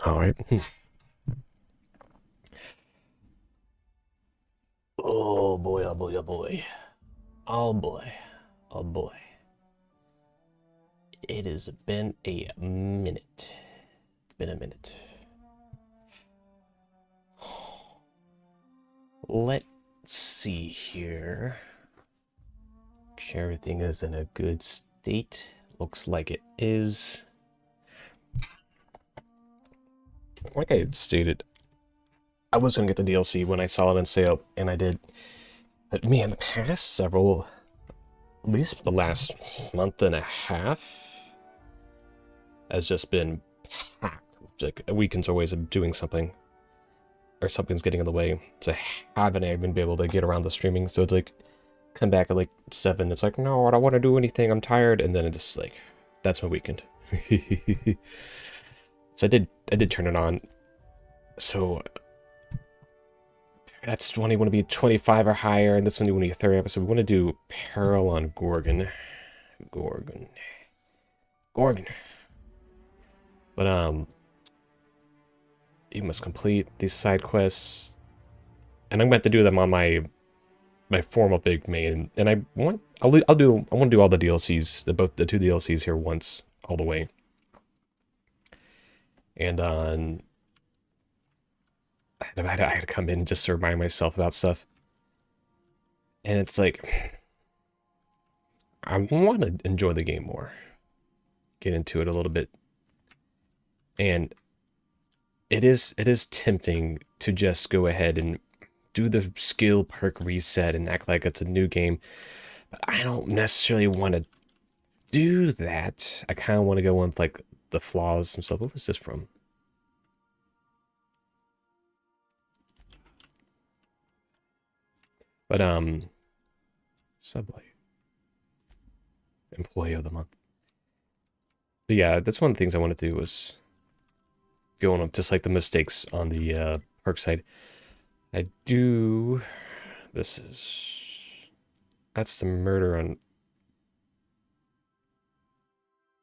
All right. Oh boy, oh boy, oh boy. Oh boy. Oh boy. It has been a minute. It's been a minute. Let's see here. Make sure everything is in a good state. Looks like it is. Like I had stated, I was gonna get the DLC when I saw it on sale, and I did. But man, the past several, at least the last month and a half, has just been packed. Like weekends are always doing something, or something's getting in the way. So I haven't even been able to get around the streaming. So it's like, come back at like 7. It's like, no, I don't want to do anything. I'm tired. And then it just like, that's my weekend. So I did turn it on. So that's when you want to be 25 or higher, and this one you want to be 30. So we want to do Peril on Gorgon. Gorgon. But you must complete these side quests, and I'm meant to do them on my formal big main. And I want I want to do all the DLCs, the 2 DLCs here once all the way. And I had to come in just to remind myself about stuff. And it's like, I want to enjoy the game more, get into it a little bit, and it is tempting to just go ahead and do the skill perk reset and act like it's a new game, but I don't necessarily want to do that. I kind of want to go on with like the flaws and stuff. What was this from? But Subway Employee of the Month. But yeah, that's one of the things I wanted to do was going up just like the mistakes on the perk side. I do. This is. That's the murder on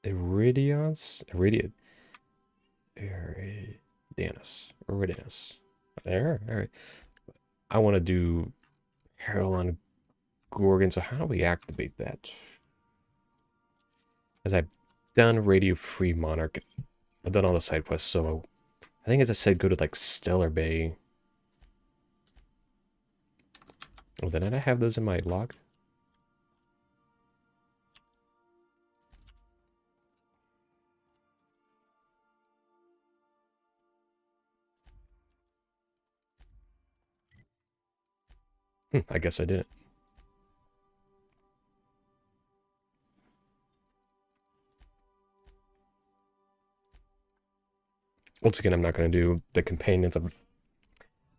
Iridianus. Iridianus. There. All right. I want to do Peril on Gorgon. So how do we activate that? As I've done Radio Free Monarch. I've done all the side quests, so I think as I said, go to like Stellar Bay. Oh, then did I have those in my log? I guess I didn't. Once again, I'm not going to do the companions.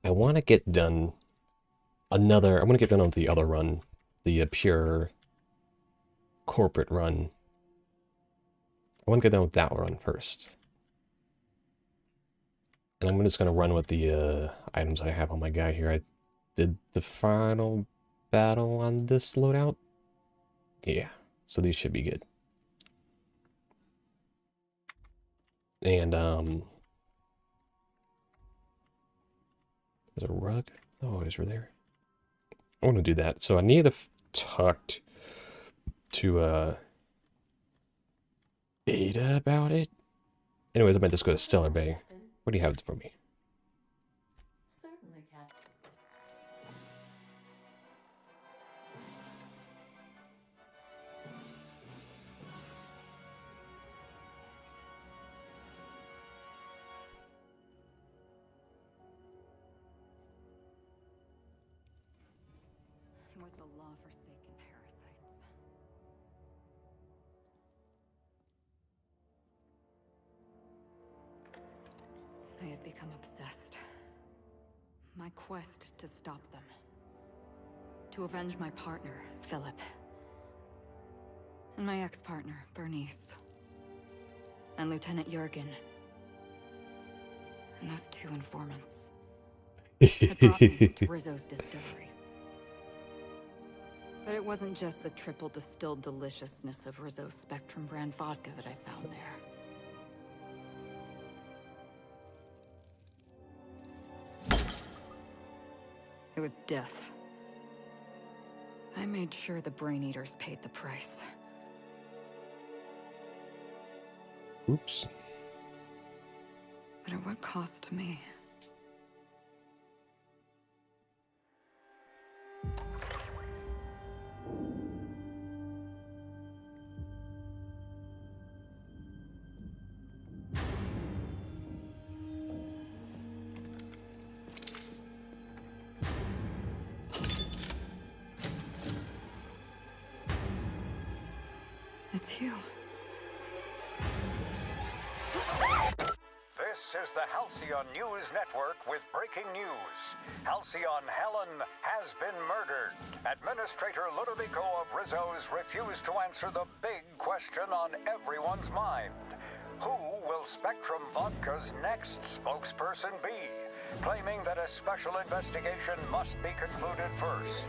I want to get done I want to get done on the other run, the pure corporate run. I want to get done with that run first. And I'm just going to run with the items I have on my guy here. I did the final battle on this loadout. Yeah, so these should be good. And there's a rug. Oh, is there? I want to do that. So I need to talk to Ada about it. Anyways, I might just go to Stellar Bay. What do you have for me? Certainly, Captain. It was the law-forsaken parasites. I had become obsessed. My quest to stop them. To avenge my partner, Philip. And my ex-partner, Bernice. And Lieutenant Jurgen. And those 2 informants. Had brought me to Rizzo's distillery. But it wasn't just the triple distilled deliciousness of Rizzo's Spectrum brand vodka that I found there. his death. I made sure the Brain Eaters paid the price. Oops. But at what cost to me? It's you. This is the Halcyon News Network with breaking news. Halcyon Helen has been murdered. Administrator Ludovico of Rizzo's refused to answer the big question on everyone's mind. Who will Spectrum Vodka's next spokesperson be? Claiming that a special investigation must be concluded first.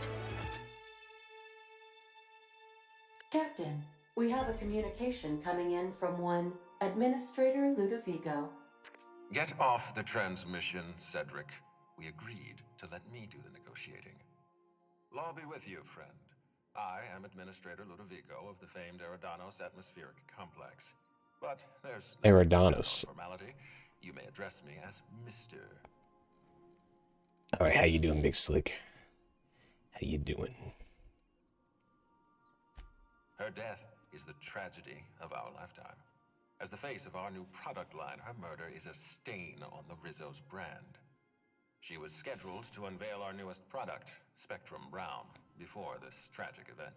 Captain, we have a communication coming in from one Administrator Ludovico. Get off the transmission, Cedric. We agreed to let me do the negotiating. Law be with you, friend. I am Administrator Ludovico of the famed Eridanos Atmospheric Complex. But there's no Eridanos. formality. You may address me as Mr. All right, how you doing, Big Slick? How you doing? Her death is the tragedy of our lifetime. As the face of our new product line, her murder is a stain on the Rizzo's brand. She was scheduled to unveil our newest product, Spectrum Brown, before this tragic event.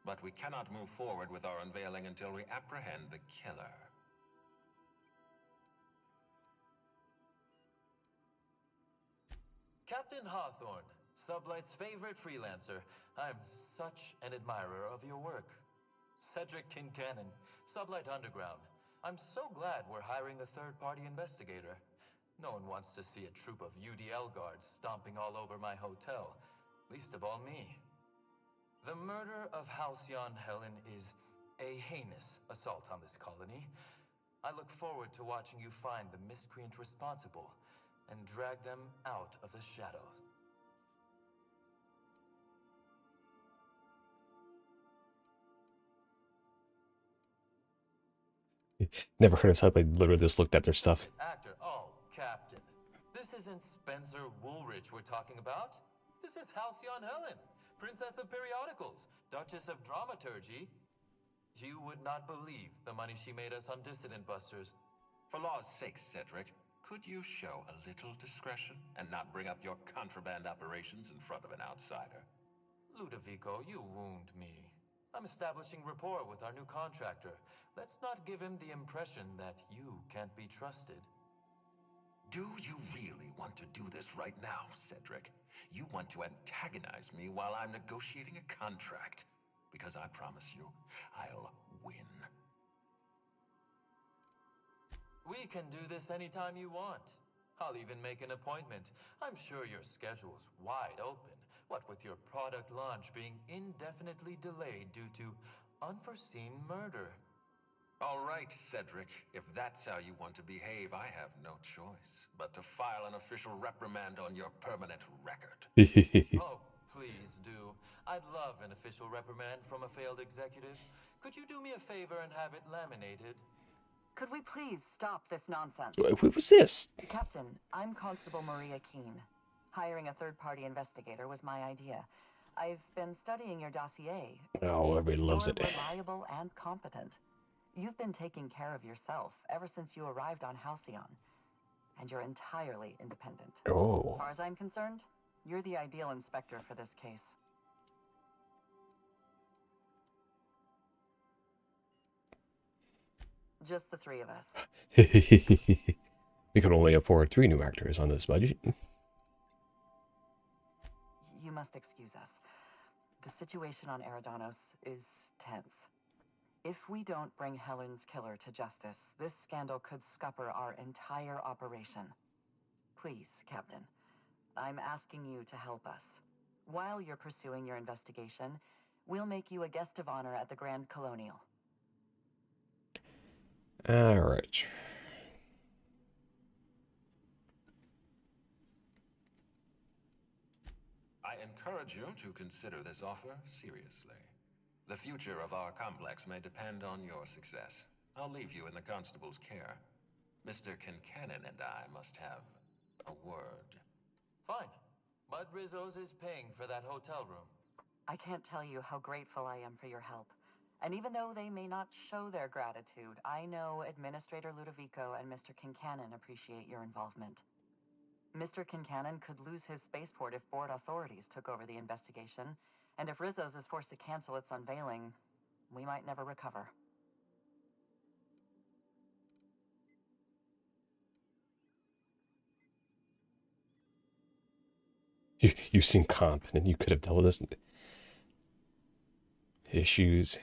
But we cannot move forward with our unveiling until we apprehend the killer. Captain Hawthorne, Sublight's favorite freelancer. I'm such an admirer of your work. Cedric Kincannon, Sublight Underground. I'm so glad we're hiring a third-party investigator. No one wants to see a troop of UDL guards stomping all over my hotel, least of all me. The murder of Halcyon Helen is a heinous assault on this colony. I look forward to watching you find the miscreant responsible and drag them out of the shadows. Never heard of somebody literally just looked at their stuff. Actor, oh, Captain. This isn't Spencer Woolrich we're talking about. This is Halcyon Helen, Princess of Periodicals, Duchess of Dramaturgy. You would not believe the money she made us on Dissident Busters. For law's sake, Cedric, could you show a little discretion and not bring up your contraband operations in front of an outsider? Ludovico, you wound me. I'm establishing rapport with our new contractor. Let's not give him the impression that you can't be trusted. Do you really want to do this right now, Cedric? You want to antagonize me while I'm negotiating a contract? Because I promise you, I'll win. We can do this anytime you want. I'll even make an appointment. I'm sure your schedule's wide open. What with your product launch being indefinitely delayed due to unforeseen murder. All right, Cedric. If that's how you want to behave, I have no choice but to file an official reprimand on your permanent record. Oh, please do. I'd love an official reprimand from a failed executive. Could you do me a favor and have it laminated? Could we please stop this nonsense? What was this? Captain, I'm Constable Maria Keene. Hiring a third-party investigator was my idea. I've been studying your dossier. Oh, everybody loves You're it. reliable and competent. You've been taking care of yourself ever since you arrived on Halcyon. And you're entirely independent. Oh. As far as I'm concerned, you're the ideal inspector for this case. Just the three of us. We could only afford 3 new actors on this budget. You must excuse us. The situation on Eridanos is tense. If we don't bring Helen's killer to justice, this scandal could scupper our entire operation. Please, Captain, I'm asking you to help us. While you're pursuing your investigation, we'll make you a guest of honor at the Grand Colonial. All right. urge you to consider this offer seriously. The future of our complex may depend on your success. I'll leave you in the constable's care. Mr. Kincannon and I must have a word. Fine. But Rizzo's is paying for that hotel room. I can't tell you how grateful I am for your help. And even though they may not show their gratitude, I know Administrator Ludovico and Mr. Kincannon appreciate your involvement. Mr. Kincannon could lose his spaceport if board authorities took over the investigation, and if Rizzo's is forced to cancel its unveiling, we might never recover. You seem competent. You could have dealt with this issues.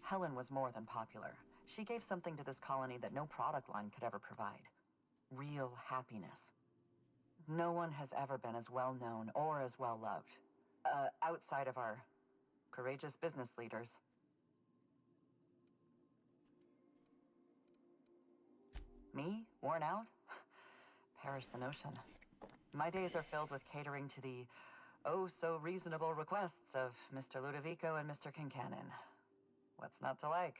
Helen was more than popular. She gave something to this colony that no product line could ever provide. Real happiness. No one has ever been as well known or as well loved. Outside of our courageous business leaders. Me? Worn out? Perish the notion. My days are filled with catering to the oh-so-reasonable requests of Mr. Ludovico and Mr. Kincannon. What's not to like?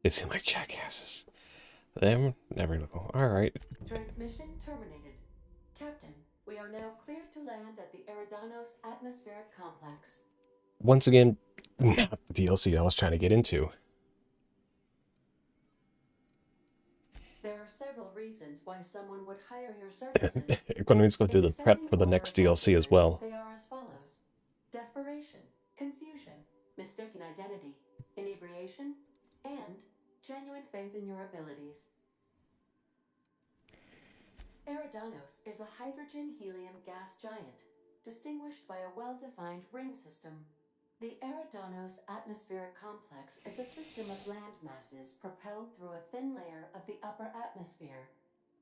They seem like jackasses. Them never go. All right. Transmission terminated. Captain, we are now clear to land at the Eridanos Atmospheric Complex. Once again, not the DLC I was trying to get into. There are several reasons why someone would hire your services. Going to go do the prep for the next DLC as well. They are as follows: desperation, confusion, mistaken identity, inebriation, and genuine faith in your abilities. Eridanos is a hydrogen-helium gas giant, distinguished by a well-defined ring system. The Eridanos Atmospheric Complex is a system of land masses propelled through a thin layer of the upper atmosphere,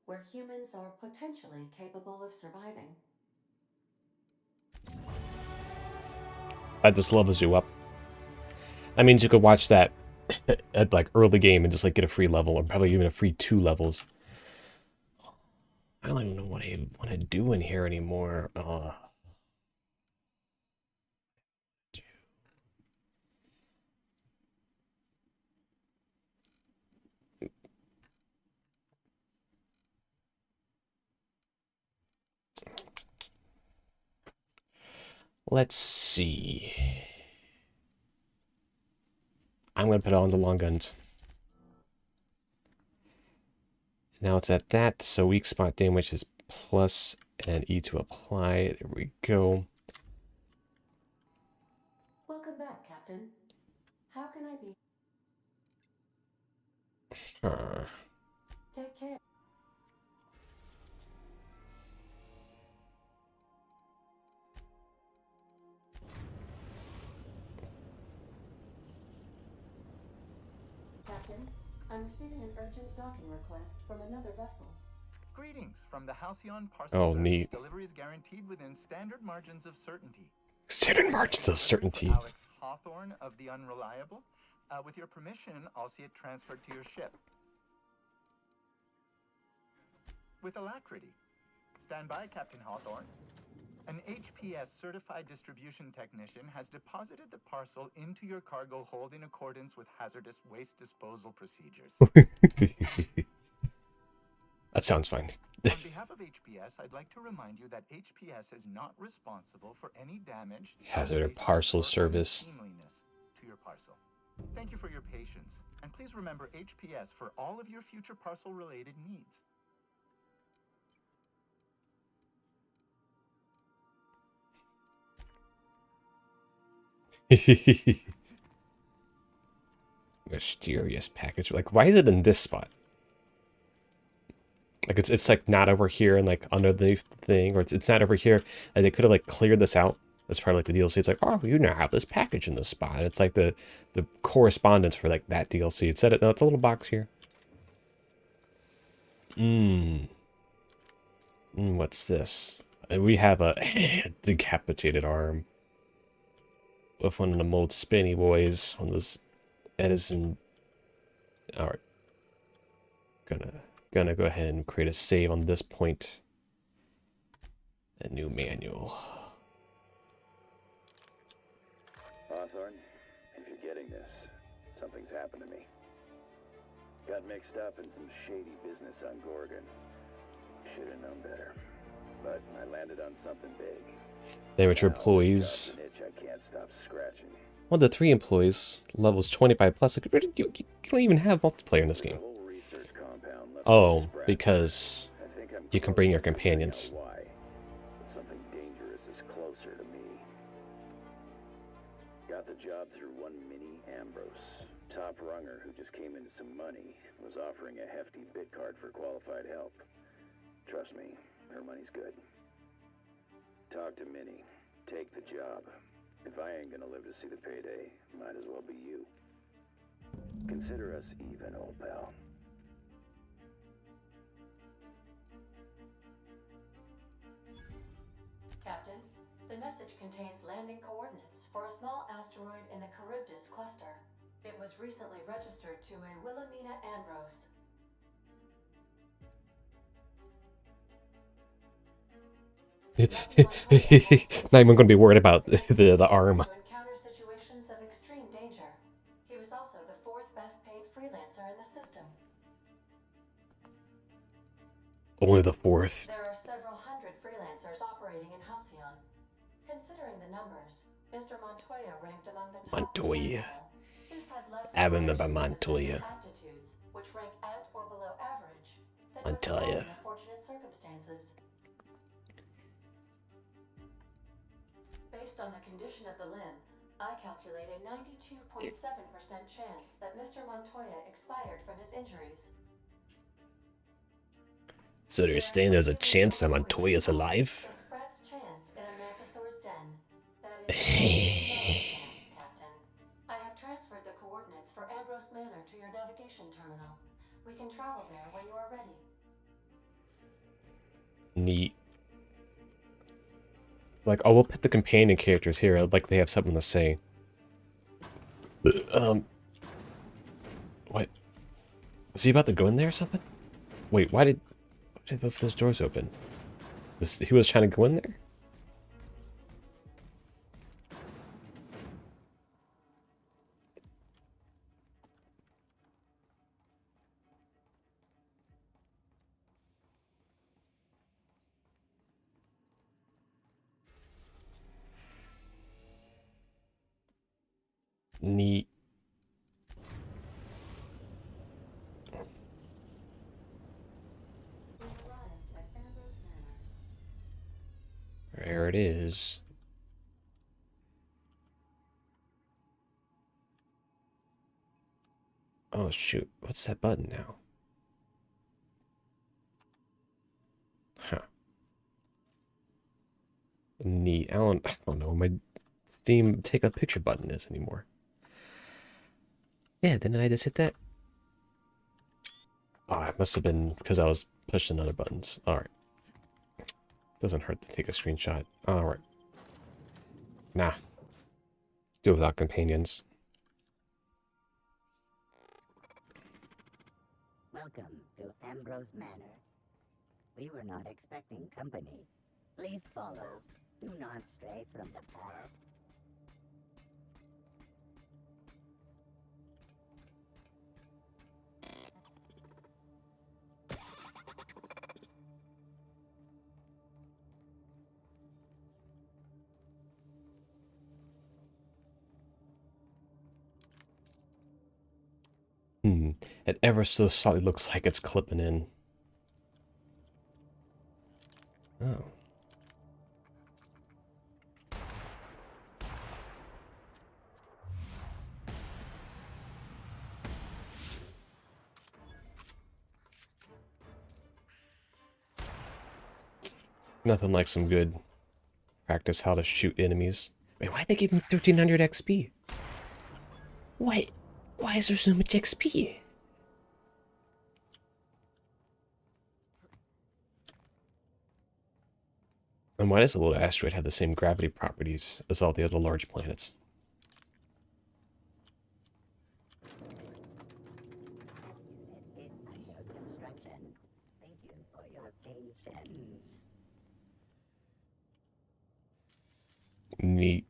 where humans are potentially capable of surviving. That just levels you up. That means you could watch that at like early game and just like get a free level, or probably even a free 2 levels. I don't even know what I want to do in here anymore. Let's see. I'm going to put on the long guns. Now it's at that, so weak spot damage is plus and E to apply. There we go. Welcome back, Captain. How can I be? Take care. Captain, I'm receiving an urgent docking request from another vessel. Greetings from the Halcyon Parcel Oh, Service. neat. Delivery is guaranteed within standard margins of certainty. Certain margins of certainty. Alex Hawthorne of the Unreliable. With your permission, I'll see it transferred to your ship. With alacrity. Stand by, Captain Hawthorne. An HPS certified distribution technician has deposited the parcel into your cargo hold in accordance with hazardous waste disposal procedures. That sounds fine. On behalf of HPS, I'd like to remind you that HPS is not responsible for any damage, Hazard waste, parcel or service. unseemliness to your parcel. Thank you for your patience, and please remember HPS for all of your future parcel-related needs. Mysterious package. Like, why is it in this spot? Like, it's like not over here and like underneath the thing, or it's not over here. Like, they could have like cleared this out as part of like the DLC. It's like, oh, you now have this package in this spot. It's like the correspondence for like that DLC. It said it. No, it's a little box here. What's this? We have a decapitated arm with one of the old spinny boys. One of those Edison. All right, gonna gonna go ahead and create a save on this point. A new manual. Hawthorne, if you're getting this, something's happened to me. Got mixed up in some shady business on Gorgon. Should have known better. But I landed on something big. They were your Now, employees. an itch I can't stop scratching. One of the 3 employees, levels 25 plus. Like, you don't even have multiplayer in this game. The whole research compound left Oh, me scratching. because I think I'm you can bring your close to figuring out companions. why. But something dangerous is closer to me. Got the job through one Minnie Ambrose. Top runger who just came into some money was offering a hefty bid card for qualified help. Trust me, her money's good. Talk to Minnie. Take the job. If I ain't gonna live to see the payday, might as well be you. Consider us even, old pal. Captain, the message contains landing coordinates for a small asteroid in the Charybdis cluster. It was recently registered to a Wilhelmina Ambrose. Not even gonna be worried about the arm. To encounter situations of extreme danger. He was also the 4th best paid freelancer in the system. Only the 4th. There are several hundred freelancers operating in Halcyon. Considering the numbers, Mr. Montoya ranked among the top Montoya. percentile. This had less Abin correlation by with Montoya. essential aptitudes, which rank at or below average, than with Montoya. all unfortunate circumstances. Based on the condition of the limb, I calculate a 92.7% chance that Mr. Montoya expired from his injuries. So they're saying there's a chance that Montoya's alive? The Sprat's chance in a Mantisaur's den. That is no chance, Captain. I have transferred the coordinates for Ambrose Manor to your navigation terminal. We can travel there when you are ready. Neat. Like, oh, we'll put the companion characters here. I'd like they have something to say. What? Is he about to go in there or something? Wait, why did both those doors open? He was trying to go in there? Neat. We arrived at Ambrose Manor. There it is. Oh shoot, what's that button now? Huh. Neat. I don't know what my Steam take a picture button is anymore. Yeah, didn't I just hit that? Oh, it must have been because I was pushing other buttons. Alright. Doesn't hurt to take a screenshot. Alright. Nah. Do it without companions. Welcome to Ambrose Manor. We were not expecting company. Please follow. Do not stray from the path. It ever so slightly looks like it's clipping in. Oh. Nothing like some good practice how to shoot enemies. Wait, why'd they give me 1300 XP? What? Why is there so much XP? And why does the little asteroid have the same gravity properties as all the other large planets? Unit is under construction. Neat.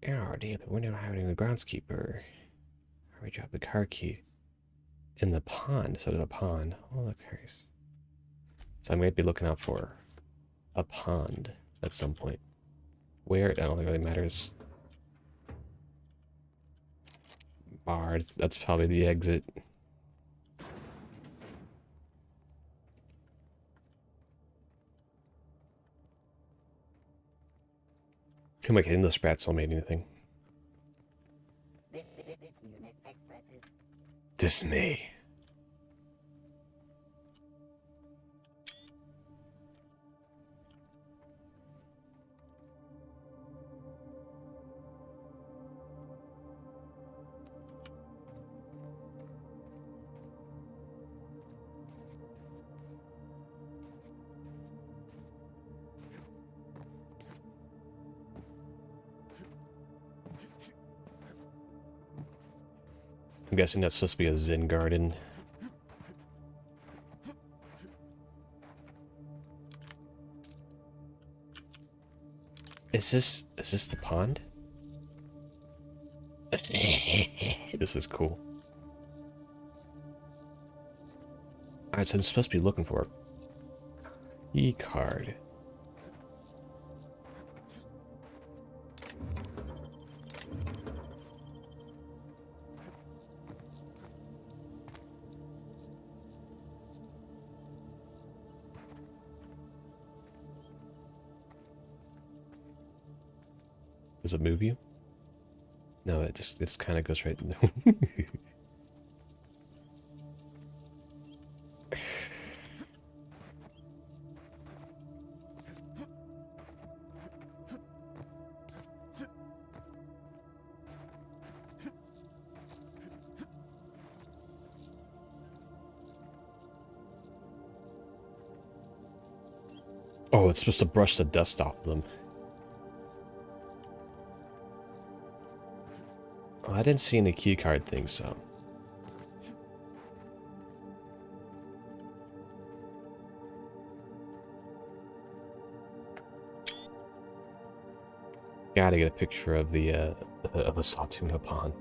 Oh, dear, the window having the groundskeeper. We dropped the car key in the pond. So there's a pond. Oh, look, Harry's. So I might be looking out for a pond at some point. Where? I don't think it really matters. Barred. That's probably the exit. Who am I kidding? Those sprats don't mean anything. This unit expresses Dismay. I'm guessing that's supposed to be a Zen garden. Is this the pond? This is cool. Alright, so I'm supposed to be looking for a key card. Does it move you? No, it just kind of goes right. Oh, it's supposed to brush the dust off of them. Oh, I didn't see any keycard things, so. Gotta get a picture of the Sawtuna pond.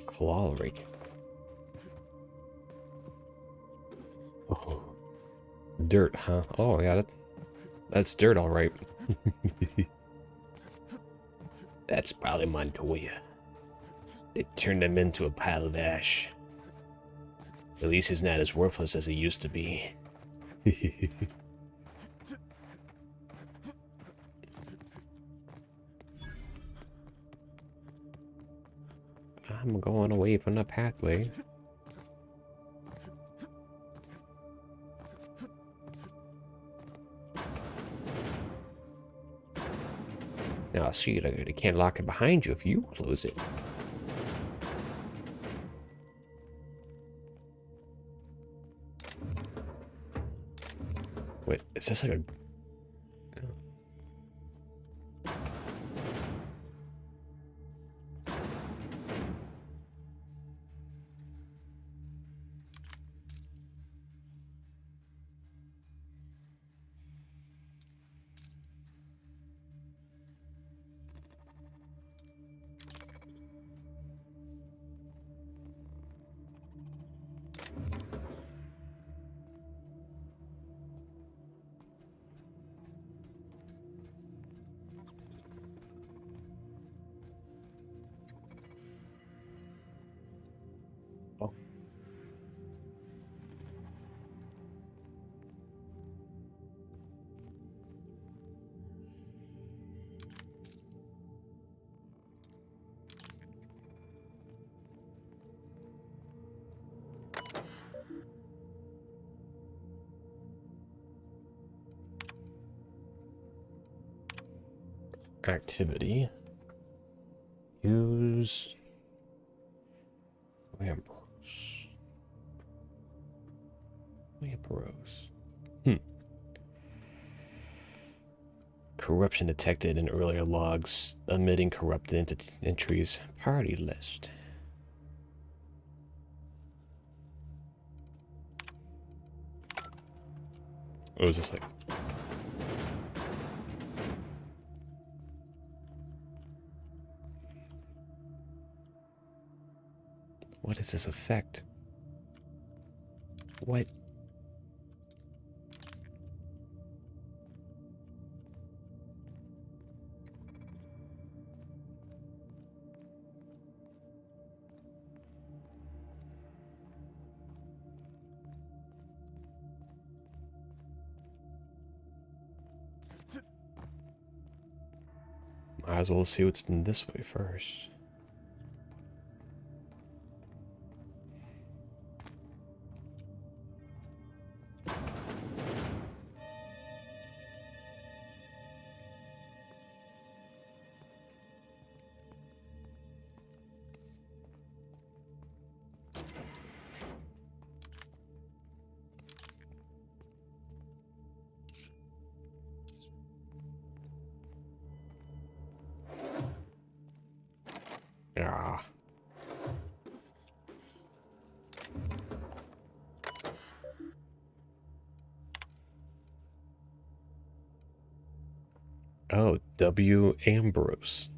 Clawlery. Oh, dirt, huh? Oh, yeah, that's dirt, all right. That's probably Montoya. They turned him into a pile of ash. At least he's not as worthless as he used to be. I'm going away from the pathway. Now, see, they can't lock it behind you if you close it. Wait, is this like a... Oh. Activity. Use Ambrose. Ambrose. Corruption detected in earlier logs, omitting corrupted entries. Party list. What was this like? What is this effect? What? Might as well see what's been this way first. Ah. Oh, W. Ambrose.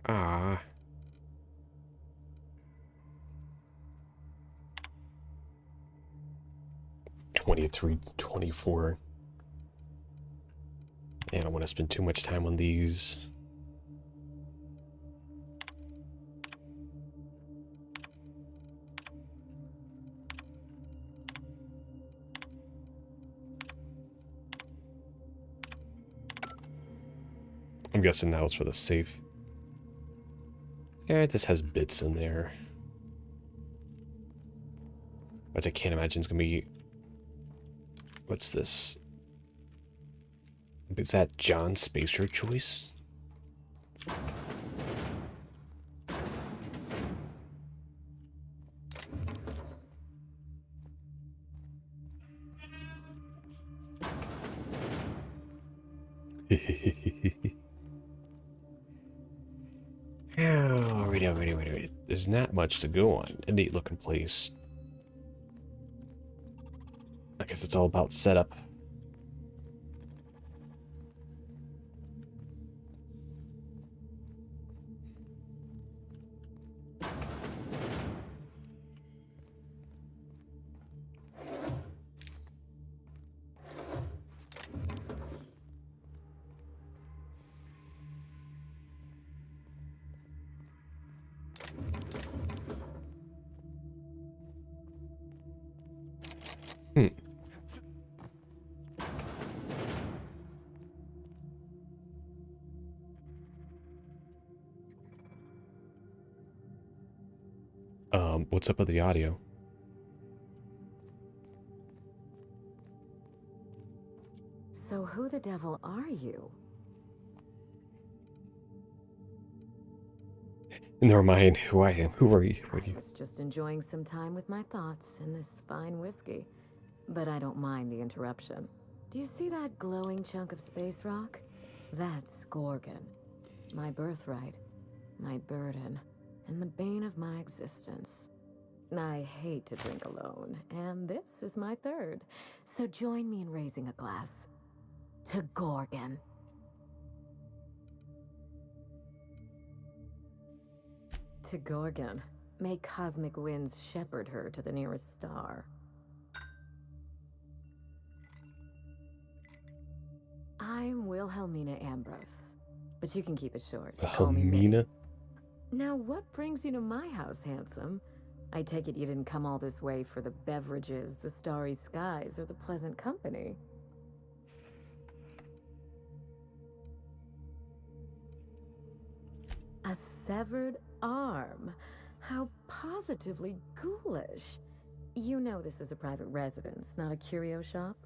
Ah. '23, 24. And I don't want to spend too much time on these. I'm guessing now it's for the safe. Yeah, it just has bits in there. But I can't imagine it's gonna be... What's this? Is that John Spacer choice? Alrighty. There's not much to go on. A neat looking place. I guess it's all about setup. What's up with the audio? So who the devil are you? Never mind who I am. Who are you? What are I you? was just enjoying some time with my thoughts and this fine whiskey. But I don't mind the interruption. Do you see that glowing chunk of space rock? That's Gorgon. My birthright, my burden, and the bane of my existence. I hate to drink alone, and this is my third. So join me in raising a glass. To Gorgon. To Gorgon. May cosmic winds shepherd her to the nearest star. I'm Wilhelmina Ambrose, but you can keep it short. Call me Minnie. Helmina? Now, what brings you to my house, handsome? I take it you didn't come all this way for the beverages, the starry skies, or the pleasant company. A severed arm. How positively ghoulish. You know this is a private residence, not a curio shop?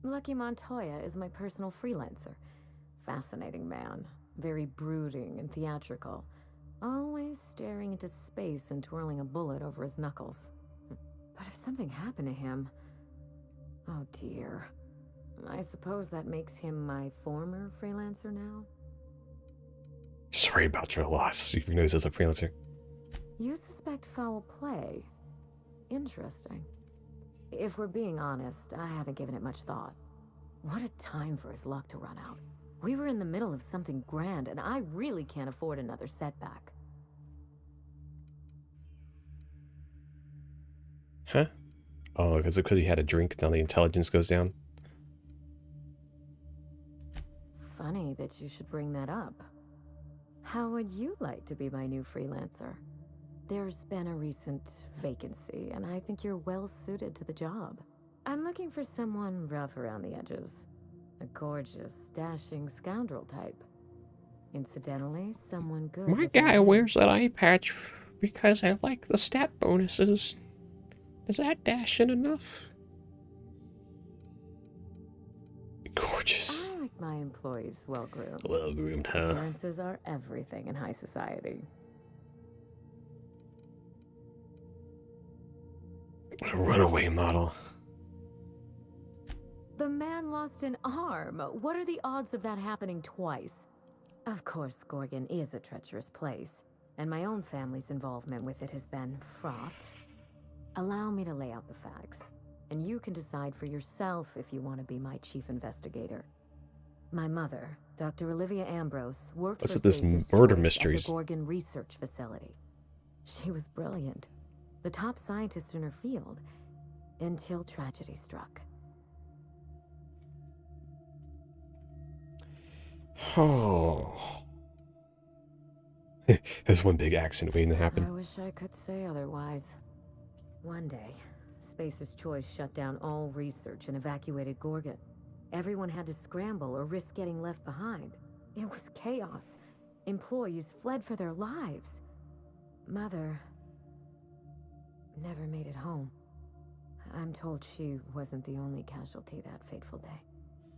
Lucky Montoya is my personal freelancer. Fascinating man. Very brooding and theatrical. Always staring into space and twirling a bullet over his knuckles. But if something happened to him... Oh dear. I suppose that makes him my former freelancer now? Sorry about your loss, even though he's as a freelancer. You suspect foul play? Interesting. If we're being honest, I haven't given it much thought. What a time for his luck to run out. We were in the middle of something grand, and I really can't afford another setback. Huh? Oh, is it because he had a drink, now the intelligence goes down? Funny that you should bring that up. How would you like to be my new freelancer? There's been a recent vacancy, and I think you're well suited to the job. I'm looking for someone rough around the edges. A gorgeous, dashing scoundrel type. Incidentally, someone good. My with their guy hands. wears that eye patch because I like the stat bonuses. Is that dashing enough? Gorgeous. I like my employees well-groomed. Well-groomed, huh? Appearances are everything in high society. A runaway model. The man lost an arm. What are the odds of that happening twice? Of course, Gorgon is a treacherous place, and my own family's involvement with it has been fraught. Allow me to lay out the facts, and you can decide for yourself if you want to be my chief investigator. My mother, Dr. Olivia Ambrose, worked What's for with this Spacer's murder Choice mysteries? at the Gorgon Research Facility. She was brilliant, the top scientist in her field, until tragedy struck. Oh. There's one big accident waiting to happen. I wish I could say otherwise. One day, Spacer's Choice shut down all research and evacuated Gorgon. Everyone had to scramble or risk getting left behind. It was chaos. Employees fled for their lives. Mother never made it home. I'm told she wasn't the only casualty that fateful day.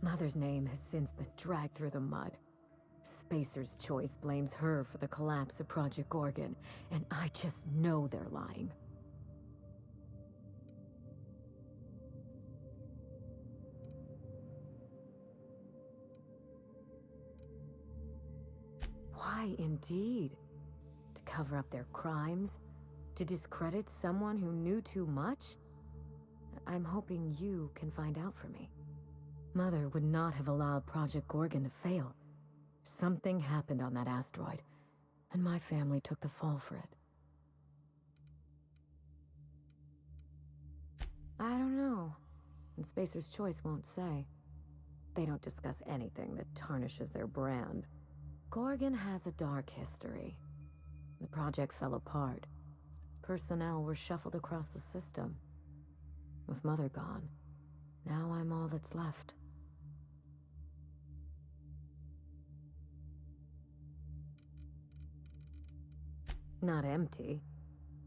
Mother's name has since been dragged through the mud. Spacer's Choice blames her for the collapse of Project Gorgon, and I just know they're lying. Why, indeed? To cover up their crimes? To discredit someone who knew too much? I'm hoping you can find out for me. Mother would not have allowed Project Gorgon to fail. Something happened on that asteroid, and my family took the fall for it. I don't know, and Spacer's Choice won't say. They don't discuss anything that tarnishes their brand. Gorgon has a dark history. The project fell apart. Personnel were shuffled across the system. With Mother gone, now I'm all that's left. Not empty.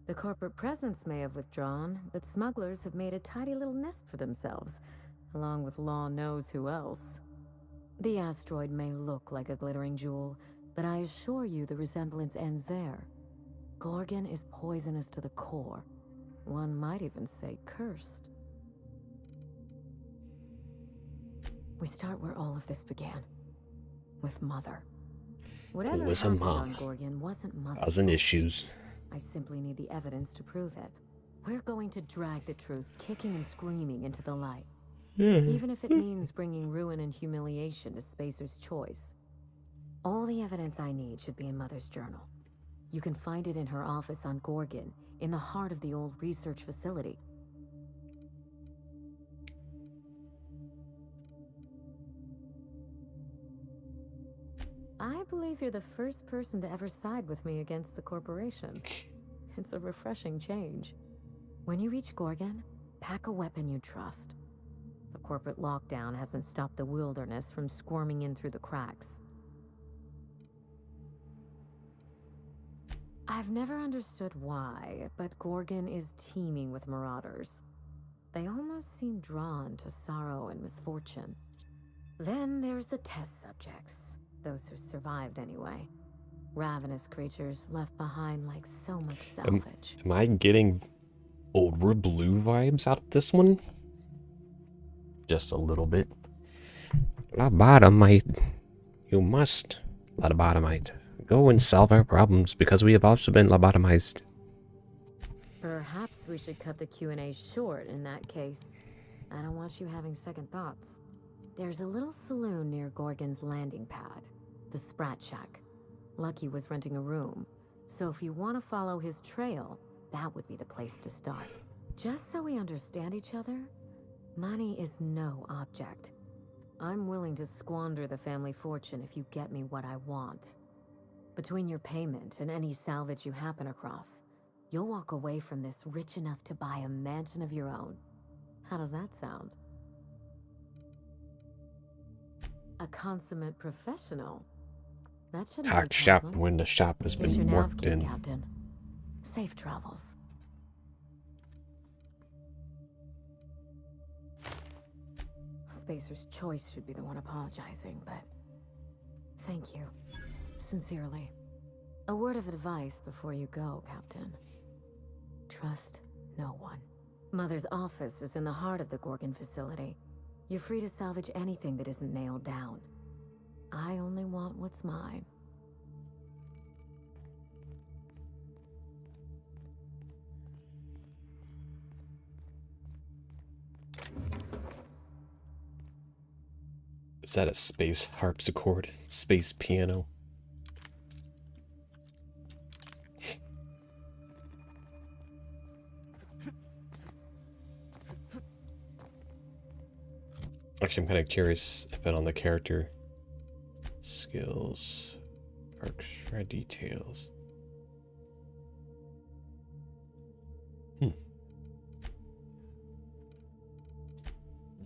The corporate presence may have withdrawn, but smugglers have made a tidy little nest for themselves, along with law knows who else. The asteroid may look like a glittering jewel, but I assure you the resemblance ends there. Gorgon is poisonous to the core. One might even say cursed. We start where all of this began. With Mother. Whatever was a happened mom. on Gorgon wasn't Mother's Causing fault. issues. I simply need the evidence to prove it. We're going to drag the truth kicking and screaming into the light. Even if it means bringing ruin and humiliation to Spacer's Choice. All the evidence I need should be in Mother's journal. You can find it in her office on Gorgon, in the heart of the old research facility. I believe you're the first person to ever side with me against the corporation. It's a refreshing change. When you reach Gorgon, pack a weapon you trust. The corporate lockdown hasn't stopped the wilderness from squirming in through the cracks. I've never understood why, but Gorgon is teeming with marauders. They almost seem drawn to sorrow and misfortune. Then there's the test subjects, those who survived anyway. Ravenous creatures left behind like so much salvage. Am I getting Old World Blue vibes out of this one? Just a little bit. Lobotomite. You must, lobotomite, go and solve our problems because we have also been lobotomized. Perhaps we should cut the Q&A short in that case. I don't want you having second thoughts. There's a little saloon near Gorgon's landing pad, the Sprat Shack. Lucky was renting a room, so if you want to follow his trail, that would be the place to start. Just so we understand each other, money is no object. I'm willing to squander the family fortune if you get me what I want. Between your payment and any salvage you happen across, you'll walk away from this rich enough to buy a mansion of your own. How does that sound? A consummate professional. That shouldn't be a Talk shop problem. when the shop has Here's your been nav worked key, in. Captain. Safe travels. Spacer's Choice should be the one apologizing, but thank you. Sincerely. A word of advice before you go, Captain. Trust no one. Mother's office is in the heart of the Gorgon facility. You're free to salvage anything that isn't nailed down. I only want what's mine. Is that a space harpsichord? Space piano? Actually, I'm kind of curious if it on the character skills, extra details.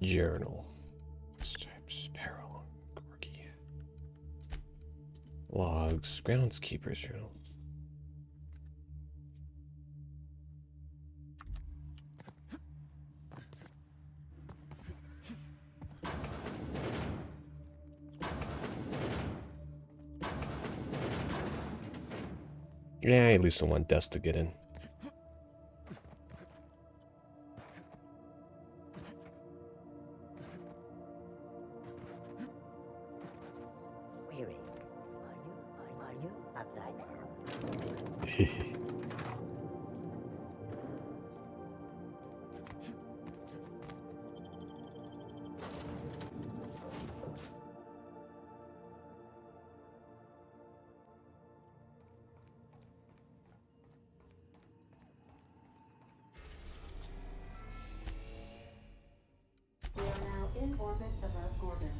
Journal. Stripes, peril, Gorky. Logs, groundskeeper's journals. Yeah, at least I want desk to get in. Weary. Are you upside down? We are now in orbit above Gorgon.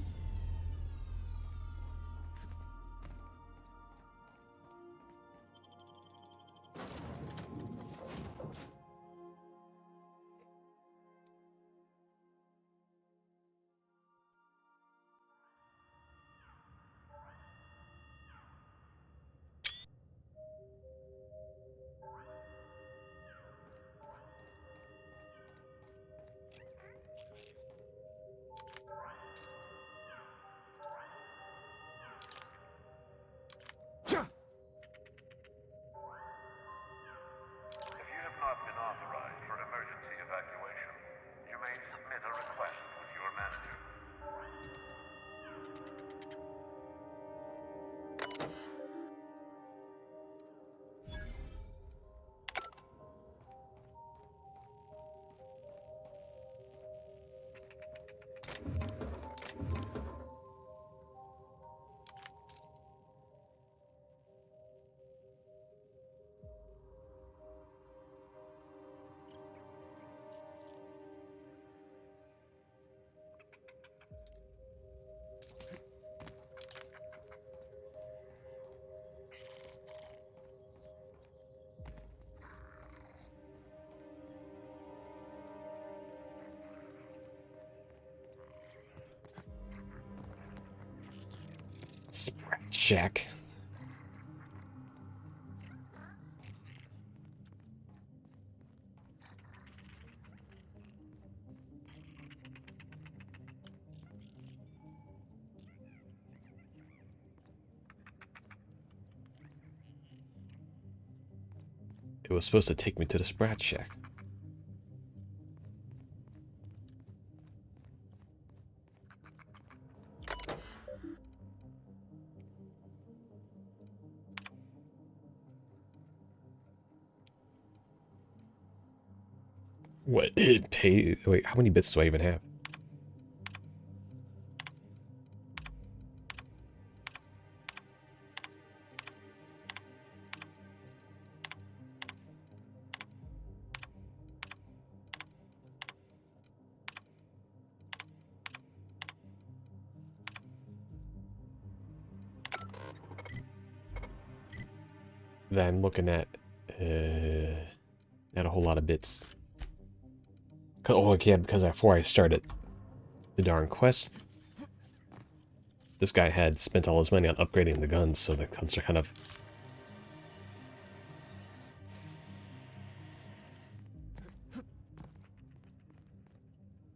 Sprat Shack. It was supposed to take me to the Sprat Shack. What? Pay? Wait, how many bits do I even have? That I'm looking at not a whole lot of bits. Oh, yeah, because before I started the darn quest, this guy had spent all his money on upgrading the guns, so the guns are kind of...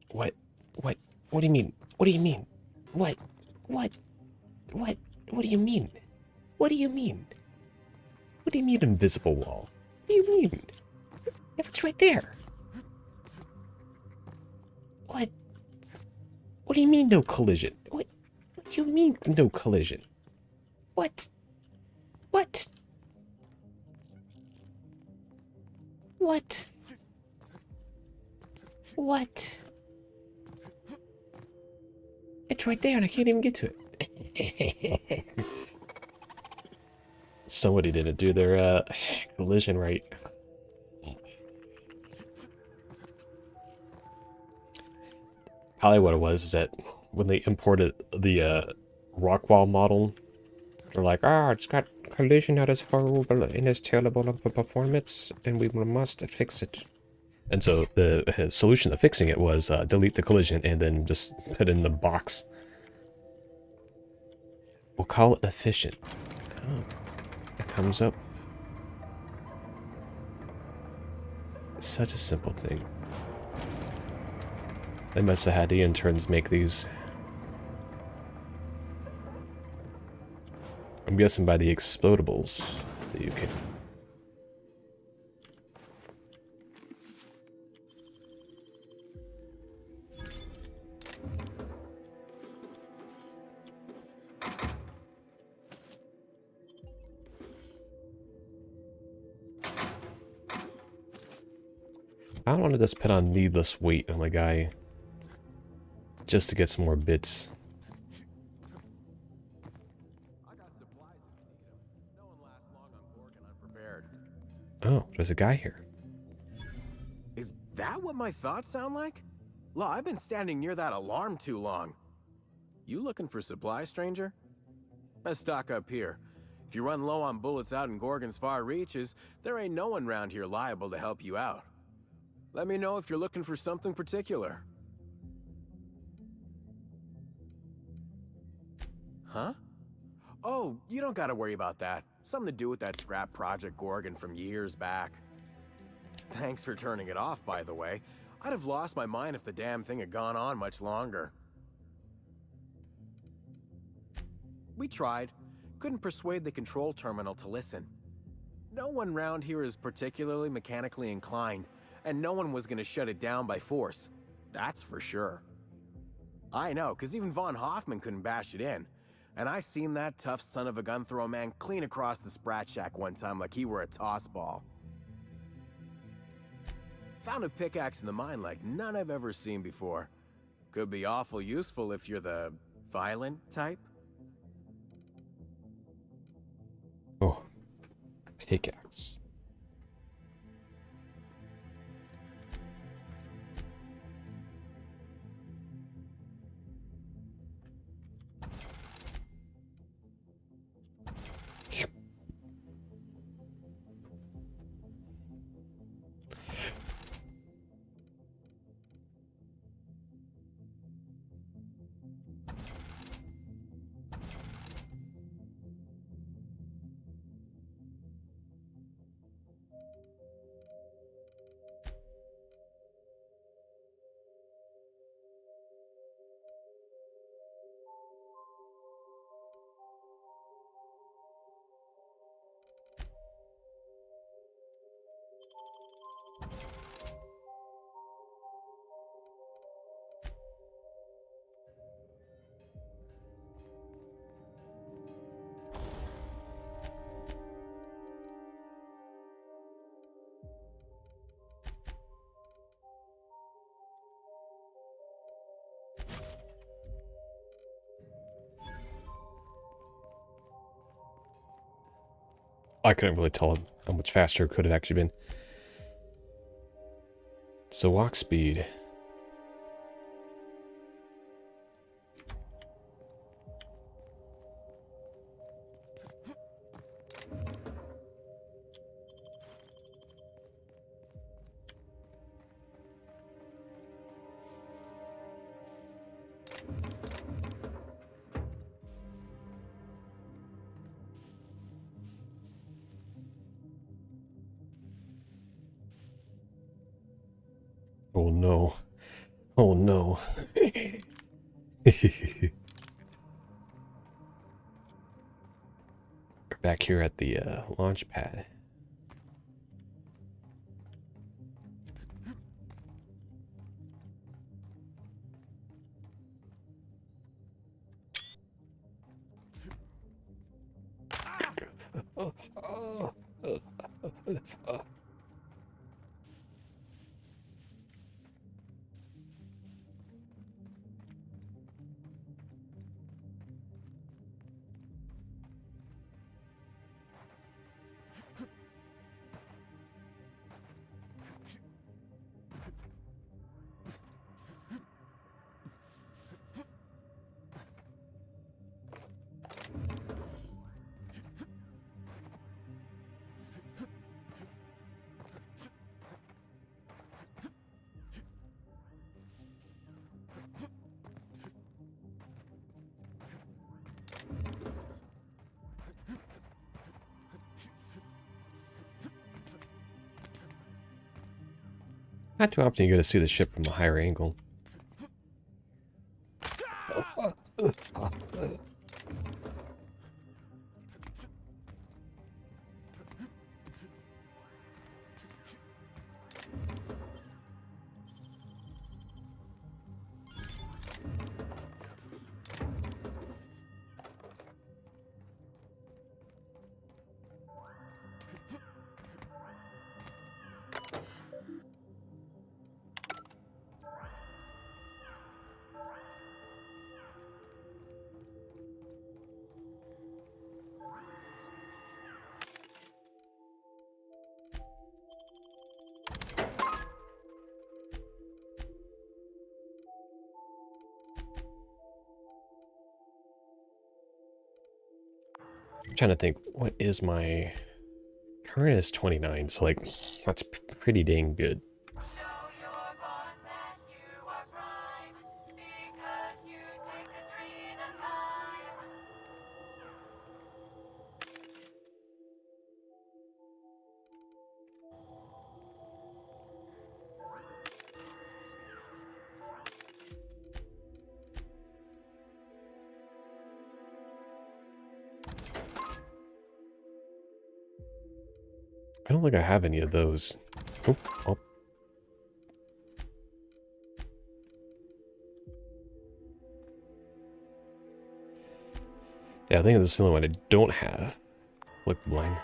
What? What? What do you mean? What do you mean? What? What? What? What do you mean? What do you mean? What do you mean invisible wall? What do you mean? If it's right there. What? What do you mean no collision? What do you mean no collision? What? What? What? What? It's right there and I can't even get to it. Somebody didn't do their collision right. Probably what it was is that when they imported the Rockwall model, they're like, it's got collision that is horrible and is terrible of a performance, and we must fix it. And so the solution to fixing it was delete the collision and then just put in the box. We'll call it efficient. Oh, it comes up. It's such a simple thing. They must have had the interns make these. I'm guessing by the explodables that you can. I don't want to just put on needless weight on my guy just to get some more bits. Oh, there's a guy here. Is that what my thoughts sound like? Law, I've been standing near that alarm too long. You looking for supply, stranger? Let's stock up here. If you run low on bullets out in Gorgon's far reaches, there ain't no one round here liable to help you out. Let me know if you're looking for something particular. Huh? Oh, you don't gotta worry about that. Something to do with that scrap Project Gorgon from years back. Thanks for turning it off, by the way. I'd have lost my mind if the damn thing had gone on much longer. We tried. Couldn't persuade the control terminal to listen. No one round here is particularly mechanically inclined, and no one was gonna shut it down by force. That's for sure. I know, because even Von Hoffman couldn't bash it in. And I seen that tough son of a gun throw a man clean across the Sprat Shack one time like he were a toss ball. Found a pickaxe in the mine like none I've ever seen before. Could be awful useful if you're the violent type. Oh, pickaxe. I couldn't really tell how much faster it could have actually been. So walk speed. Oh no. Oh no. We're back here at the launch pad. Not too often you get to see the ship from a higher angle. I'm trying to think, what is my current is 29, so like that's pretty dang good. I don't think I have any of those. Oh, oh. Yeah, I think this is the only one I don't have. Flip blind.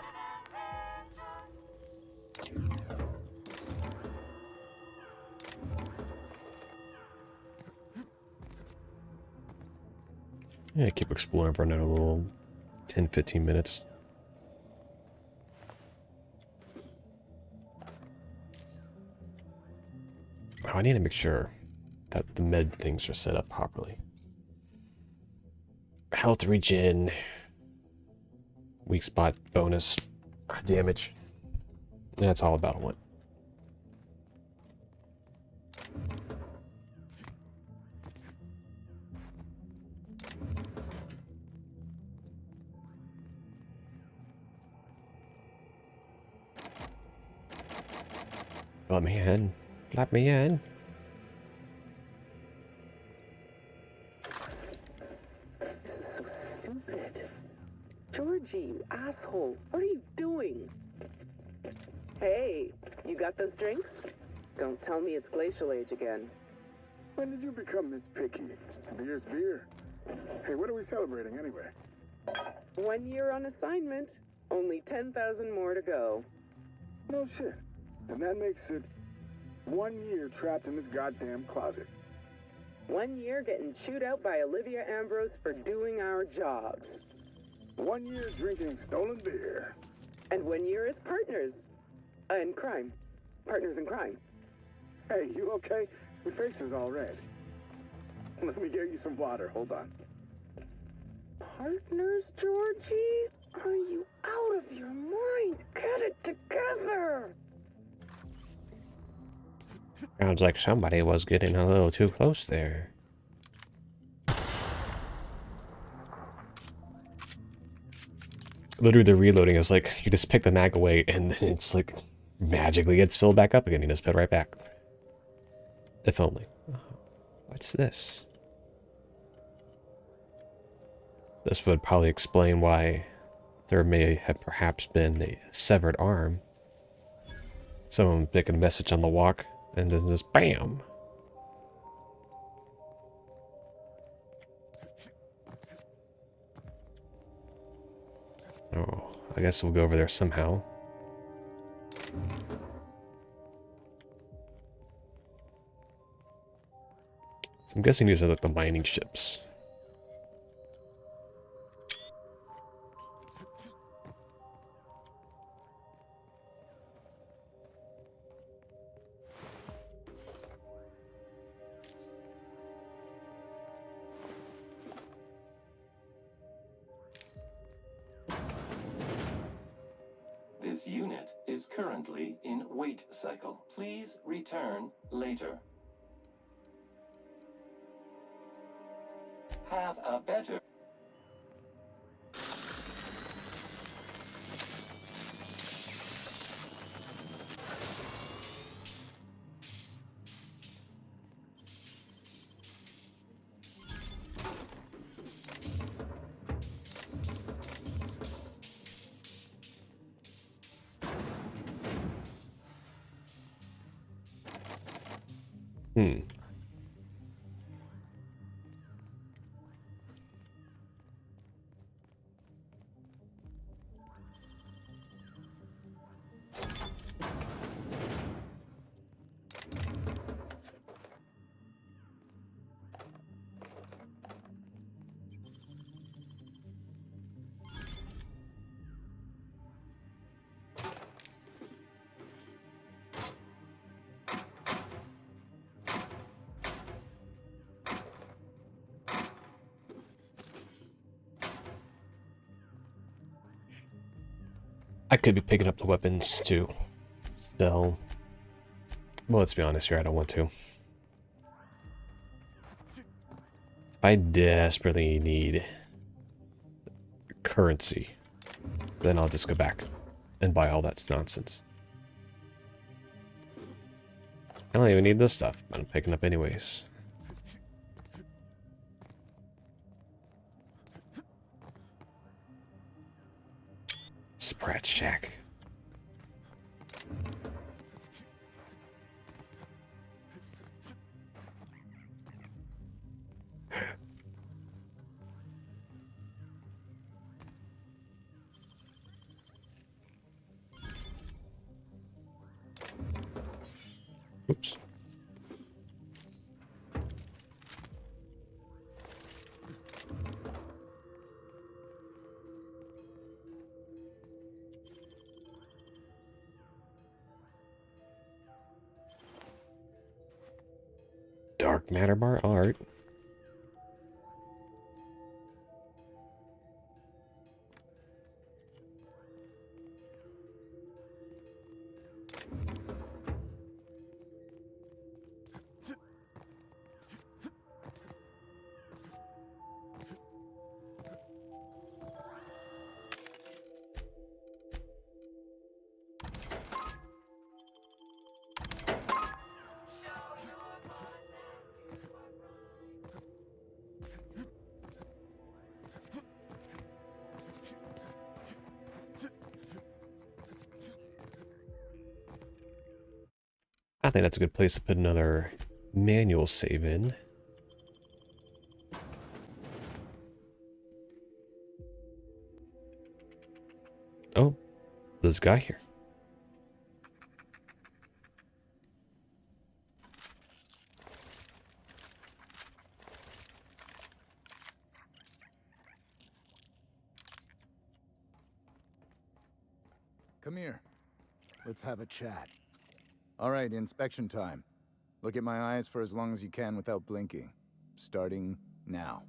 Yeah, keep exploring for another little 10-15 minutes. Oh, I need to make sure that the med things are set up properly. Health regen, weak spot bonus, damage. That's all about what. Let me in. Let me in. This is so stupid. Georgie, you asshole. What are you doing? Hey, You got those drinks? Don't tell me it's Glacial Age again. When did you become this picky? Beer's beer. Hey, what are we celebrating anyway? 1 year on assignment. Only 10,000 more to go. No shit. And that makes it 1 year trapped in this goddamn closet. 1 year getting chewed out by Olivia Ambrose for doing our jobs. 1 year drinking stolen beer. And 1 year as partners. In crime. Partners in crime. Hey, you okay? Your face is all red. Let me get you some water. Hold on. Partners, Georgie? Are you out of your mind? Get it together! Sounds like somebody was getting a little too close there. Literally, the reloading is like, you just pick the mag away and then it's like magically gets filled back up again. You just put it right back. If only. What's this? This would probably explain why there may have perhaps been a severed arm. Someone making a message on the walk and then just BAM! Oh, I guess we'll go over there somehow. So I'm guessing these are like the mining ships. This unit is currently in wait cycle. Please return later. Have a better... I could be picking up the weapons too. So, well, let's be honest here, I don't want to. If I desperately need currency, then I'll just go back and buy all that nonsense. I don't even need this stuff, but I'm picking up anyways. Sprat Shack. Oops. Dark matter bar art. I think that's a good place to put another manual save in. Oh, this guy here. Come here. Let's have a chat. All right, inspection time. Look at my eyes for as long as you can without blinking. Starting now.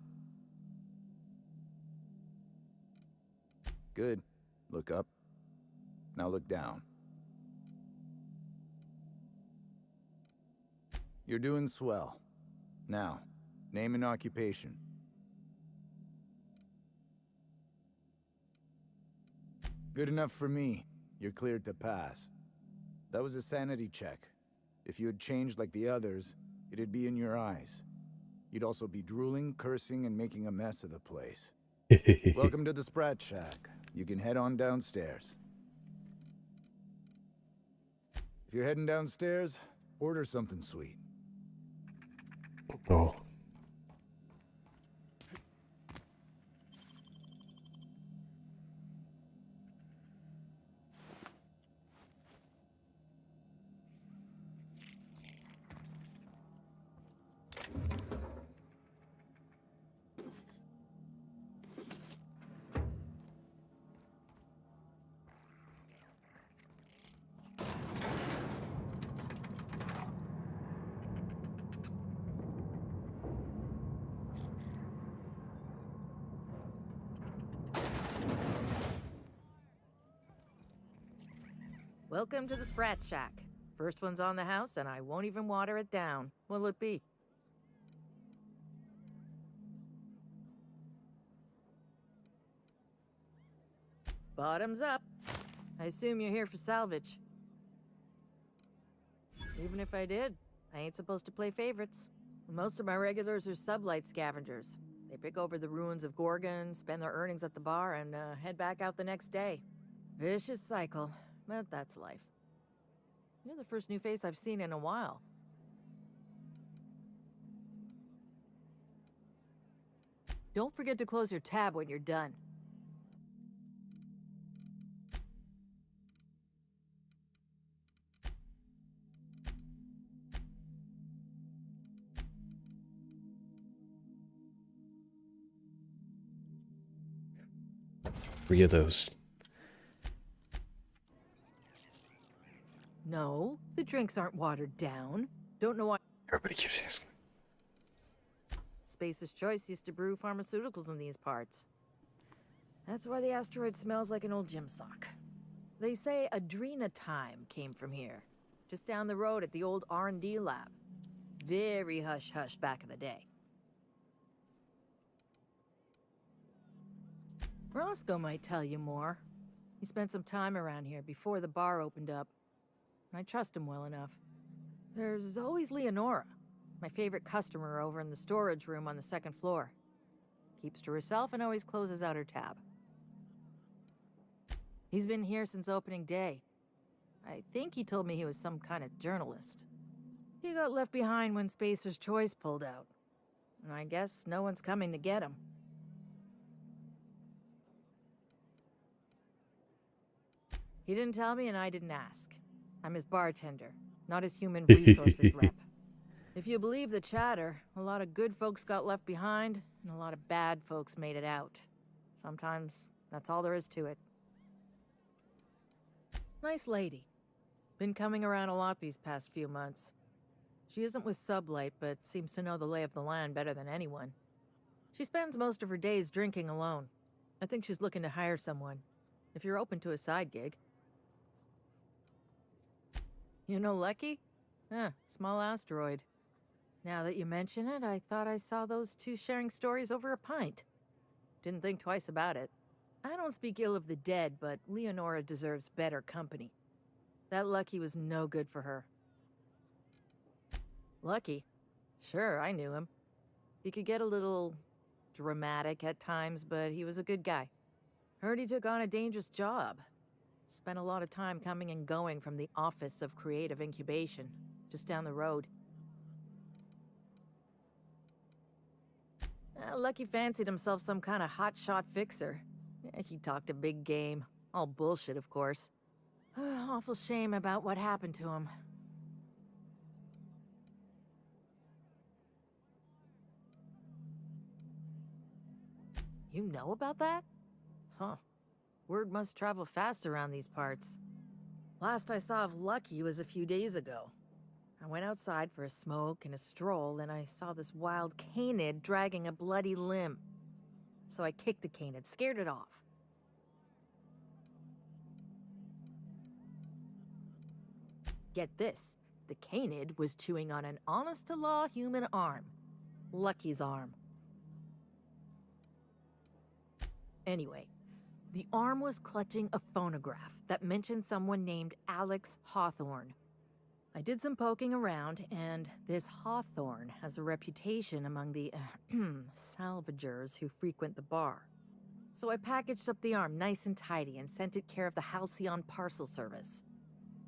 Good. Look up. Now look down. You're doing swell. Now, name and occupation. Good enough for me. You're cleared to pass. That was a sanity check. If you had changed like the others, it'd be in your eyes. You'd also be drooling, cursing, and making a mess of the place. Welcome to the Sprat Shack. You can head on downstairs. If you're heading downstairs, order something sweet. Oh. Welcome to the Sprat Shack. First one's on the house, and I won't even water it down. What'll it be? Bottoms up. I assume you're here for salvage. Even if I did, I ain't supposed to play favorites. Most of my regulars are sublight scavengers. They pick over the ruins of Gorgon, spend their earnings at the bar, and head back out the next day. Vicious cycle, but that's life. You're the first new face I've seen in a while. Don't forget to close your tab when you're done. Three of those. No, the drinks aren't watered down. Don't know why. Everybody keeps asking. Spacer's Choice used to brew pharmaceuticals in these parts. That's why the asteroid smells like an old gym sock. They say Adrenatime came from here, just down the road at the old R&D lab. Very hush-hush back in the day. Roscoe might tell you more. He spent some time around here before the bar opened up. I trust him well enough. There's always Leonora, my favorite customer over in the storage room on the second floor. Keeps to herself and always closes out her tab. He's been here since opening day. I think he told me he was some kind of journalist. He got left behind when Spacer's Choice pulled out. And I guess no one's coming to get him. He didn't tell me and I didn't ask. I'm his bartender, not his human resources rep. If you believe the chatter, a lot of good folks got left behind, and a lot of bad folks made it out. Sometimes that's all there is to it. Nice lady. Been coming around a lot these past few months. She isn't with Sublight, but seems to know the lay of the land better than anyone. She spends most of her days drinking alone. I think she's looking to hire someone, if you're open to a side gig. You know Lucky? Small asteroid. Now that you mention it, I thought I saw those two sharing stories over a pint. Didn't think twice about it. I don't speak ill of the dead, but Leonora deserves better company. That Lucky was no good for her. Lucky? Sure, I knew him. He could get a little dramatic at times, but he was a good guy. Heard he took on a dangerous job. Spent a lot of time coming and going from the Office of Creative Incubation. just down the road. Lucky fancied himself some kind of hotshot fixer. He talked a big game. All bullshit, of course. Awful shame about what happened to him. You know about that? Huh. Word must travel fast around these parts. Last I saw of Lucky was a few days ago. I went outside for a smoke and a stroll, and I saw this wild canid dragging a bloody limb. So I kicked the canid, scared it off. Get this, the canid was chewing on an honest-to-law human arm. Lucky's arm. Anyway, the arm was clutching a phonograph that mentioned someone named Alex Hawthorne. I did some poking around, and this Hawthorne has a reputation among the salvagers who frequent the bar. So I packaged up the arm nice and tidy and sent it care of the Halcyon Parcel Service.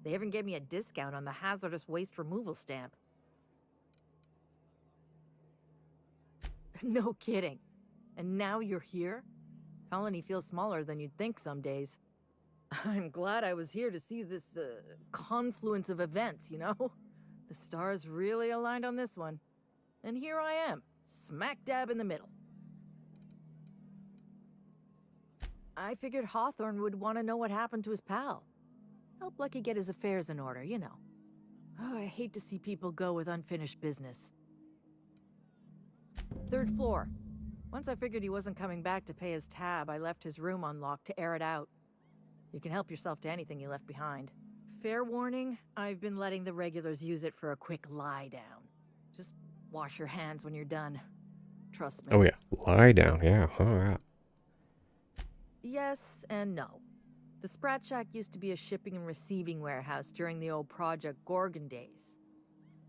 They even gave me a discount on the hazardous waste removal stamp. No kidding. And now you're here? Colony feels smaller than you'd think some days. I'm glad I was here to see this confluence of events, you know? The stars really aligned on this one. And here I am, smack dab in the middle. I figured Hawthorne would want to know what happened to his pal. Help Lucky get his affairs in order, you know. Oh, I hate to see people go with unfinished business. 3rd floor. Once I figured he wasn't coming back to pay his tab, I left his room unlocked to air it out. You can help yourself to anything you left behind. Fair warning, I've been letting the regulars use it for a quick lie down. Just wash your hands when you're done. Trust me. Oh yeah, lie down. Yeah, all right. Yes and no. The Sprat Shack used to be a shipping and receiving warehouse during the old Project Gorgon days.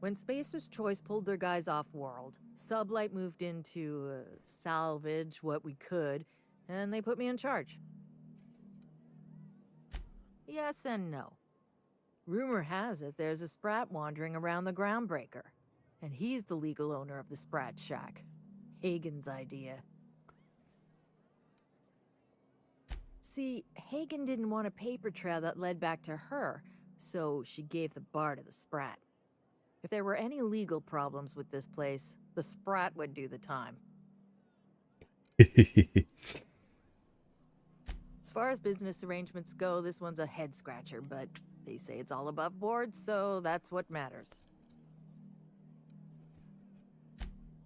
When Spacer's Choice pulled their guys off-world, Sublight moved in to salvage what we could, and they put me in charge. Yes and no. Rumor has it there's a Sprat wandering around the Groundbreaker, and he's the legal owner of the Sprat Shack. Hagen's idea. See, Hagen didn't want a paper trail that led back to her, so she gave the bar to the Sprat. If there were any legal problems with this place, the Sprat would do the time. As far as business arrangements go, this one's a head-scratcher, but they say it's all above board, so that's what matters.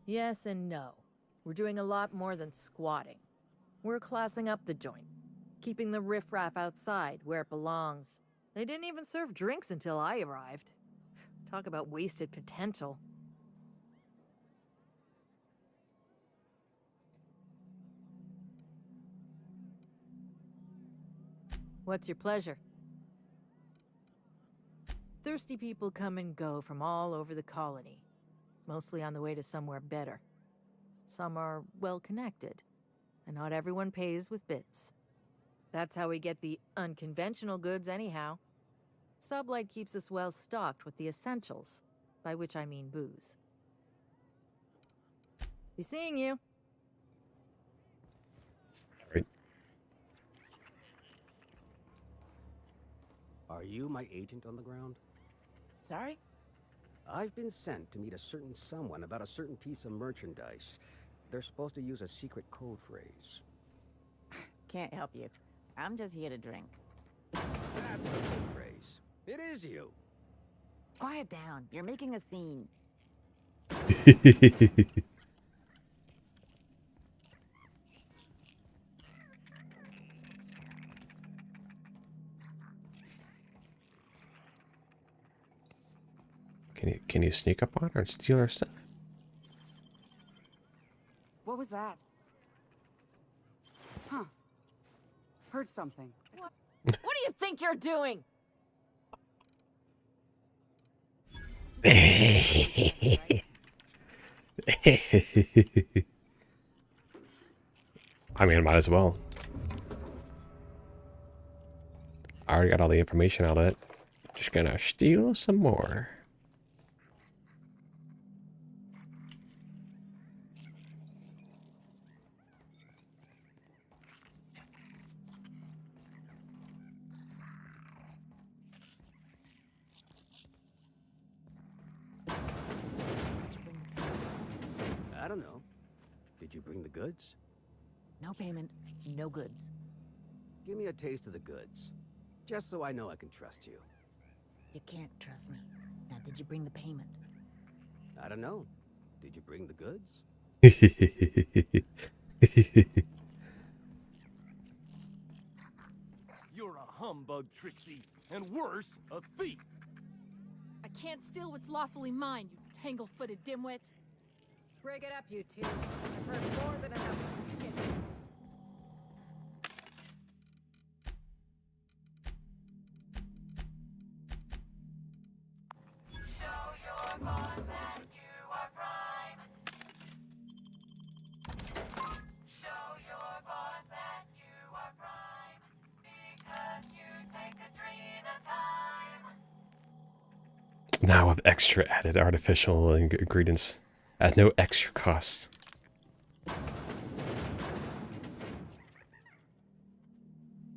Yes and no. We're doing a lot more than squatting. We're classing up the joint, keeping the riffraff outside where it belongs. They didn't even serve drinks until I arrived. Talk about wasted potential. What's your pleasure? Thirsty people come and go from all over the colony, mostly on the way to somewhere better. Some are well-connected, and not everyone pays with bits. That's how we get the unconventional goods anyhow. Sublight keeps us well-stocked with the essentials, by which I mean booze. Be seeing you. Right. Are you my agent on the ground? Sorry? I've been sent to meet a certain someone about a certain piece of merchandise. They're supposed to use a secret code phrase. Can't help you. I'm just here to drink. That's the code phrase. It is you. Quiet down. You're making a scene. Can you sneak up on her and steal her stuff? What was that? Huh. Heard something. What do you think you're doing? I mean, might as well. I already got all the information out of it. Just gonna steal some more. I don't know. Did you bring the goods? No payment, no goods. Give me a taste of the goods. Just so I know I can trust you. You can't trust me. Now, did you bring the payment? I don't know. Did you bring the goods? You're a humbug, Trixie, and worse, a thief. I can't steal what's lawfully mine, you tangle-footed dimwit. Break it up, you two. I've heard more than enough. Now with extra added artificial ingredients at no extra cost.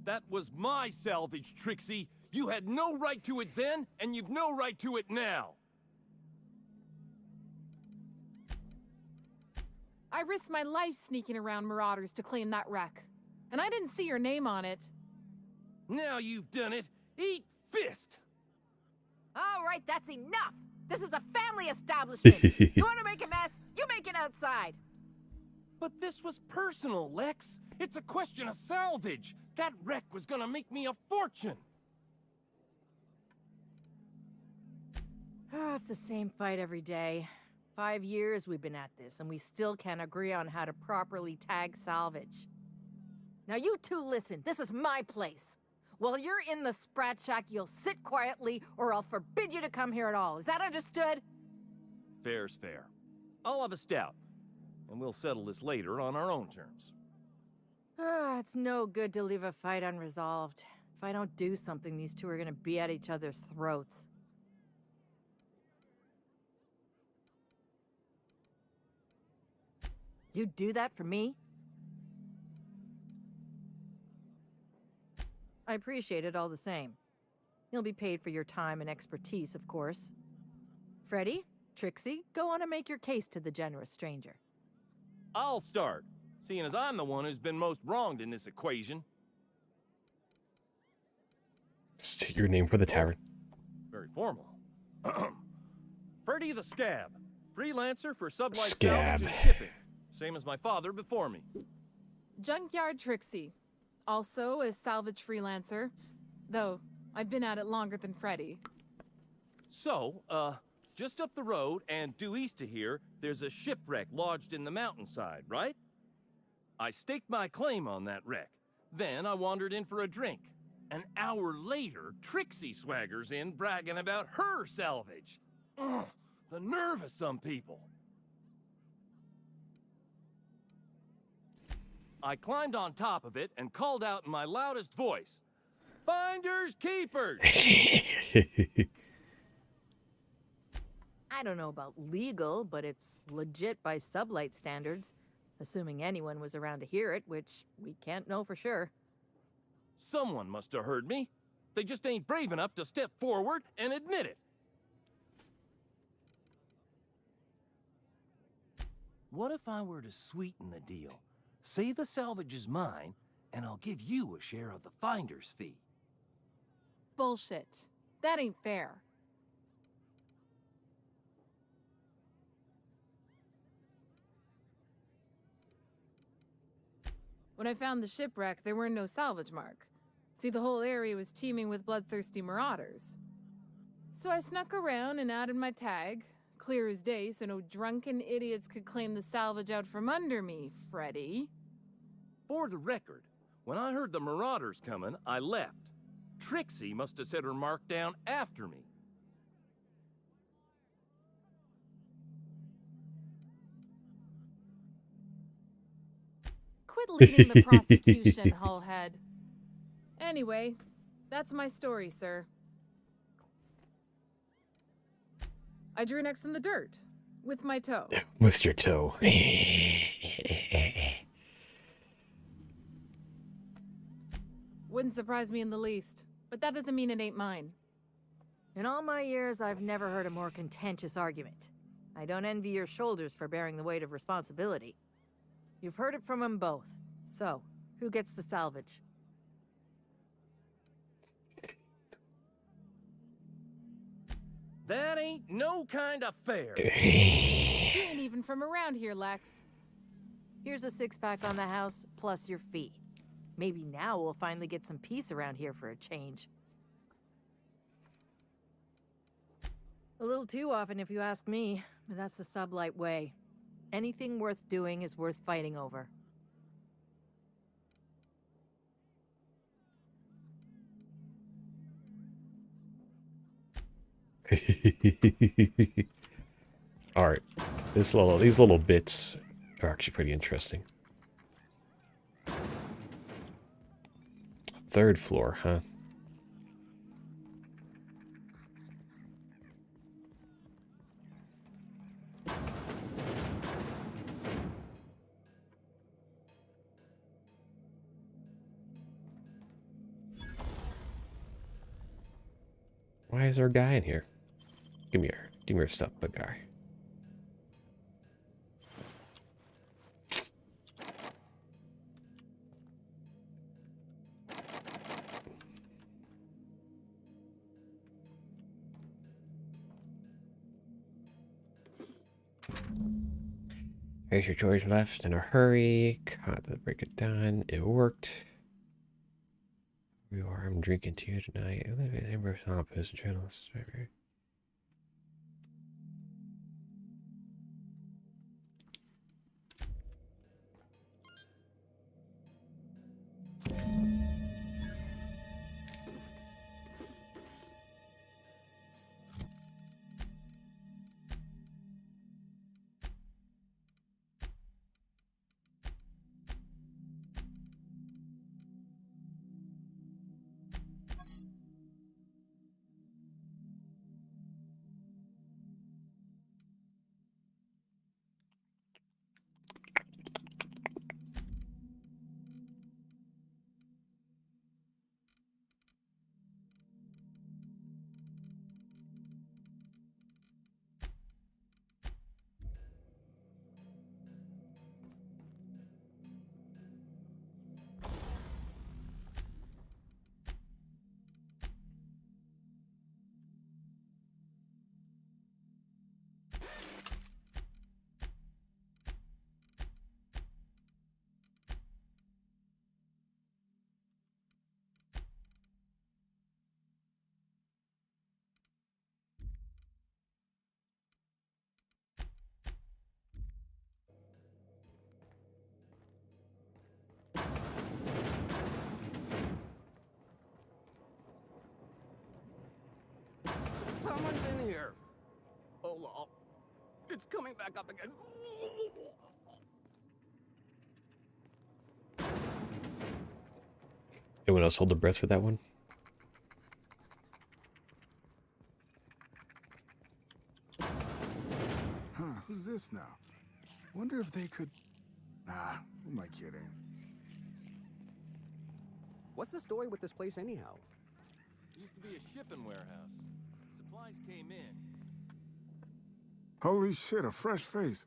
That was my salvage, Trixie. You had no right to it then, and you've no right to it now. I risked my life sneaking around Marauders to claim that wreck. And I didn't see your name on it. Now you've done it. Eat fist! All right, that's enough! This is a family establishment! You want to make a mess? You make it outside! But this was personal, Lex. It's a question of salvage. That wreck was gonna make me a fortune. It's the same fight every day. 5 years we've been at this, and we still can't agree on how to properly tag salvage. Now you two listen, this is my place. While you're in the Sprat Shack, you'll sit quietly, or I'll forbid you to come here at all. Is that understood? Fair's fair. I'll have a stout, and we'll settle this later on our own terms. It's no good to leave a fight unresolved. If I don't do something, these two are gonna be at each other's throats. You'd do that for me? I appreciate it all the same. You'll be paid for your time and expertise, of course. Freddy, Trixie, go on and make your case to the generous stranger. I'll start, seeing as I'm the one who's been most wronged in this equation. State your name for the tavern. Very formal. Freddy the Scab, freelancer for sublight Scab. salvage and shipping. Same as my father before me. Junkyard Trixie. Also a salvage freelancer. Though, I've been at it longer than Freddy. So, just up the road and due east of here, there's a shipwreck lodged in the mountainside, right? I staked my claim on that wreck. Then I wandered in for a drink. An hour later, Trixie swaggers in bragging about her salvage. Ugh, the nerve of some people. I climbed on top of it and called out in my loudest voice, "Finders keepers!" I don't know about legal, but it's legit by sublight standards. Assuming anyone was around to hear it, which we can't know for sure. Someone must have heard me. They just ain't brave enough to step forward and admit it. What if I were to sweeten the deal? Say the salvage is mine, and I'll give you a share of the finder's fee. Bullshit. That ain't fair. When I found the shipwreck, there were no salvage mark. See, the whole area was teeming with bloodthirsty marauders. So I snuck around and added my tag, clear as day so no drunken idiots could claim the salvage out from under me, Freddy. For the record, when I heard the marauders coming, I left. Trixie must have set her mark down after me. Quit leading the prosecution, Hullhead. Anyway, that's my story, sir. I drew next in the dirt, with my toe. With your toe. Wouldn't surprise me in the least, but that doesn't mean it ain't mine. In all my years, I've never heard a more contentious argument. I don't envy your shoulders for bearing the weight of responsibility. You've heard it from them both. So, who gets the salvage? That ain't no kind of fair. He ain't even from around here, Lex. Here's a six-pack on the house, plus your fee. Maybe now we'll finally get some peace around here for a change. A little too often, if you ask me, but that's the sublight way. Anything worth doing is worth fighting over. All right, these little bits are actually pretty interesting. Third floor, huh? Why is there a guy in here? Give me your stuff, big guy. Here's your chores left in a hurry. God, to break it down. It worked. I'm drinking to you tonight. Amber's office, journalist. Someone's in here. Oh, lol. It's coming back up again. Anyone else hold their breath for that one? Huh, who's this now? Wonder if they could... Nah, who am I kidding? What's the story with this place anyhow? Used to be a shipping warehouse. Supplies came in. Holy shit, a fresh face.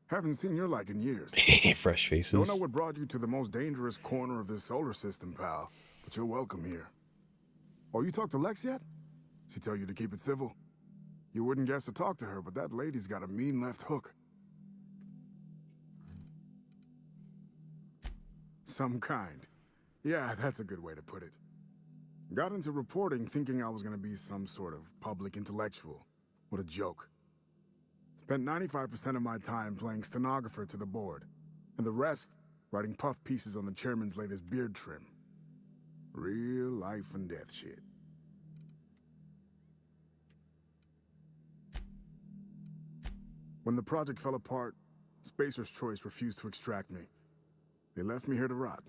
Haven't seen your like in years. Fresh faces. Don't know what brought you to the most dangerous corner of this solar system, pal. But you're welcome here. Oh, you talked to Lex yet? She tell you to keep it civil? You wouldn't guess to talk to her, but that lady's got a mean left hook. Some kind. Yeah, that's a good way to put it. Got into reporting thinking I was gonna be some sort of public intellectual. What a joke. Spent 95% of my time playing stenographer to the board, and the rest writing puff pieces on the chairman's latest beard trim. Real life and death shit. When the project fell apart, Spacer's Choice refused to extract me. They left me here to rot.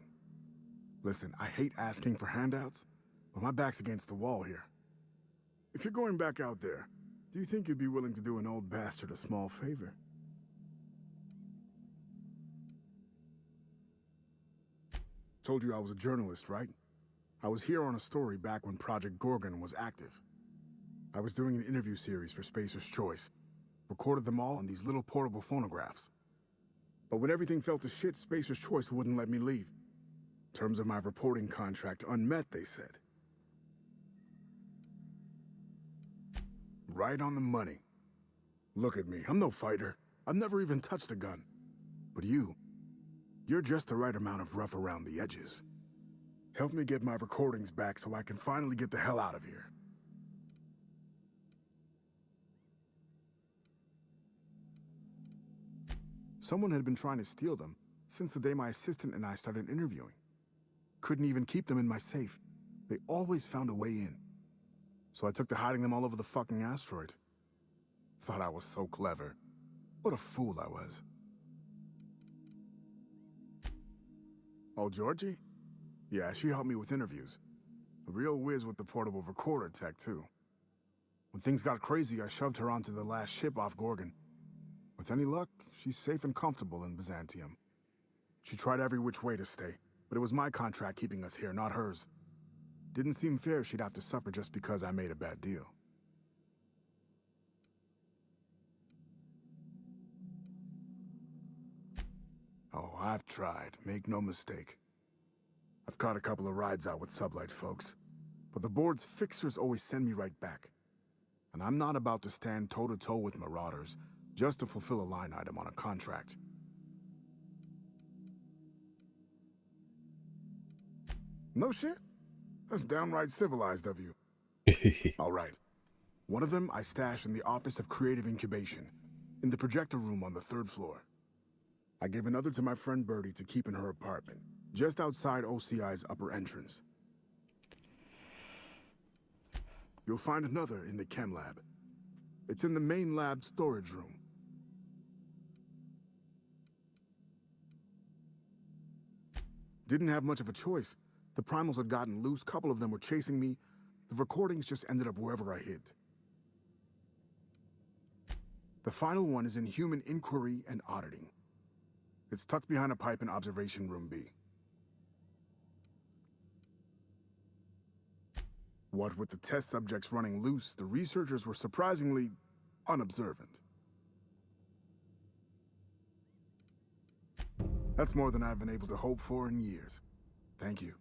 Listen, I hate asking for handouts, but my back's against the wall here. If you're going back out there, do you think you'd be willing to do an old bastard a small favor? Told you I was a journalist, right? I was here on a story back when Project Gorgon was active. I was doing an interview series for Spacer's Choice. recorded them all on these little portable phonographs. But when everything fell to shit, Spacer's Choice wouldn't let me leave. Terms of my reporting contract unmet, they said. Right on the money. Look at me, I'm no fighter. I've never even touched a gun. But you're just the right amount of rough around the edges. Help me get my recordings back so I can finally get the hell out of here. Someone had been trying to steal them since the day my assistant and I started interviewing. Couldn't even keep them in my safe. They always found a way in. So I took to hiding them all over the fucking asteroid. Thought I was so clever. What a fool I was. Oh, Georgie? Yeah, she helped me with interviews. A real whiz with the portable recorder tech, too. When things got crazy, I shoved her onto the last ship off Gorgon. With any luck, she's safe and comfortable in Byzantium. She tried every which way to stay, but it was my contract keeping us here, not hers. Didn't seem fair she'd have to suffer just because I made a bad deal. Oh, I've tried, make no mistake. I've caught a couple of rides out with Sublight folks, but the board's fixers always send me right back. And I'm not about to stand toe-to-toe with marauders just to fulfill a line item on a contract. No shit? That's downright civilized of you. All right. One of them I stashed in the Office of Creative Incubation, in the projector room on the 3rd floor. I gave another to my friend Birdie to keep in her apartment, just outside OCI's upper entrance. You'll find another in the chem lab. It's in the main lab storage room. Didn't have much of a choice. The primals had gotten loose, couple of them were chasing me. The recordings just ended up wherever I hid. The final one is in human inquiry and auditing. It's tucked behind a pipe in Observation Room B. What with the test subjects running loose, the researchers were surprisingly unobservant. That's more than I've been able to hope for in years. Thank you.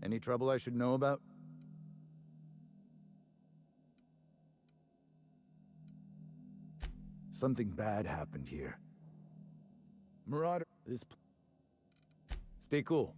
Any trouble I should know about? Something bad happened here. Marauder, Stay cool.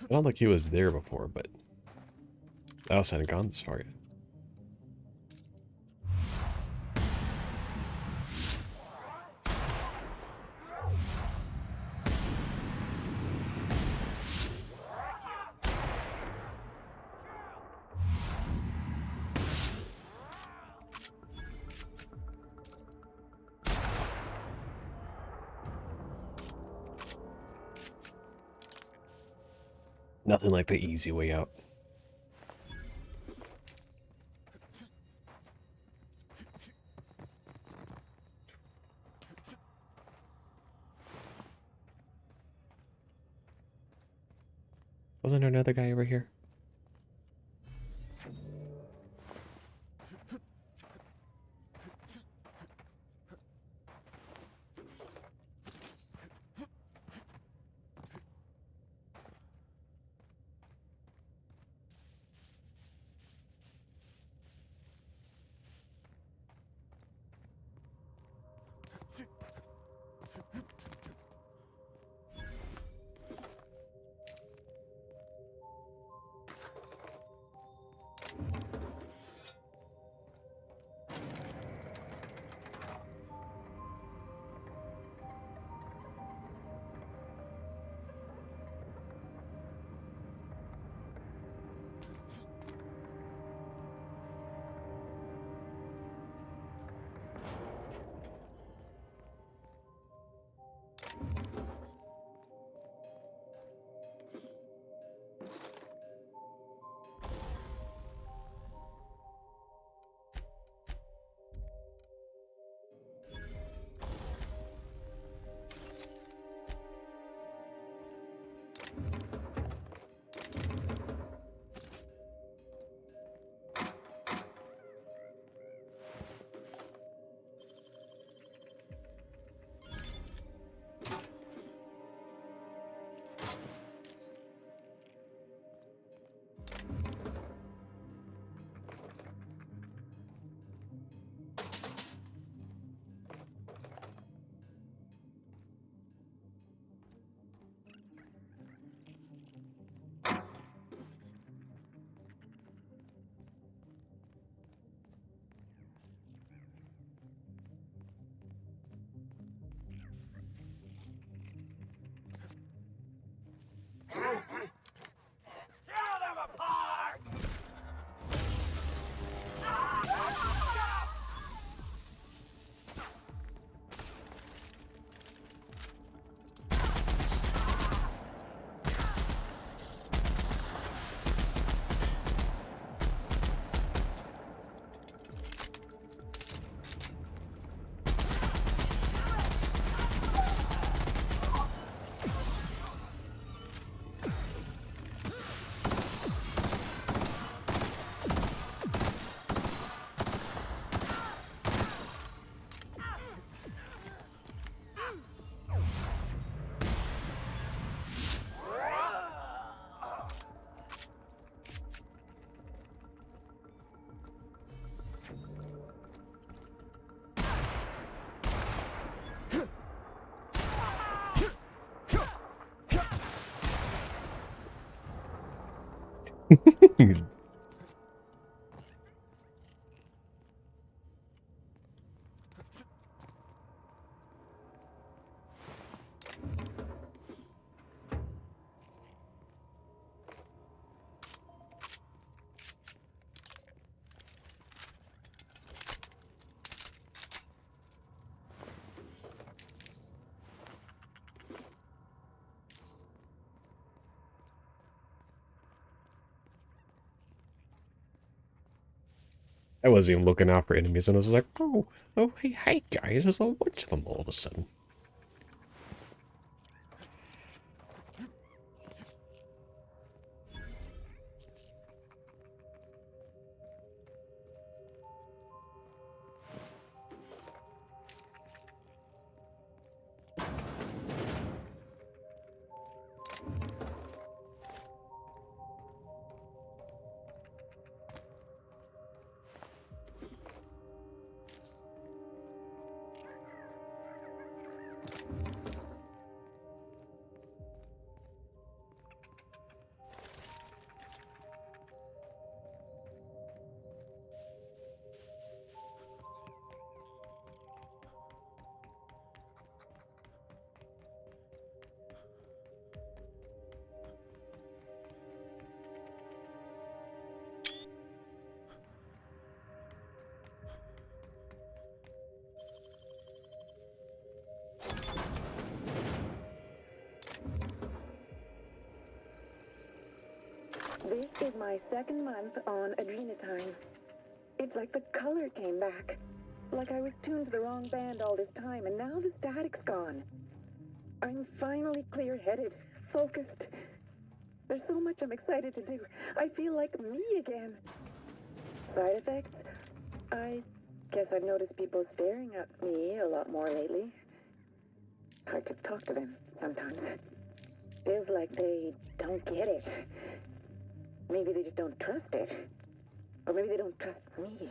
I don't think he was there before, but I also hadn't gone this far yet. Nothing like the easy way out. Wasn't there another guy over here? I wasn't even looking out for enemies, and I was like, oh, hey, guys, there's a bunch of them all of a sudden. is my second month on adrenatine. It's like the color came back. Like I was tuned to the wrong band all this time, and now the static's gone. I'm finally clear-headed, focused. There's so much I'm excited to do. I feel like me again. Side effects? I guess I've noticed people staring at me a lot more lately. Hard to talk to them sometimes. Feels like they don't get it. Maybe they just don't trust it. Or maybe they don't trust me.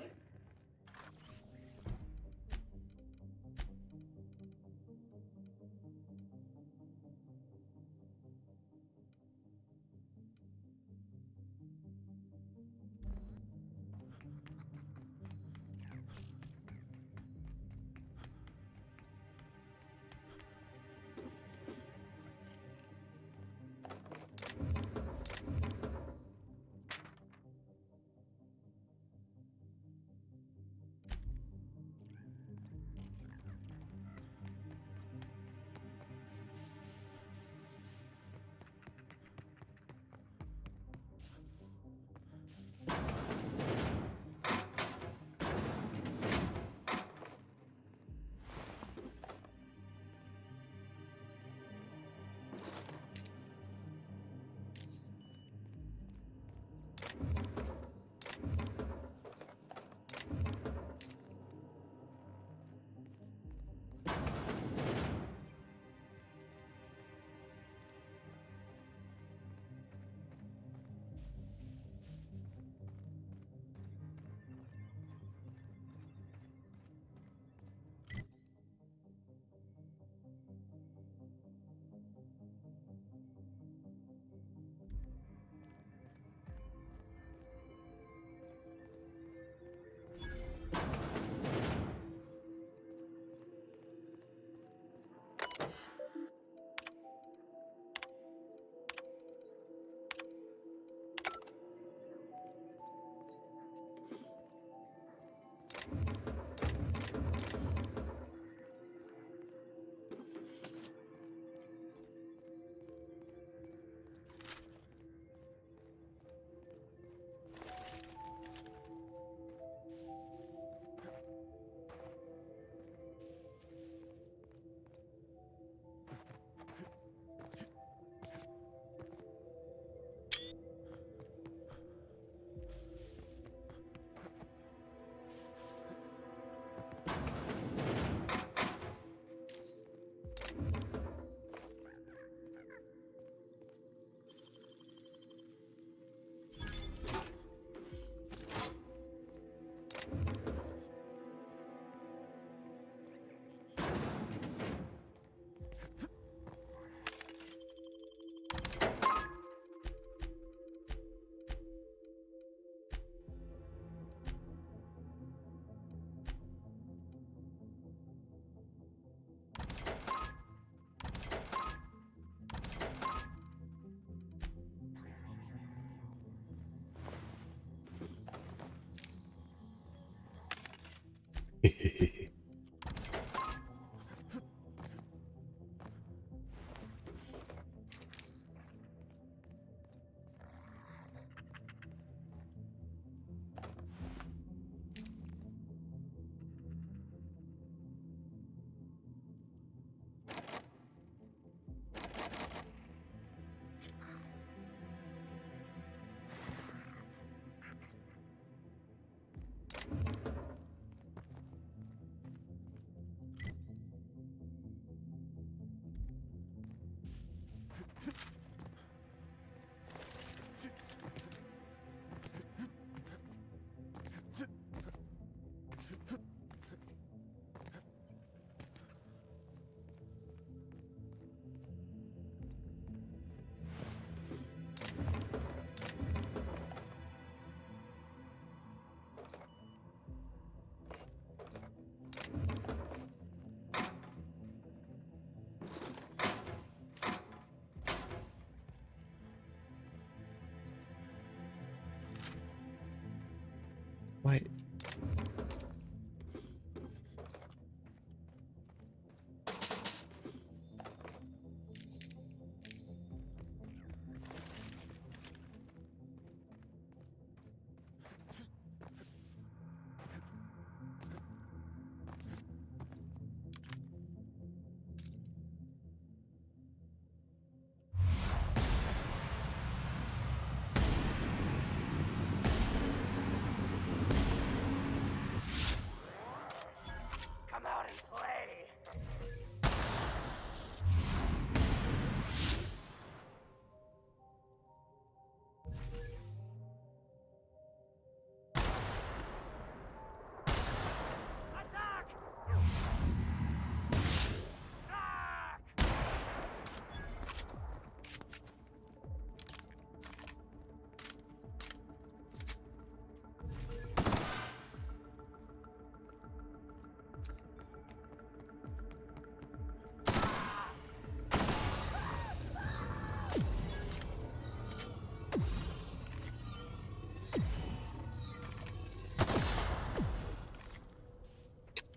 Why?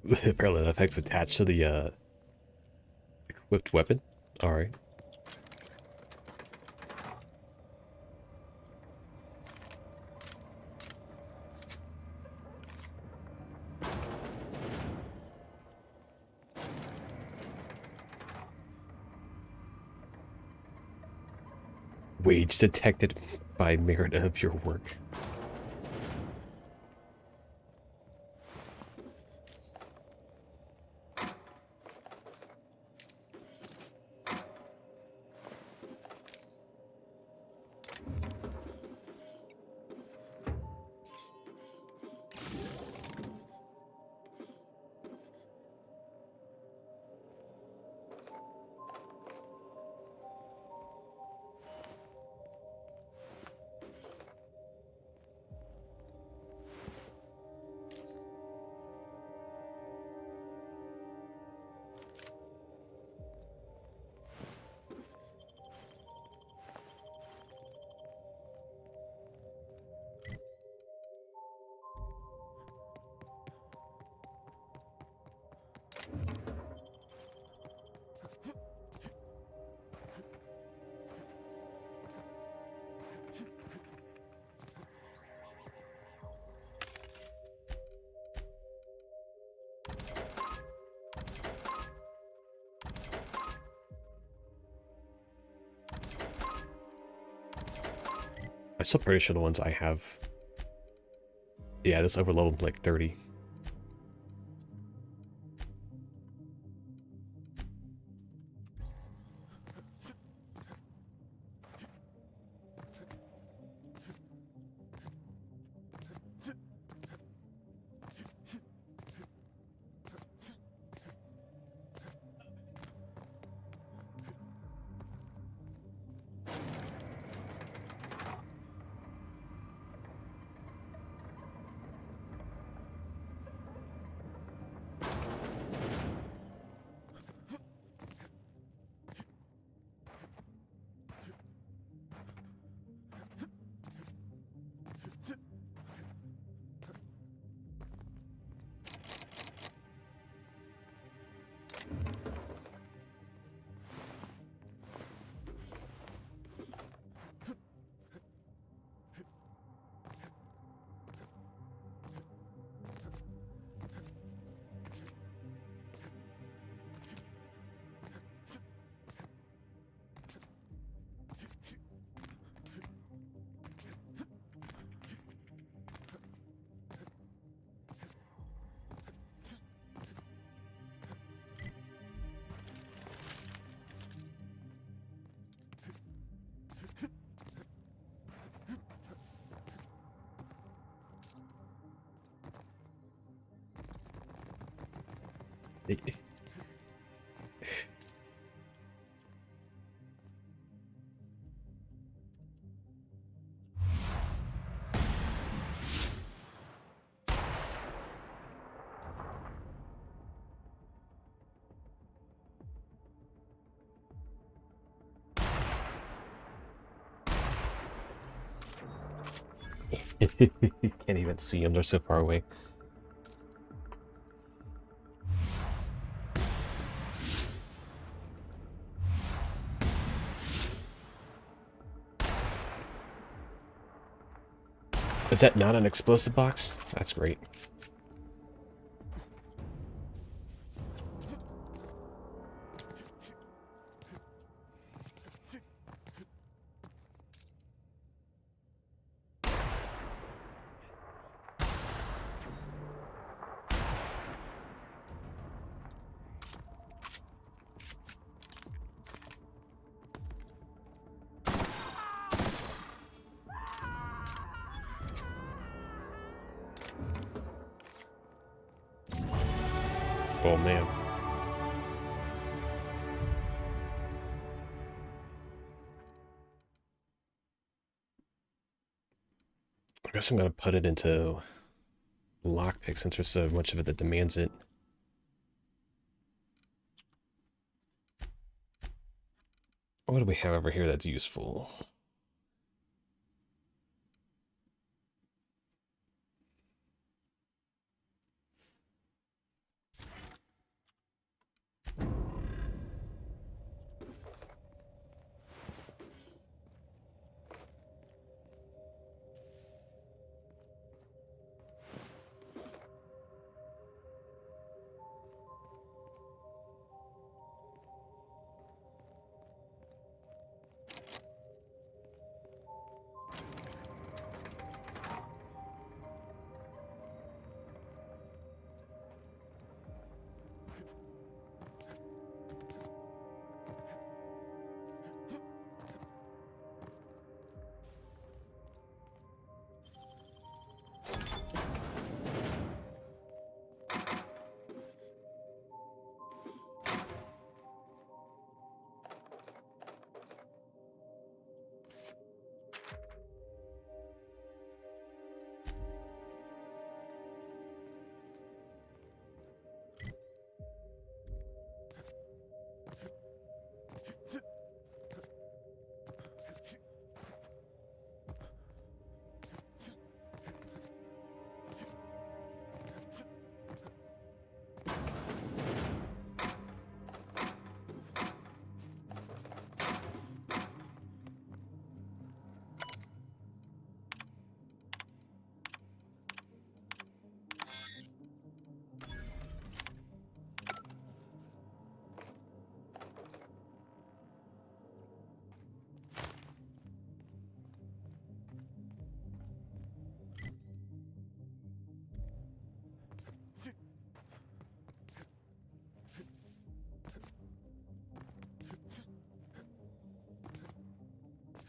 Apparently the effect's attached to the equipped weapon. Alright. Wage detected by merit of your work. I'm still pretty sure the ones I have... Yeah, this overloaded like 30. Can't even see them, they're so far away. Is that not an explosive box? That's great. Oh man. I guess I'm gonna put it into lockpick since there's so much of it that demands it. What do we have over here that's useful?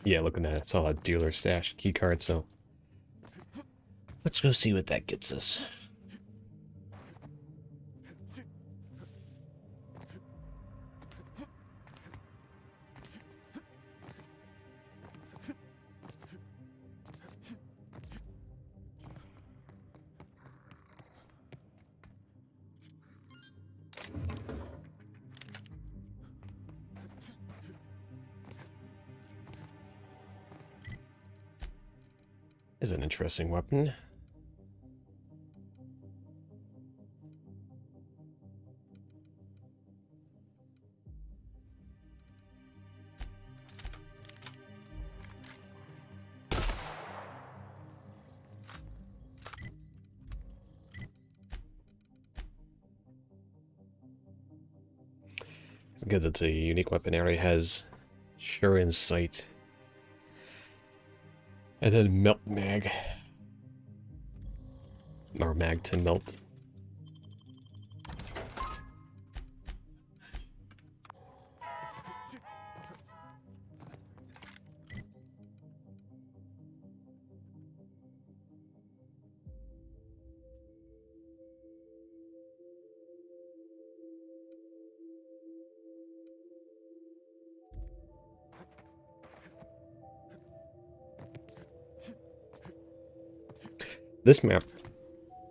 Yeah, looking at it, it's all a dealer stash key card, so let's go see what that gets us. Is an interesting weapon. Because it's a unique weapon area, has sure in sight. And then melt mag. Or mag to melt. This map,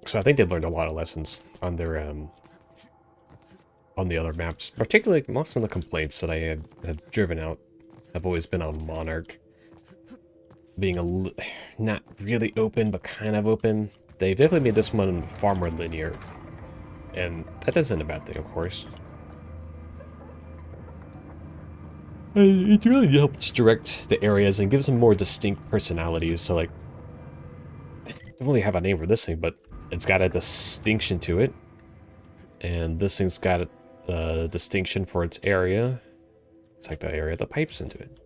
so I think they learned a lot of lessons on their on the other maps. Particularly, most of the complaints that I have driven out have always been on Monarch. Being not really open, but kind of open. They've definitely made this one far more linear. And that isn't a bad thing, of course. It really helps direct the areas and gives them more distinct personalities. So, like, I don't really have a name for this thing, but it's got a distinction to it. And this thing's got a distinction for its area. It's like the area that pipes into it.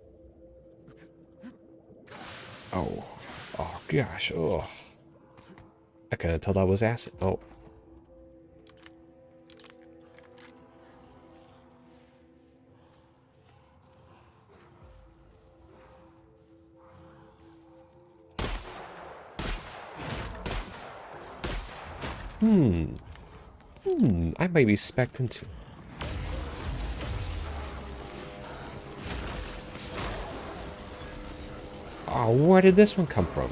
Oh. Oh, gosh. Oh. I couldn't tell that was acid. Oh. I might be spec'd into. Oh, where did this one come from?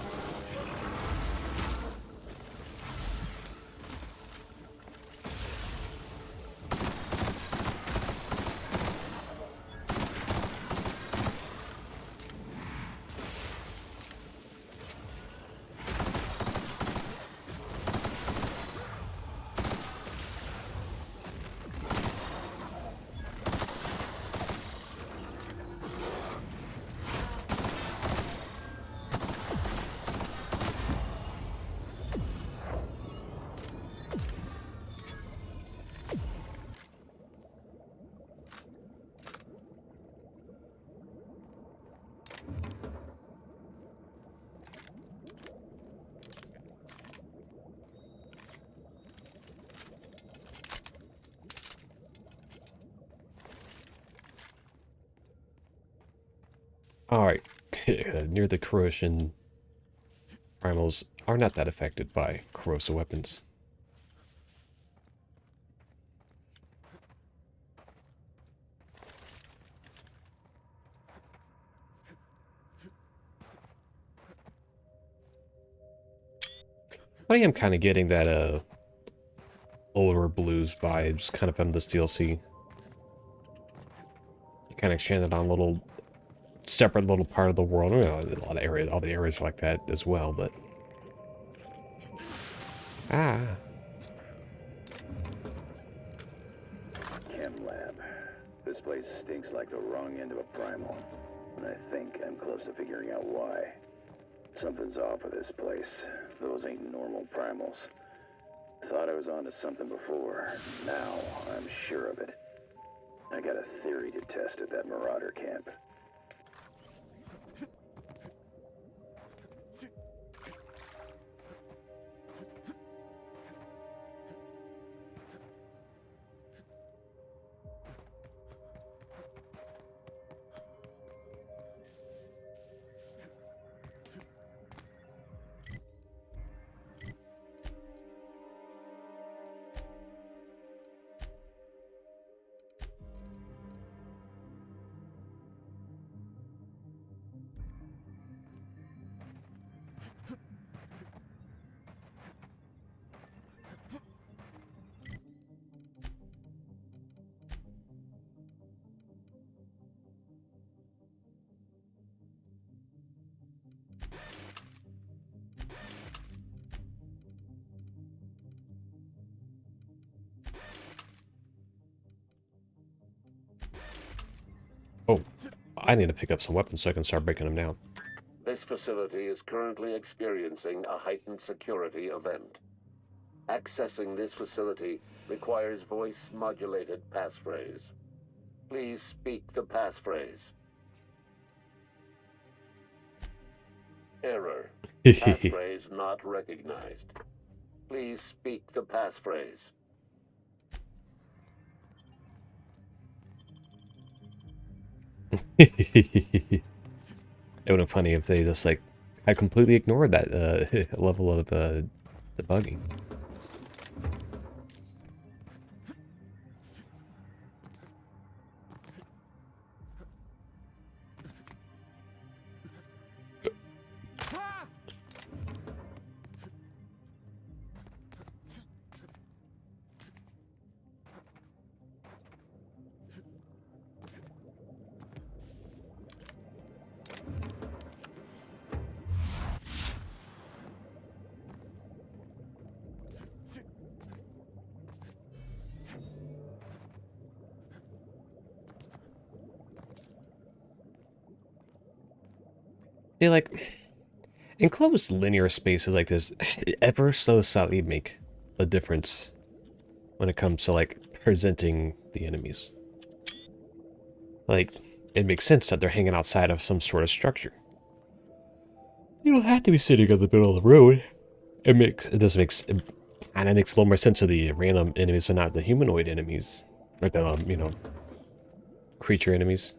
Alright, near the corrosion, primals are not that affected by corrosive weapons. But I am kind of getting that older blues vibes kind of from this DLC. You kind of expanded on a little separate little part of the world. You know, a lot of areas, all the areas are like that as well, but Chem lab. This place stinks like the wrong end of a primal. And I think I'm close to figuring out why. Something's off with this place. Those ain't normal primals. Thought I was onto something before. Now I'm sure of it. I got a theory to test at that Marauder camp. Oh, I need to pick up some weapons so I can start breaking them down. This facility is currently experiencing a heightened security event. Accessing this facility requires voice-modulated passphrase. Please speak the passphrase. Error. Passphrase not recognized. Please speak the passphrase. It would have been funny if they just like had completely ignored that level of debugging. See, like, enclosed linear spaces like this ever so slightly make a difference when it comes to, like, presenting the enemies. Like, it makes sense that they're hanging outside of some sort of structure. You don't have to be sitting in the middle of the road. It kind of makes a little more sense of the random enemies, but not the humanoid enemies. Or the, you know, creature enemies.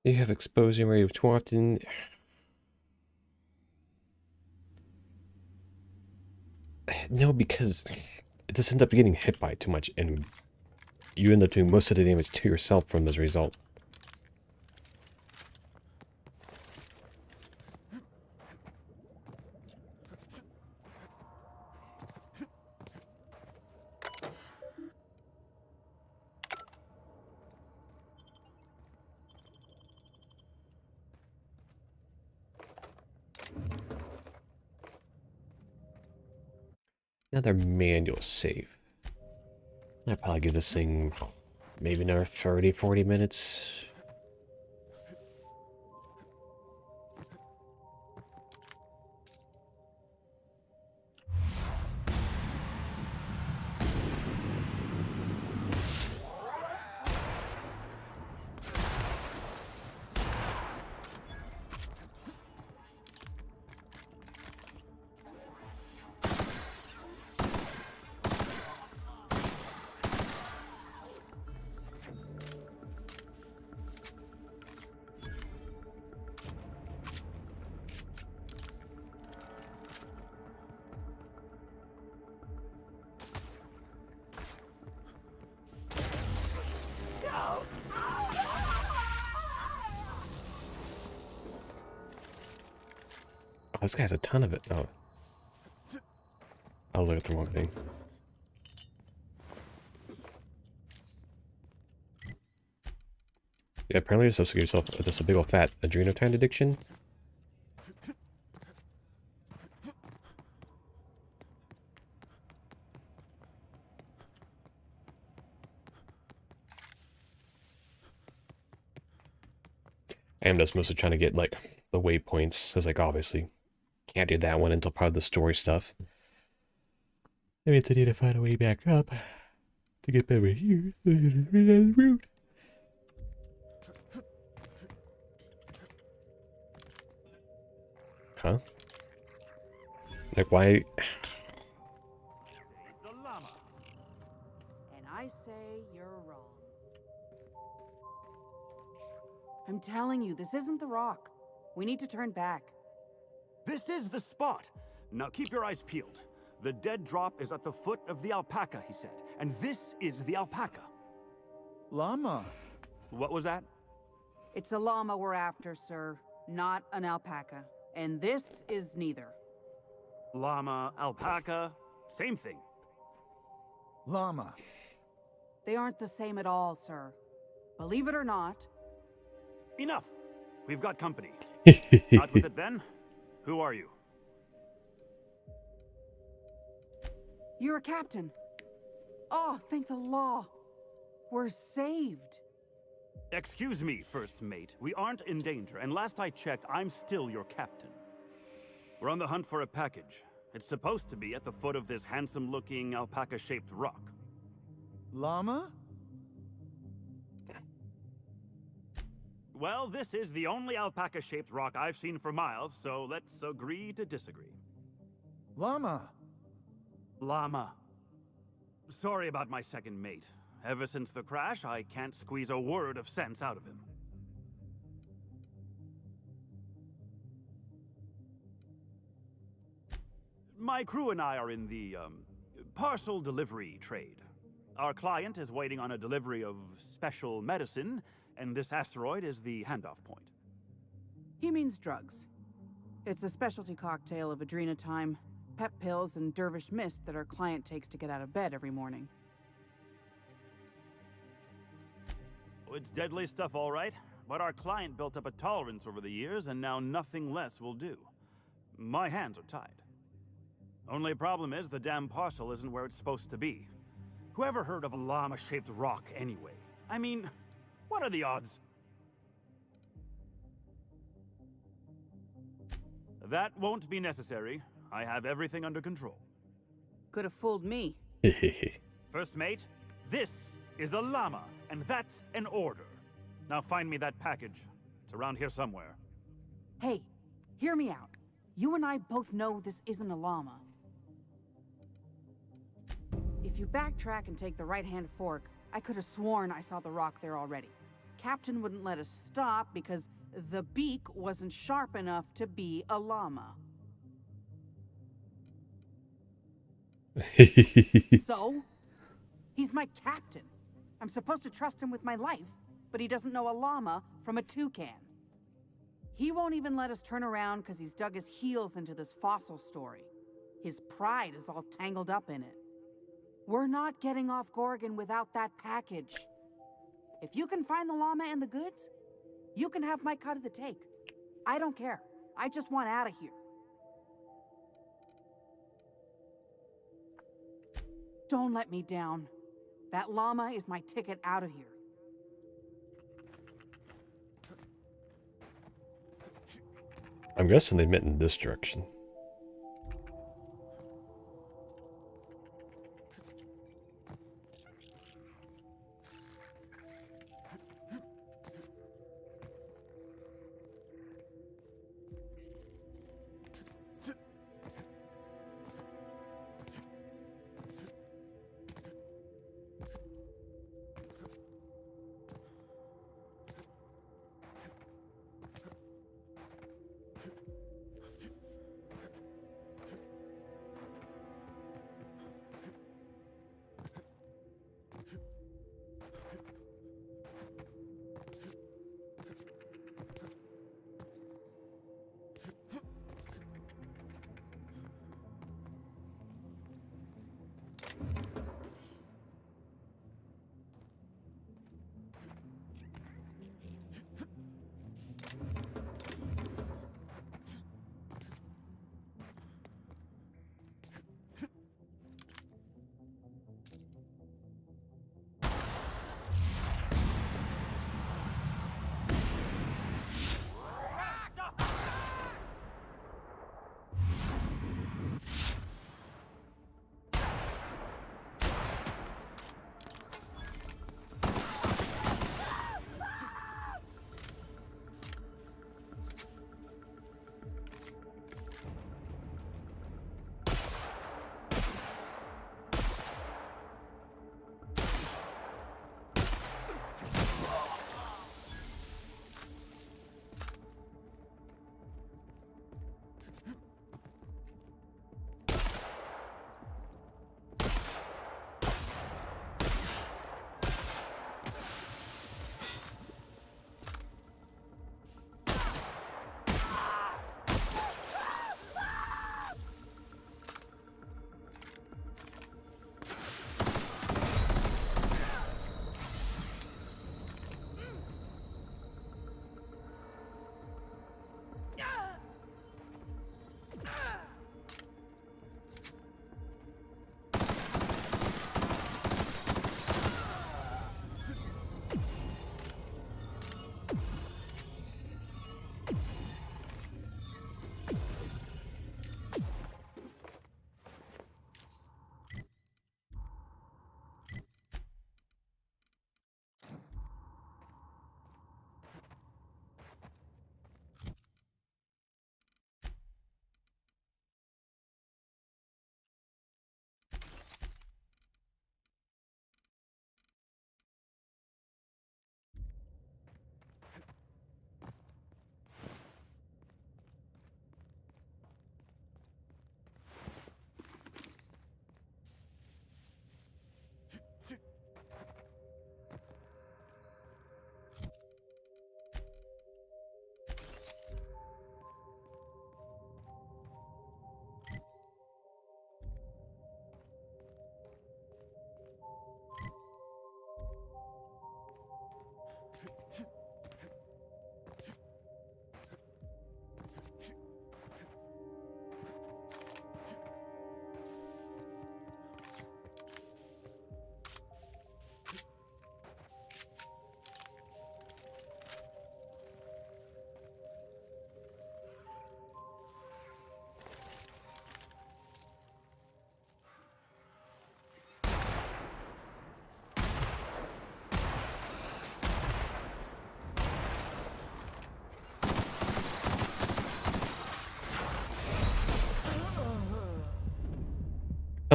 You have exposure where you've too often. No, because it just ends up getting hit by too much, and you end up doing most of the damage to yourself from as a result. Another manual save. I'd probably give this thing maybe another 30, 40 minutes. this guy has a ton of it. Oh. I was looking at the wrong thing. Yeah, apparently you're supposed to get yourself just a big old fat adrenotine addiction. I am just mostly trying to get like the waypoints, because like obviously can't do that one until part of the story stuff. That means I need to find a way back up to get over here. Route. Huh? Like why? And I say you're wrong. I'm telling you, this isn't the rock. We need to turn back. This is the spot. Now keep your eyes peeled. The dead drop is at the foot of the alpaca, he said. And this is the alpaca. Llama. What was that? It's a llama we're after, sir, not an alpaca. And this is neither. Llama, alpaca, same thing. Llama. They aren't the same at all, sir. Believe it or not. Enough. We've got company. Out with it then. Who are you? You're a captain. Oh, thank the law. We're saved. Excuse me, first mate. We aren't in danger, and last I checked, I'm still your captain. We're on the hunt for a package. It's supposed to be at the foot of this handsome-looking alpaca-shaped rock. Llama? Well, this is the only alpaca-shaped rock I've seen for miles, so let's agree to disagree. Llama. Llama. Sorry about my second mate. Ever since the crash, I can't squeeze a word of sense out of him. My crew and I are in the, parcel delivery trade. Our client is waiting on a delivery of special medicine, and this asteroid is the handoff point. He means drugs. It's a specialty cocktail of adrenotime, pep pills, and dervish mist that our client takes to get out of bed every morning. Oh, it's deadly stuff, all right. But our client built up a tolerance over the years, and now nothing less will do. My hands are tied. Only problem is the damn parcel isn't where it's supposed to be. Whoever heard of a llama-shaped rock anyway? I mean, what are the odds? That won't be necessary. I have everything under control. Could have fooled me. First mate, this is a llama, and that's an order. Now find me that package. It's around here somewhere. Hey, hear me out. You and I both know this isn't a llama. If you backtrack and take the right-hand fork, I could have sworn I saw the rock there already. Captain wouldn't let us stop because the beak wasn't sharp enough to be a llama. So? He's my captain. I'm supposed to trust him with my life, but he doesn't know a llama from a toucan. He won't even let us turn around because he's dug his heels into this fossil story. His pride is all tangled up in it. We're not getting off Gorgon without that package. If you can find the llama and the goods, you can have my cut of the take. I don't care. I just want out of here. Don't let me down. That llama is my ticket out of here. I'm guessing they meant in this direction.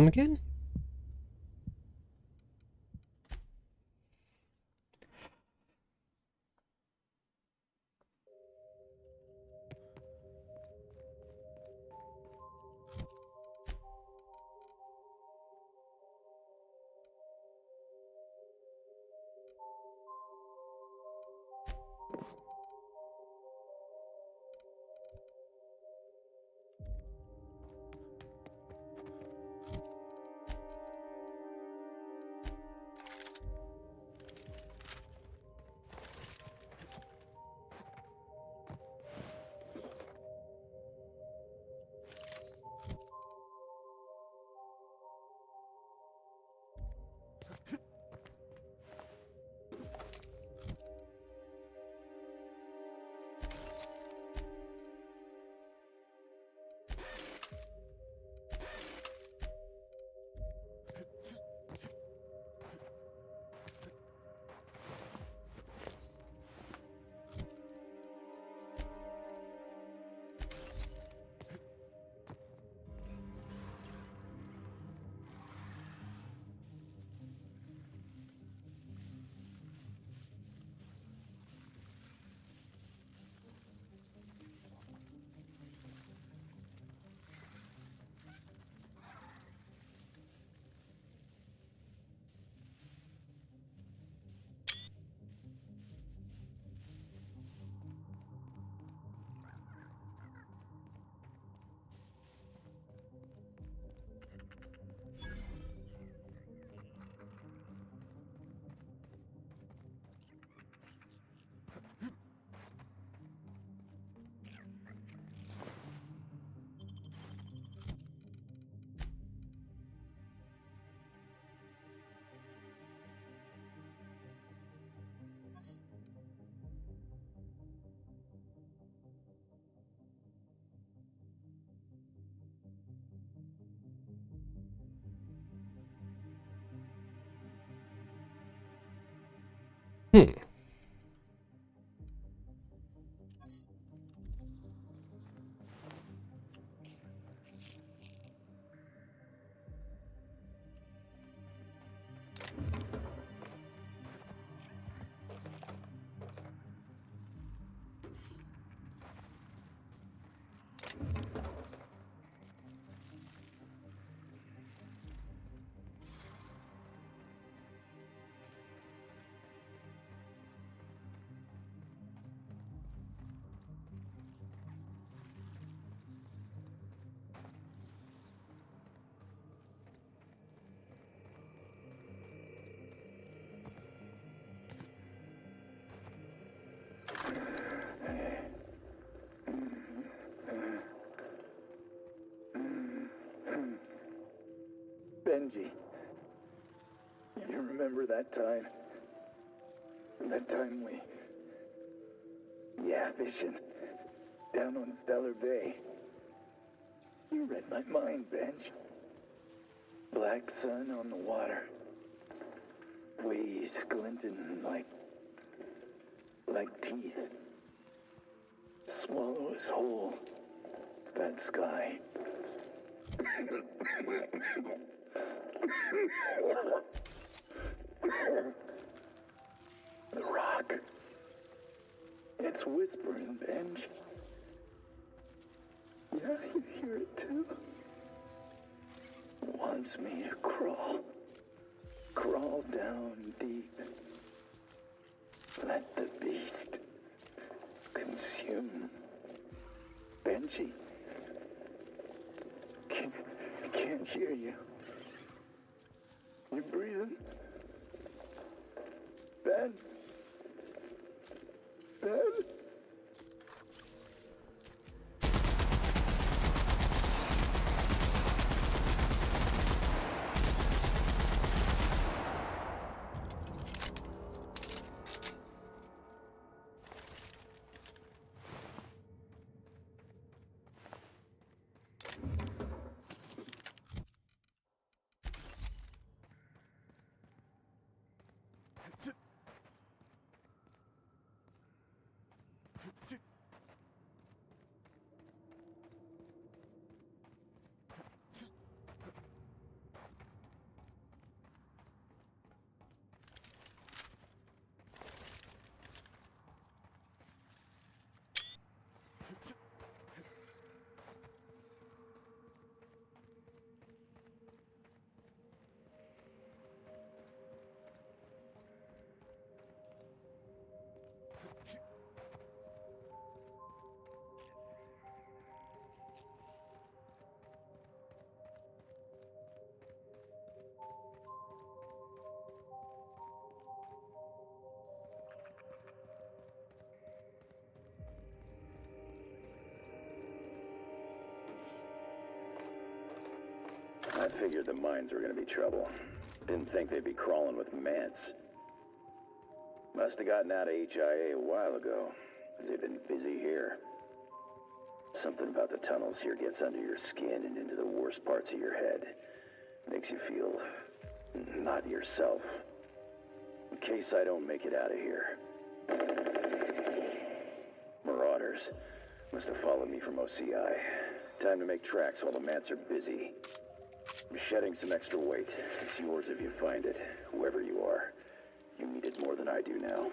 come again? Hmm. Benji, you remember that time? That time we... Yeah, fishing. Down on Stellar Bay. You read my mind, Benj. Black sun on the water. Waves glinting like teeth. Swallow us whole. That sky. The rock. It's whispering, Benj. Yeah, you hear it too? Wants me to crawl. Crawl down deep. Let the beast consume. Benji. Can't hear you. You breathing? Ben? Ben? I figured the mines were gonna be trouble. Didn't think they'd be crawling with mants. Must have gotten out of HIA a while ago, because they've been busy here. Something about the tunnels here gets under your skin and into the worst parts of your head. Makes you feel not yourself. In case I don't make it out of here. Marauders. Must have followed me from OCI. Time to make tracks while the mats are busy. I'm shedding some extra weight. It's yours if you find it, whoever you are. You need it more than I do now.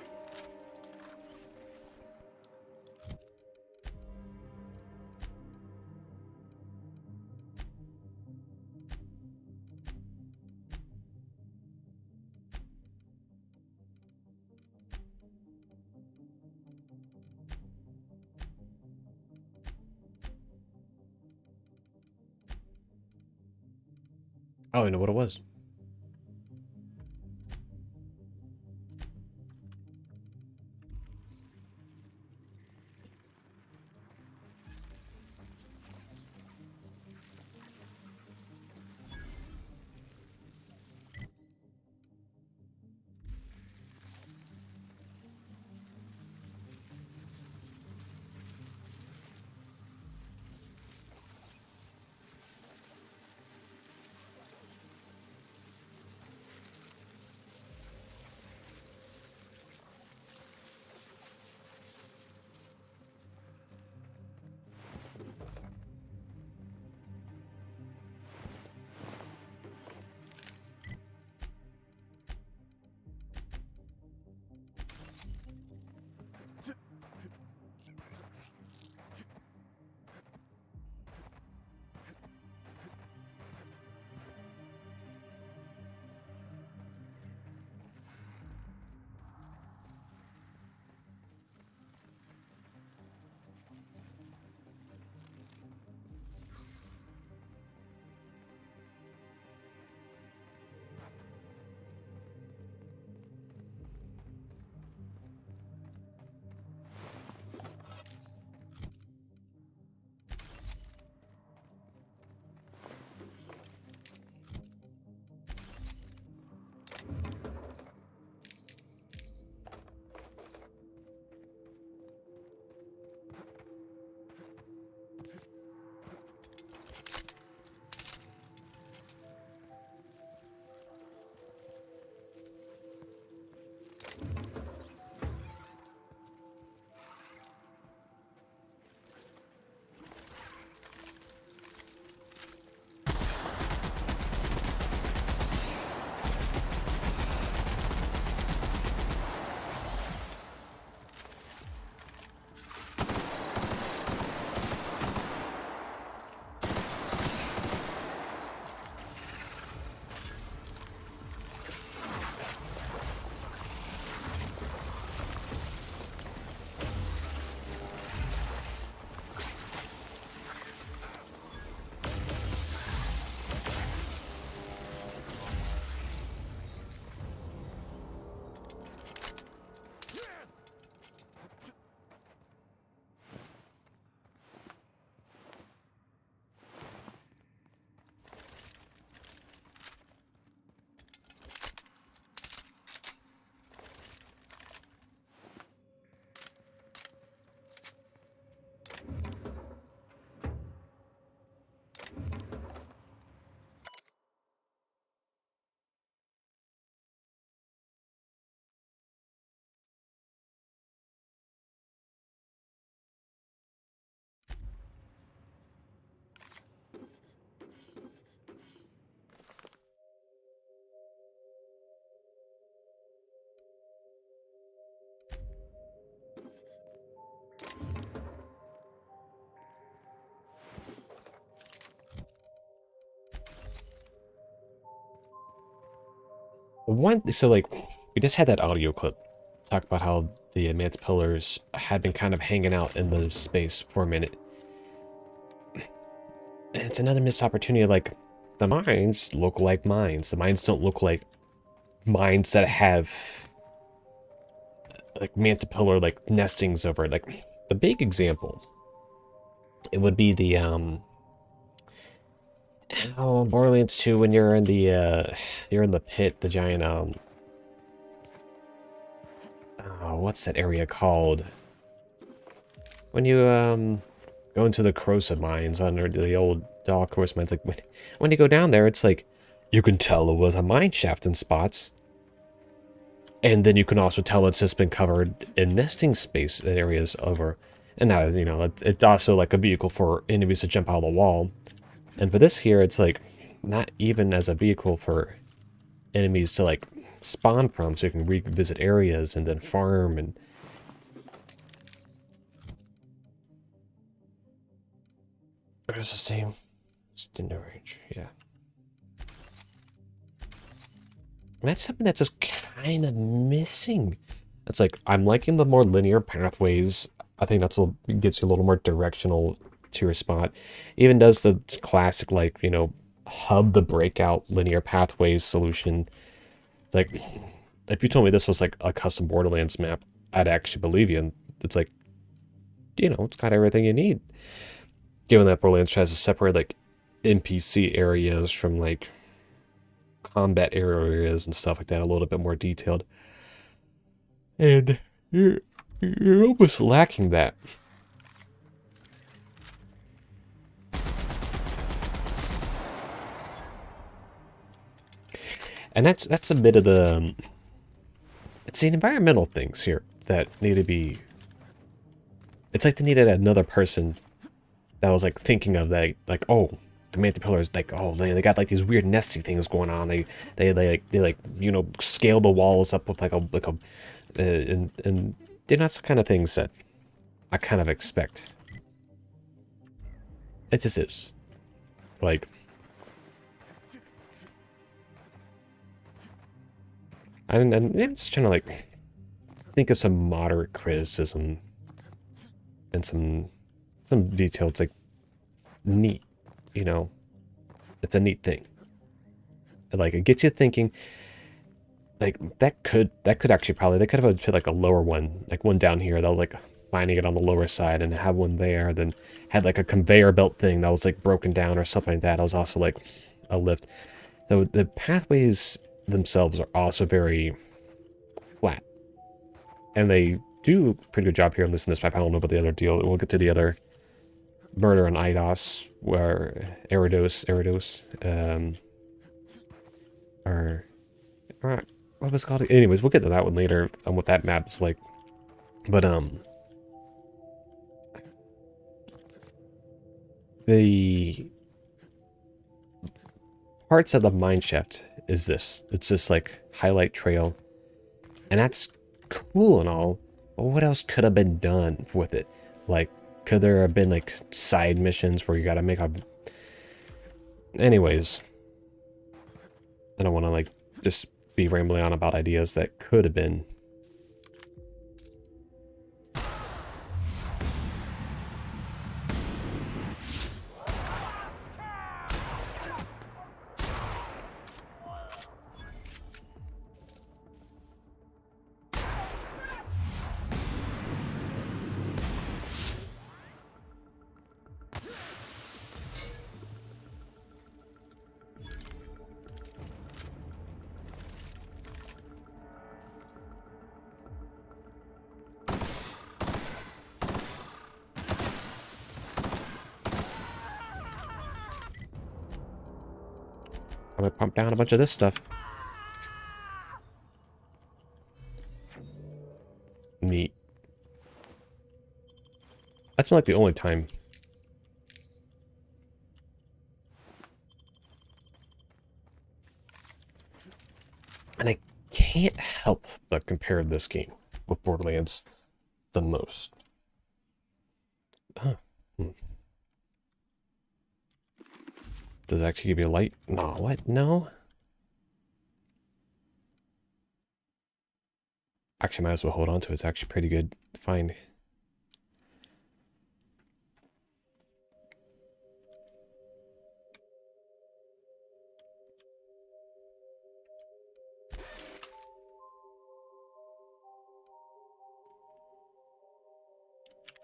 I don't even know what it was. So like, we just had that audio clip talk about how the Advanced Pillars had been kind of hanging out in the space for a minute. And it's another missed opportunity. Like, the mines look like mines. The mines don't look like mines that have like Mantipillar like nestings over it. Like, the big example, it would be the Oh, Borderlands 2, when you're in the pit, the giant oh, what's that area called? When you go into the corrosive mines under the old dog corrosive mines, like when you go down there, it's like you can tell it was a mine shaft in spots. And then you can also tell it's just been covered in nesting space areas over. And now, you know, it's also like a vehicle for enemies to jump out of the wall. And for this here, it's like not even as a vehicle for enemies to like spawn from, so you can revisit areas and then farm and... There's the same extended range, yeah. And that's something that's just kind of missing. It's like, I'm liking the more linear pathways. I think that's gets you a little more directional to your spot. Even does the classic, like, you know, hub the breakout linear pathways solution. It's like, if you told me this was like a custom Borderlands map, I'd actually believe you. And it's like, you know, it's got everything you need. Given that Borderlands tries to separate like NPC areas from like combat areas and stuff like that, a little bit more detailed. And you're almost lacking that. And that's a bit of the it's the environmental things here that need to be... It's like they needed another person that was like thinking of that, like, oh, the Manta Pillar is like, oh man, they got like these weird nesting things going on. They like you know, scale the walls up with like a and they're not the kind of things that I kind of expect. It just is. Like, I'm just trying to like think of some moderate criticism and some detail. It's like neat, you know. It's a neat thing. Like, it gets you thinking. Like, that could actually probably, they could have put like a lower one, like one down here that was like finding it on the lower side, and have one there, then had like a conveyor belt thing that was like broken down or something like that. It was also like a lift. So the pathways themselves are also very flat, and they do a pretty good job here in this map. I don't know about the other deal. We'll get to the other murder on Eidos, where Eridos, or what was it called? Anyways, we'll get to that one later on what that map's like. But the parts of the mine shaft is this. It's this like highlight trail, and that's cool and all. But what else could have been done with it? Like, could there have been like side missions where you got to make a... Anyways, I don't want to like just be rambling on about ideas that could have been. I'm gonna pump down a bunch of this stuff. Neat. That's like the only time. And I can't help but compare this game with Borderlands the most. Huh. Does it actually give you a light? No, what? No? Actually, might as well hold on to it. It's actually pretty good to find.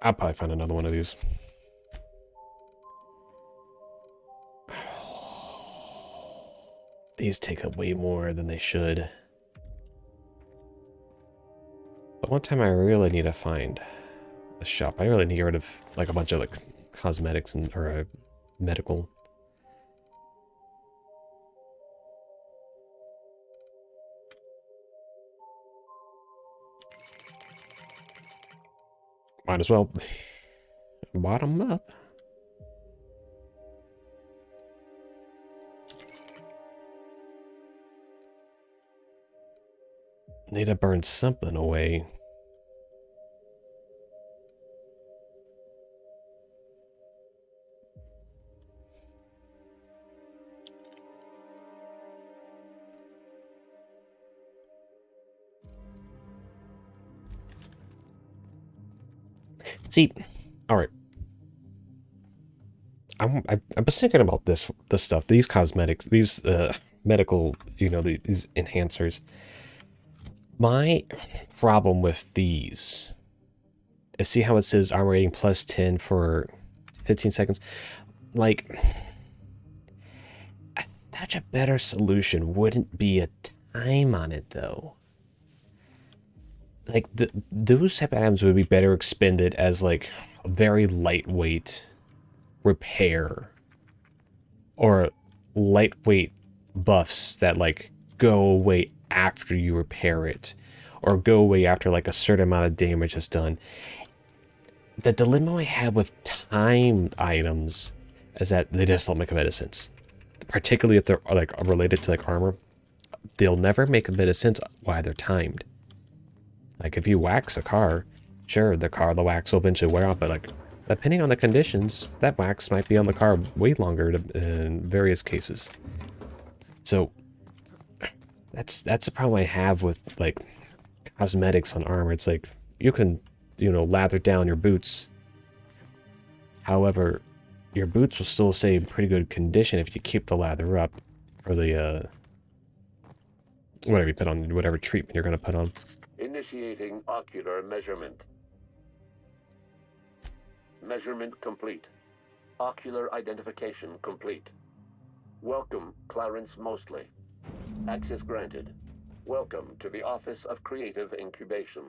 I'll probably find another one of these. These take up way more than they should. But one time I really need to find a shop. I really need to get rid of like a bunch of like cosmetics and or medical. Might as well bottom up. Need to burn something away. See, all right. I was thinking about this stuff, these cosmetics, these medical, you know, these enhancers. My problem with these is, see how it says armor rating plus 10 for 15 seconds? Like, such a better solution wouldn't be a time on it though. Like those type of items would be better expended as like a very lightweight repair or lightweight buffs that like go away after you repair it or go away after like a certain amount of damage is done. The dilemma I have with timed items is that they just don't make a bit of sense, particularly if they're like related to like armor. They'll never make a bit of sense why they're timed. Like if you wax a car, sure, the wax will eventually wear off, but like depending on the conditions, that wax might be on the car way longer in various cases. So that's the problem I have with like cosmetics on armor. It's like you can, you know, lather down your boots. However, your boots will still stay in pretty good condition if you keep the lather up, or the whatever you put on, whatever treatment you're going to put on. Initiating ocular measurement. Measurement complete. Ocular identification complete. Welcome, Clarence Mostly. Access granted. Welcome to the Office of Creative Incubation.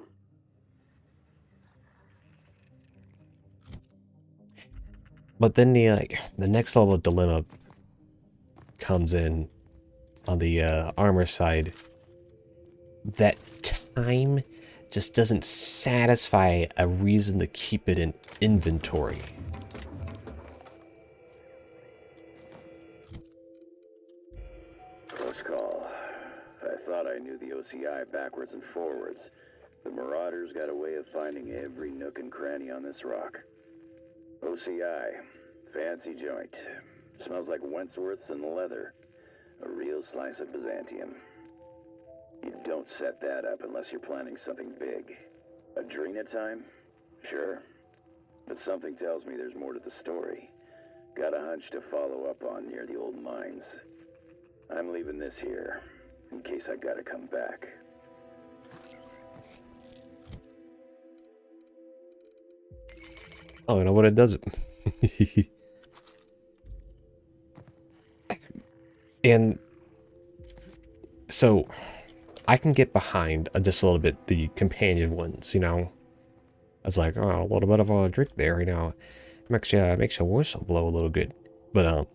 But then the next level of dilemma comes in on the armor side. That time just doesn't satisfy a reason to keep it in inventory. Close call. I thought I knew the OCI backwards and forwards. The Marauders got a way of finding every nook and cranny on this rock. OCI. Fancy joint. Smells like Wentworth's and leather. A real slice of Byzantium. You don't set that up unless you're planning something big. Adrena time? Sure. But something tells me there's more to the story. Got a hunch to follow up on near the old mines. I'm leaving this here, in case I gotta come back. Oh, I know what it does. And so I can get behind just a little bit the companion ones, you know. It's like, oh, a little bit of a drink there, you know. Makes your whistle blow a little good. But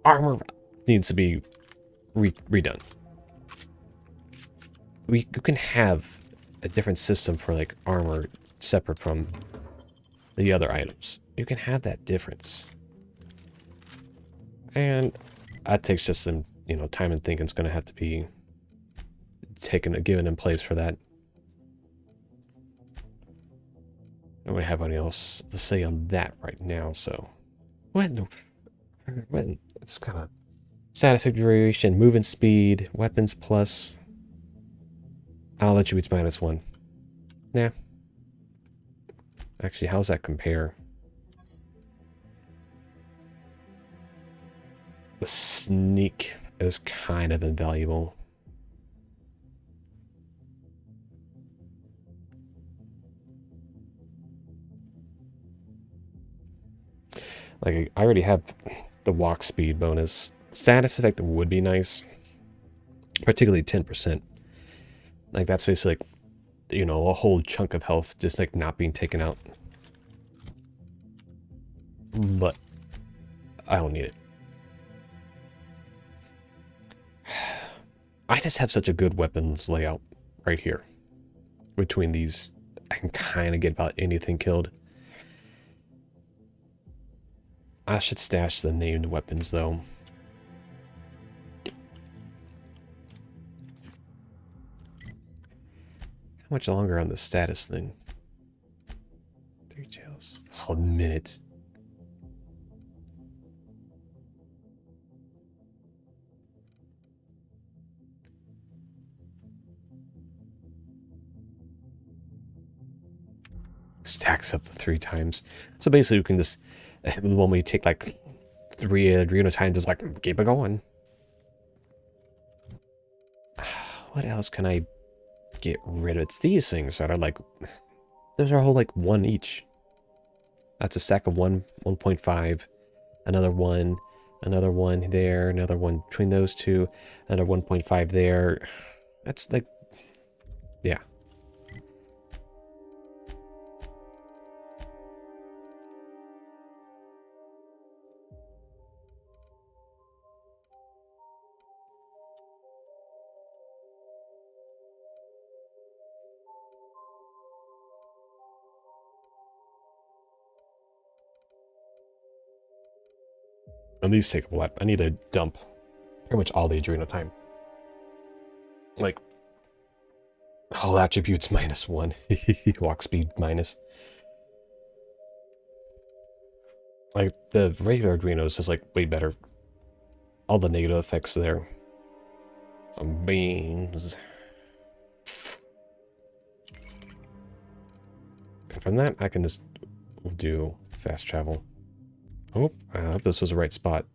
armor needs to be redone. You can have a different system for like armor separate from the other items. You can have that difference. And that takes just some, you know, time and thinking. It's going to have to be given in place for that. I don't really have anything else to say on that right now, so when it's kind of status duration, movement speed, weapons plus. I'll let you beats -1. Yeah. Actually, how's that compare? The sneak is kind of invaluable. Like, I already have the walk speed bonus Status effect would be nice, particularly 10%. Like that's basically like, you know, a whole chunk of health just like not being taken out. But I don't need it. I just have such a good weapons layout right here. Between these, I can kind of get about anything killed. I should stash the named weapons though. How much longer on the status thing? 3 jails. Oh, a minute. Stacks up to 3 times. So basically we can just, when we take like 3 adrenal times, just like keep it going. What else can I get rid of? It's these things that are like, those are all like 1 each. That's a stack of 1.5, another 1, another 1 there, another 1 between those two, another 1.5 there. That's like, yeah. And these take a lot. I need to dump pretty much all the adrenal time. Like, all attributes -1. Walk speed minus. Like, the regular adrenos is like way better. All the negative effects there. Beans. And from that, I can just do fast travel. Oh, I hope this was the right spot.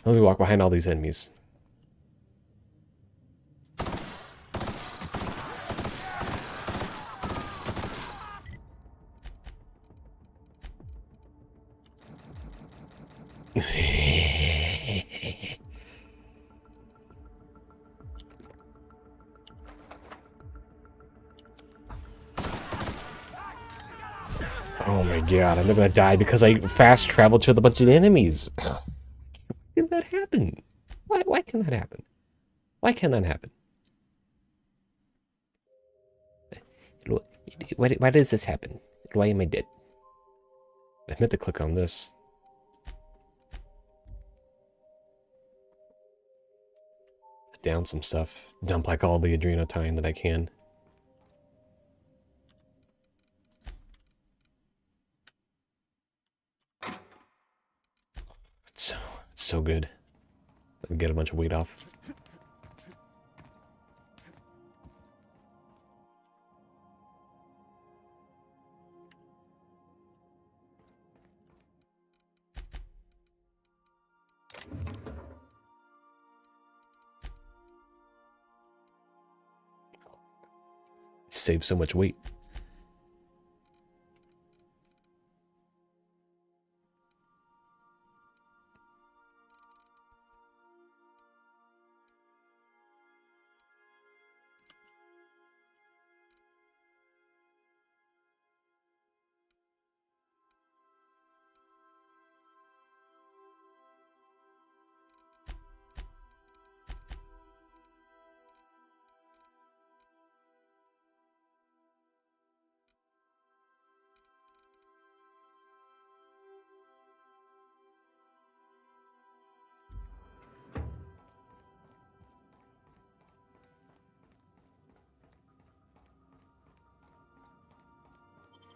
Let me walk behind all these enemies. Oh my god, I'm gonna die because I fast traveled to a bunch of enemies. Why can that happen? Why can that happen? Why can that happen? Why does this happen? Why am I dead? I meant to click on this. Put down some stuff. Dump like all the adrenotime that I can. It's so good. Let me get a bunch of weight off. Save so much weight.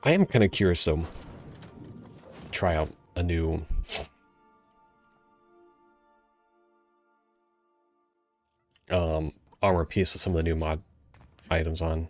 I am kind of curious though. Try out a new armor piece with some of the new mod items on.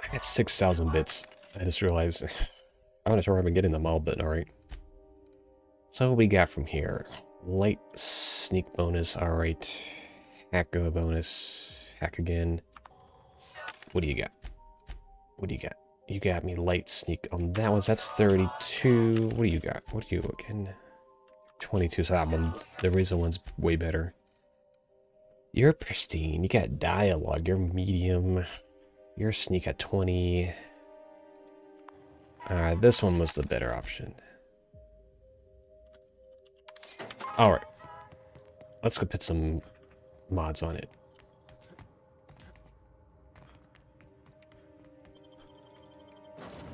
I got 6,000 bits. I just realized I'm not sure where I've been getting them all, but alright. So what we got from here? Light sneak bonus, alright. Hack go bonus. Hack again. What do you got? What do you got? You got me light sneak on that one, so that's 32. What do you got? What do you again? 22, so that one's, the reason one's way better. You're pristine. You got dialogue. You're medium. You're sneak at 20. This one was the better option. Alright. Let's go put some mods on it.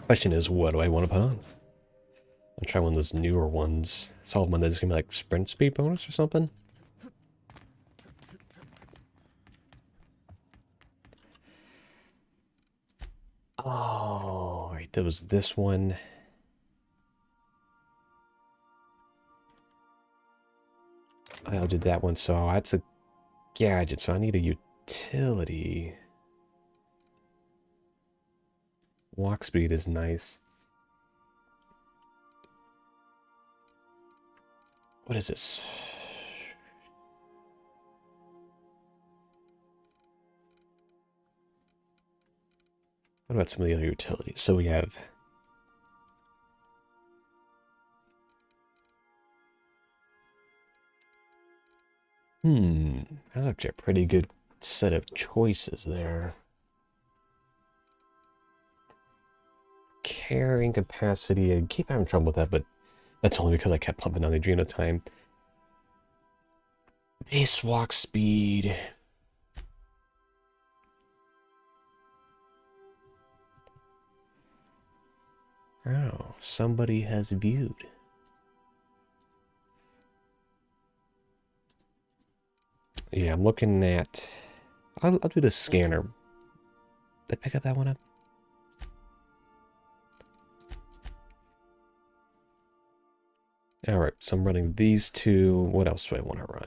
Question is, what do I want to put on? I'll try one of those newer ones. I saw one that's gonna be like sprint speed bonus or something. Oh, right, there was this one. I did that one, so that's a gadget, so I need a utility. Walk speed is nice. What is this? What about some of the other utilities? So we have that's actually a pretty good set of choices there. Carrying capacity, I keep having trouble with that, but that's only because I kept pumping on the adrenal time. Base walk speed. Oh, somebody has viewed. Yeah, I'm looking at... I'll do the scanner. Did I pick up that one up? Alright, so I'm running these two. What else do I want to run?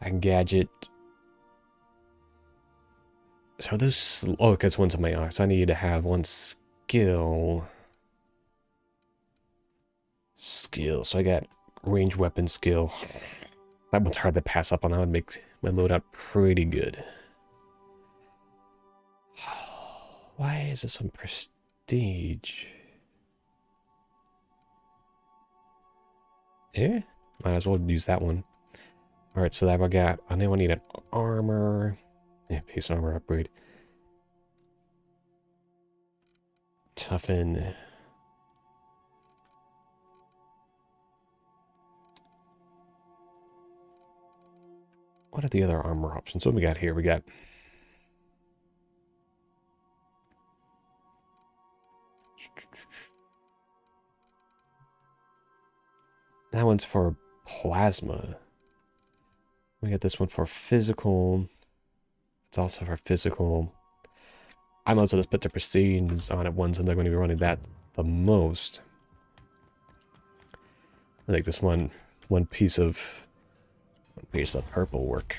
I can gadget. So are those... Oh, because one's on my eye. So I need to have one skill. So I got range weapon skill. That one's hard to pass up on. That would make my loadout pretty good. Why is this one prestige? Yeah, might as well use that one. Alright, so that I got. I know I need an armor. Yeah, base armor upgrade. Toughen. What are the other armor options? What we got here? We got... That one's for plasma. We got this one for physical. It's also for physical. I might as well just put the prestige on it once, and they're going to be running that the most. I think this one piece of purple work.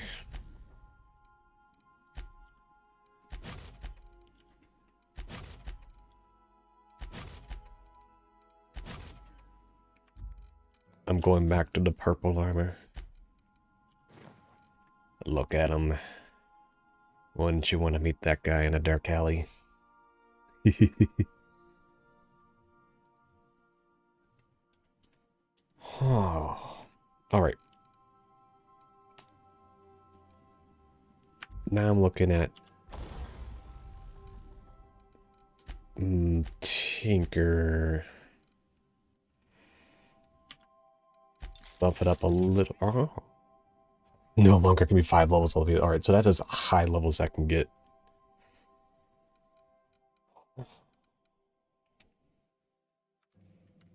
I'm going back to the purple armor. Look at him. Wouldn't you want to meet that guy in a dark alley? Oh. Alright. Now I'm looking at... Tinker... Buff it up a little. Oh. No longer can be 5 levels. Alright, so that's as high levels I can get.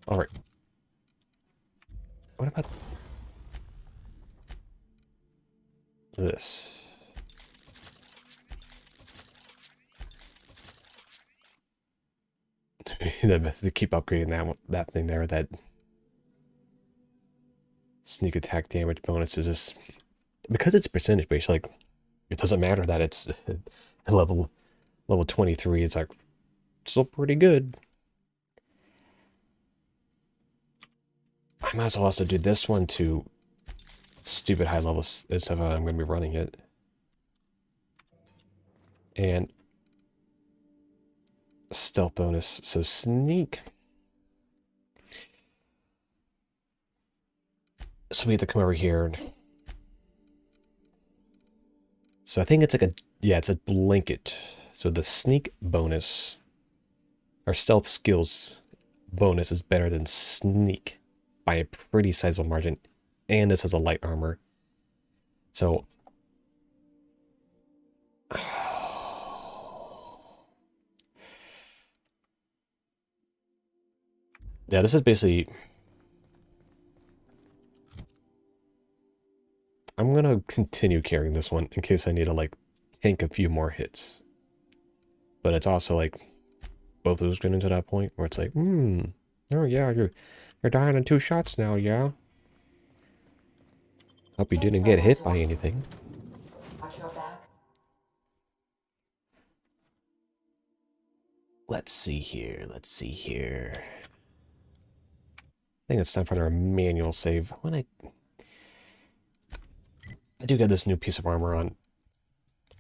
Alright. What about this? They keep upgrading that thing there, that sneak attack damage bonus is just, because it's percentage based, like, it doesn't matter that it's a level Level 23, it's like still pretty good. I might as well also do this one to stupid high levels as if I'm going to be running it. And stealth bonus, so sneak. So we have to come over here. So I think it's like a, yeah, it's a blanket. So the sneak bonus, or stealth skills bonus is better than sneak by a pretty sizable margin. And this has a light armor. So yeah, this is basically, I'm gonna continue carrying this one in case I need to like tank a few more hits. But it's also like both of those getting to that point where it's like, oh yeah, you're dying in 2 shots now, yeah. Hope you didn't get hit by anything. Watch your back. Let's see here. Let's see here. I think it's time for our manual save. When I do get this new piece of armor on,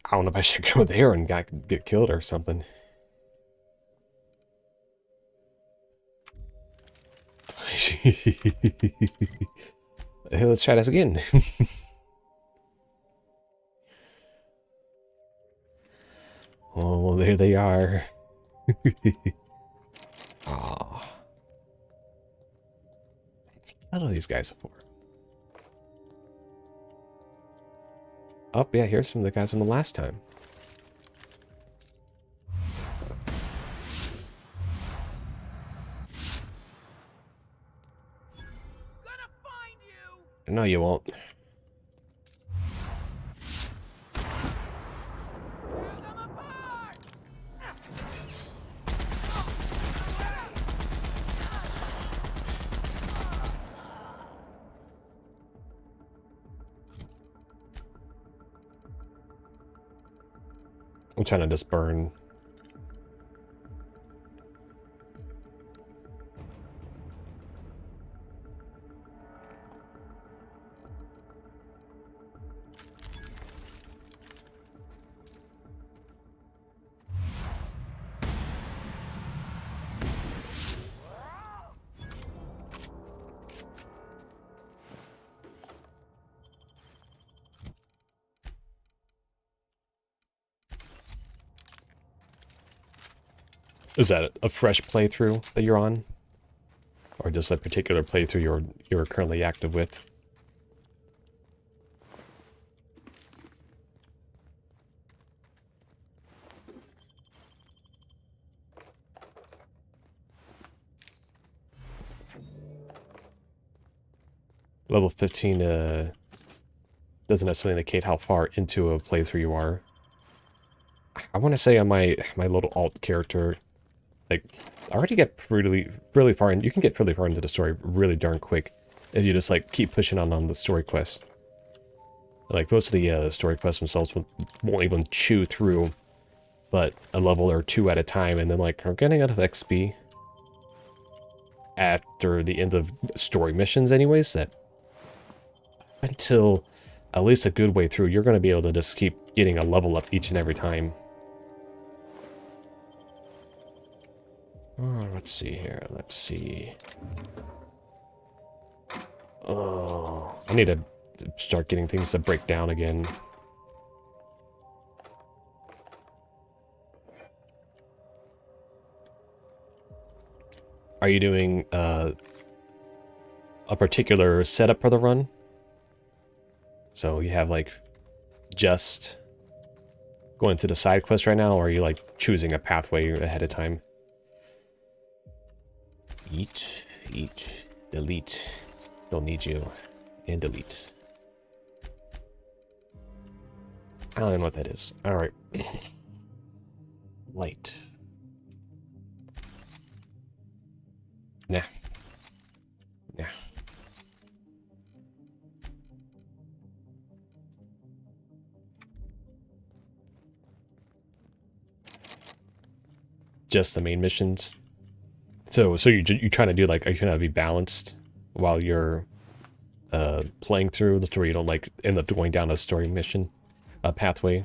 I don't know if I should go there and get killed or something. Hey, let's try this again. Oh, there they are. Ah. What are these guys for? Oh, yeah, here's some of the guys from the last time. No, you won't. I'm trying to just burn. Is that a fresh playthrough that you're on? Or just a particular playthrough you're currently active with? Level 15 doesn't necessarily indicate how far into a playthrough you are. I want to say on my little alt character, like, I already get really far in. You can get really far into the story really darn quick if you just like keep pushing on the story quest. Like those are the story quests themselves won't even chew through, but a level or 2 at a time, and then like I'm getting enough XP after the end of story missions, anyways. That until at least a good way through, you're going to be able to just keep getting a level up each and every time. Oh, let's see here. Let's see. Oh, I need to start getting things to break down again. Are you doing a particular setup for the run? So you have like just going to the side quest right now, or are you like choosing a pathway ahead of time? Eat, delete. Don't need you. And delete. I don't know what that is. Alright. Light. Nah. Nah. just the main missions. So you trying to do like, are you trying to be balanced while you're playing through the story? You don't like end up going down a story mission pathway.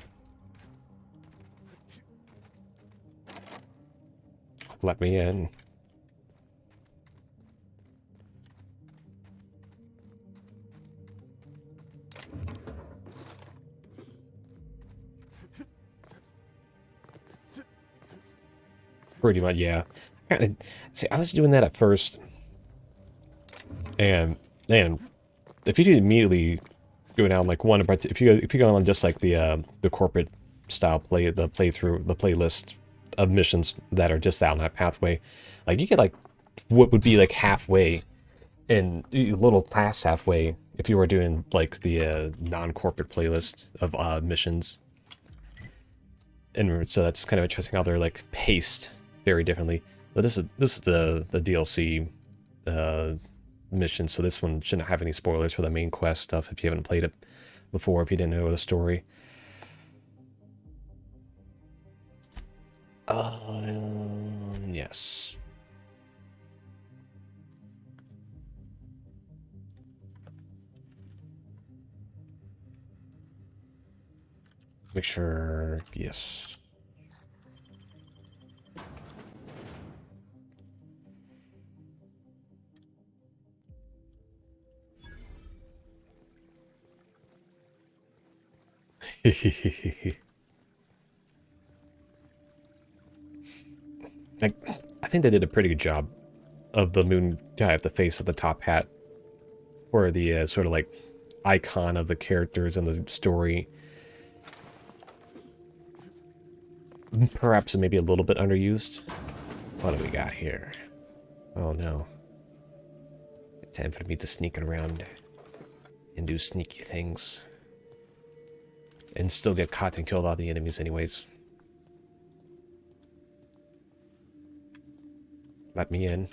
Let me in. Pretty much, yeah. See, I was doing that at first, and if you immediately go down like one, if you go on just like the corporate style playthrough, the playlist of missions that are just down that pathway, like you get like what would be like halfway, and a little past halfway if you were doing like the non-corporate playlist of missions. And so that's kind of interesting how they're like paced very differently. But this is the DLC mission, so this one shouldn't have any spoilers for the main quest stuff if you haven't played it before, if you didn't know the story. Yes. Make sure, yes. I think they did a pretty good job of the moon guy of the face of the top hat, or the sort of like icon of the characters in the story. Perhaps maybe a little bit underused. What do we got here? Oh no. Time for me to sneak around and do sneaky things. And still get caught and kill all the enemies anyways. Let me in.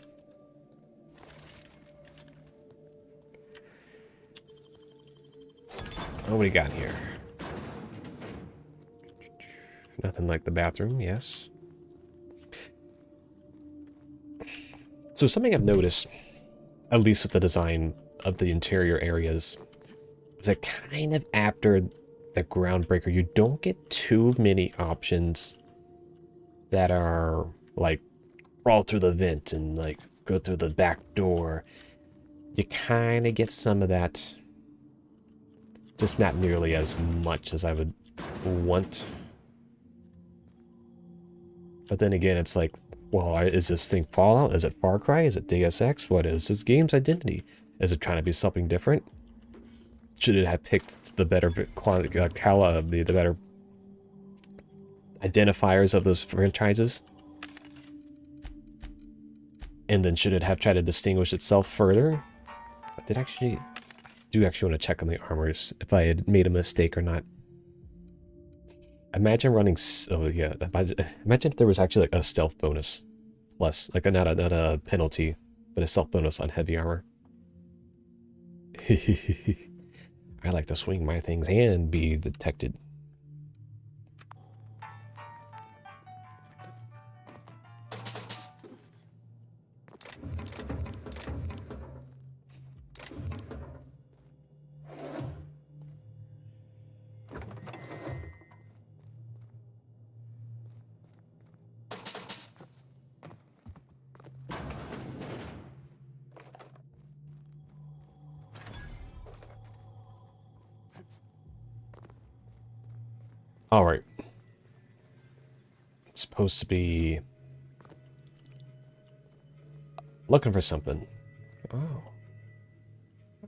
Oh, what do we got here? Nothing like the bathroom, yes. So something I've noticed, at least with the design of the interior areas, is that kind of after the Groundbreaker, you don't get too many options that are like crawl through the vent and like go through the back door. You kind of get some of that, just not nearly as much as I would want. But then again, it's like, well, is this thing Fallout? Is it Far Cry? Is it Deus Ex? What is this game's identity? Is it trying to be something different? Should it have picked the better quality, the better identifiers of those franchises? And then should it have tried to distinguish itself further? I do actually want to check on the armors if I had made a mistake or not. Imagine running. Oh yeah, imagine if there was actually like a stealth bonus, plus like not a penalty, but a stealth bonus on heavy armor. I like to swing my things and be detected. All right. It's supposed to be looking for something. Oh.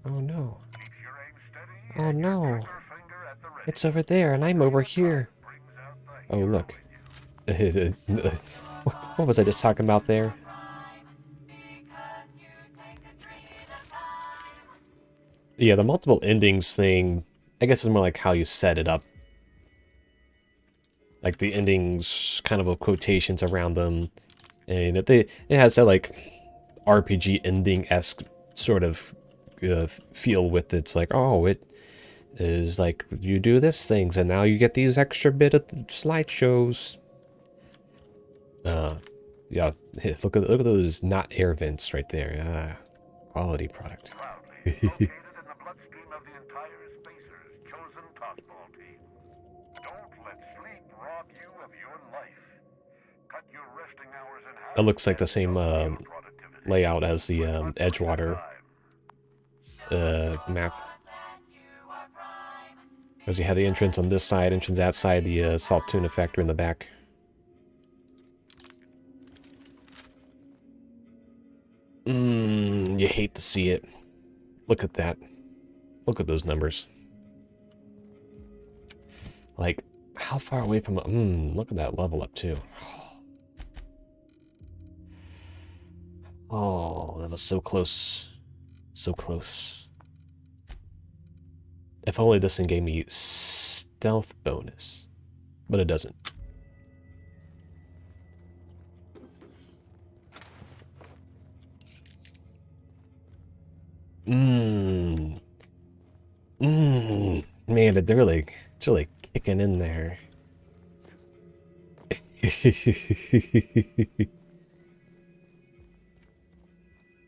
Oh no. Oh no. It's over there and I'm over here. Oh look. What was I just talking about there? Yeah, the multiple endings thing, I guess, is more like how you set it up. Like the endings, kind of with quotations around them, and it has that like RPG ending-esque sort of feel with it. It's like, oh, it is like you do this things, and now you get these extra bit of slideshows. Yeah, look at those not air vents right there. Ah, quality product. That looks like the same layout as the Edgewater map. Because you had the entrance on this side, entrance that side, the salt tuna factory in the back. You hate to see it. Look at that. Look at those numbers. Like, how far away from... look at that level up, too. Oh, that was so close. So close. If only this thing gave me stealth bonus. But it doesn't. Man, it's really kicking in there.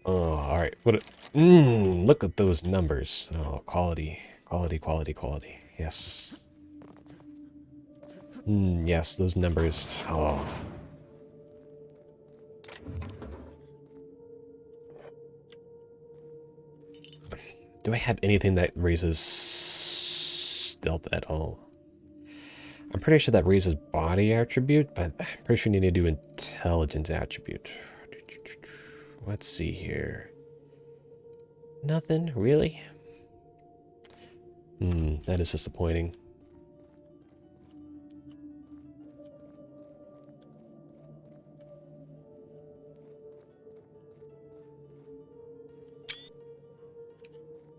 Oh, alright. Look at those numbers. Oh, quality. Quality, quality, quality. Yes. Yes, those numbers. Oh. Do I have anything that raises stealth at all? I'm pretty sure that raises body attribute, but I'm pretty sure you need to do intelligence attribute. Let's see here. Nothing, really? That is disappointing.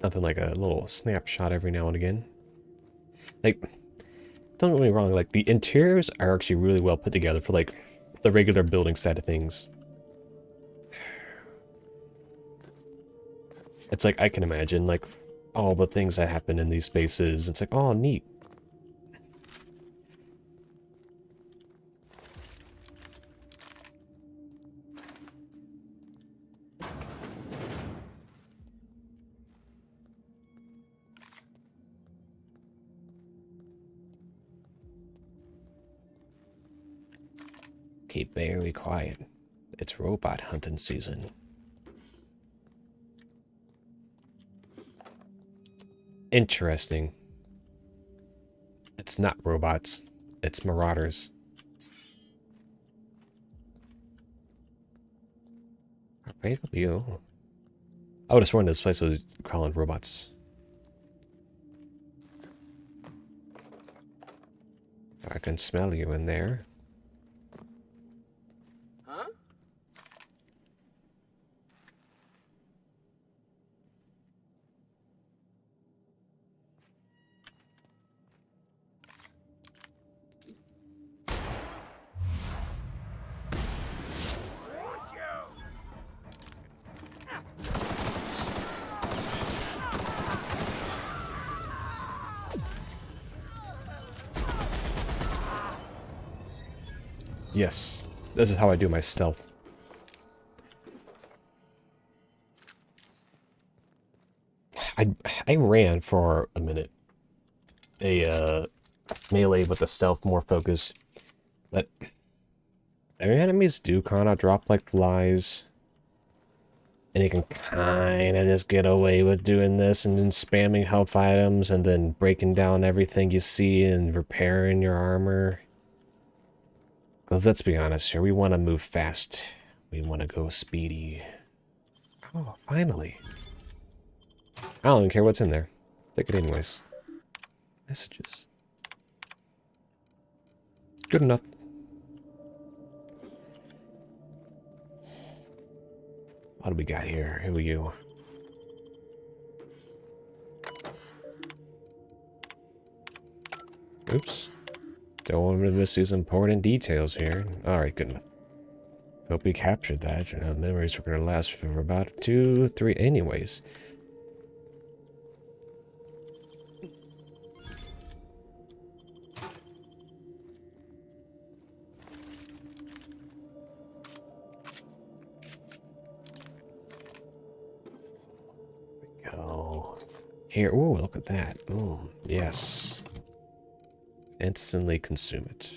Nothing like a little snapshot every now and again. Like, don't get me wrong, like, the interiors are actually really well put together for, like, the regular building side of things. It's like, I can imagine, like, all the things that happen in these spaces. It's like, oh, neat. Keep very quiet. It's robot hunting season. Interesting. It's not robots. It's marauders. Right up you. I would have sworn this place was calling robots. I can smell you in there. Huh? Yes, this is how I do my stealth. I ran for a minute. A melee with the stealth more focus, but their enemies do kind of drop like flies, and you can kind of just get away with doing this and then spamming health items and then breaking down everything you see and repairing your armor. Because let's be honest here, we want to move fast. We want to go speedy. Oh, finally. I don't even care what's in there. Take it anyways. Messages. Good enough. What do we got here? Who are you? Oops. Don't want to miss these important details here. Alright, good enough. Hope we captured that. Memories are going to last for about 2, 3 anyways. Here, oh, look at that. Oh, yes. Instantly consume it.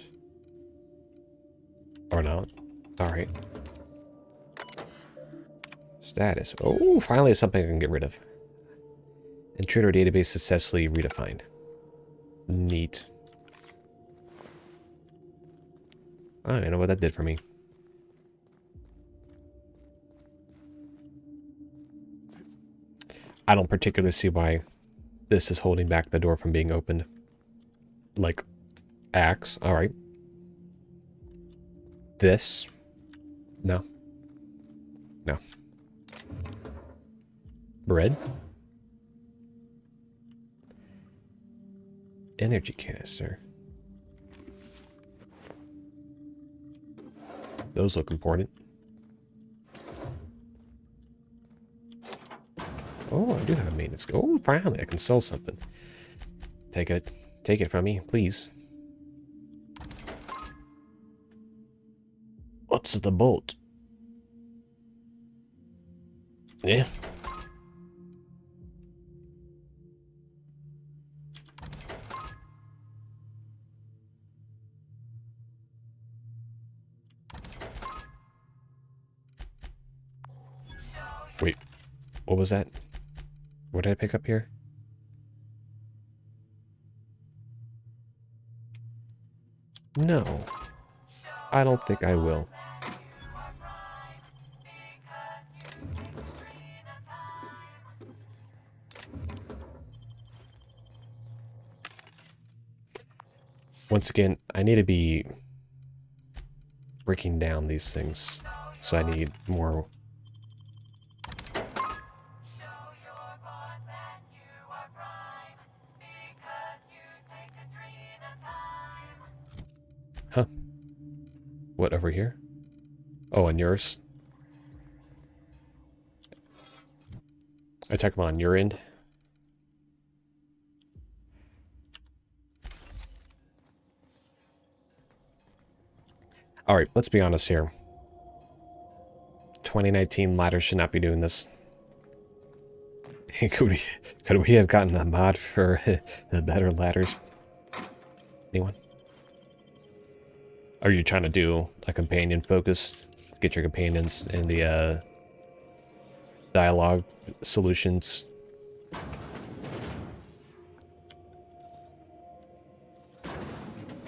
Or not. Alright. Status. Oh, finally something I can get rid of. Intruder database successfully redefined. Neat. I don't even know what that did for me. I don't particularly see why this is holding back the door from being opened. Like, axe. Alright. This. No. No. Bread. Energy canister. Those look important. Oh, I do have a maintenance. Oh, finally, I can sell something. Take it. Take it from me, please. What's the bolt? Yeah. Wait, what was that? What did I pick up here? No, I don't think I will. Once again, I need to be breaking down these things, so I need more. Huh. What, over here? Oh, on yours? I talk about on your end? Alright, let's be honest here. 2019 ladders should not be doing this. Could we have gotten a mod for the better ladders? Anyone? Are you trying to do a companion focus? Get your companions in the dialogue solutions?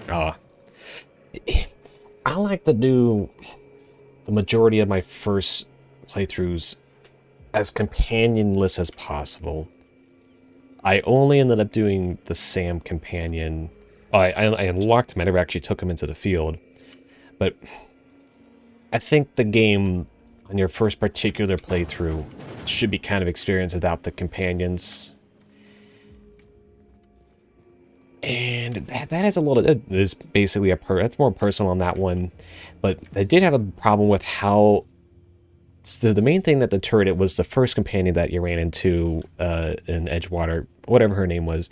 I like to do the majority of my first playthroughs as companionless as possible. I only ended up doing the Sam companion. I unlocked him. I never actually took him into the field. But I think the game, on your first particular playthrough, should be kind of experienced without the companions. And that has a little... It is basically that's more personal on that one. But I did have a problem with how... So the main thing that deterred it was the first companion that you ran into in Edgewater, whatever her name was.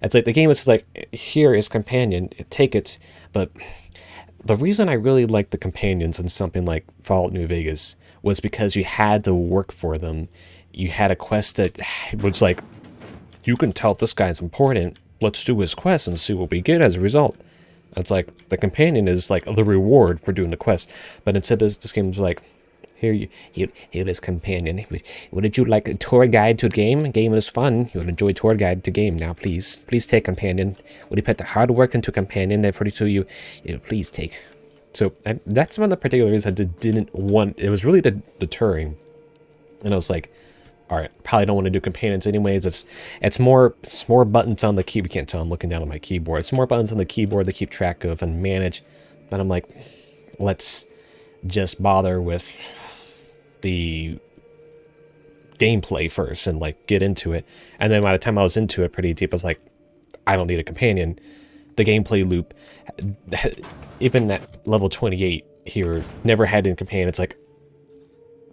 It's like the game was like, here is companion, take it. But the reason I really liked the companions in something like Fallout New Vegas was because you had to work for them. You had a quest that was like, you can tell this guy's important. Let's do his quest and see what we get as a result. It's like the companion is like the reward for doing the quest. But instead this game was like, here is companion. Would you like a tour guide to the game? Game is fun. You would enjoy tour guide to game. Now please take companion. Would you put the hard work into companion? Therefore so you please take. So that's one of the particular reasons I didn't want. It was really deterring. And I was like, all right, probably don't want to do companions anyways. It's more buttons on the key. We can't tell. I'm looking down at my keyboard. It's more buttons on the keyboard to keep track of and manage. And I'm like, let's just bother with the gameplay first and like get into it. And then by the time I was into it pretty deep, I was like, I don't need a companion. The gameplay loop, even at level 28 here, never had a companion. It's like,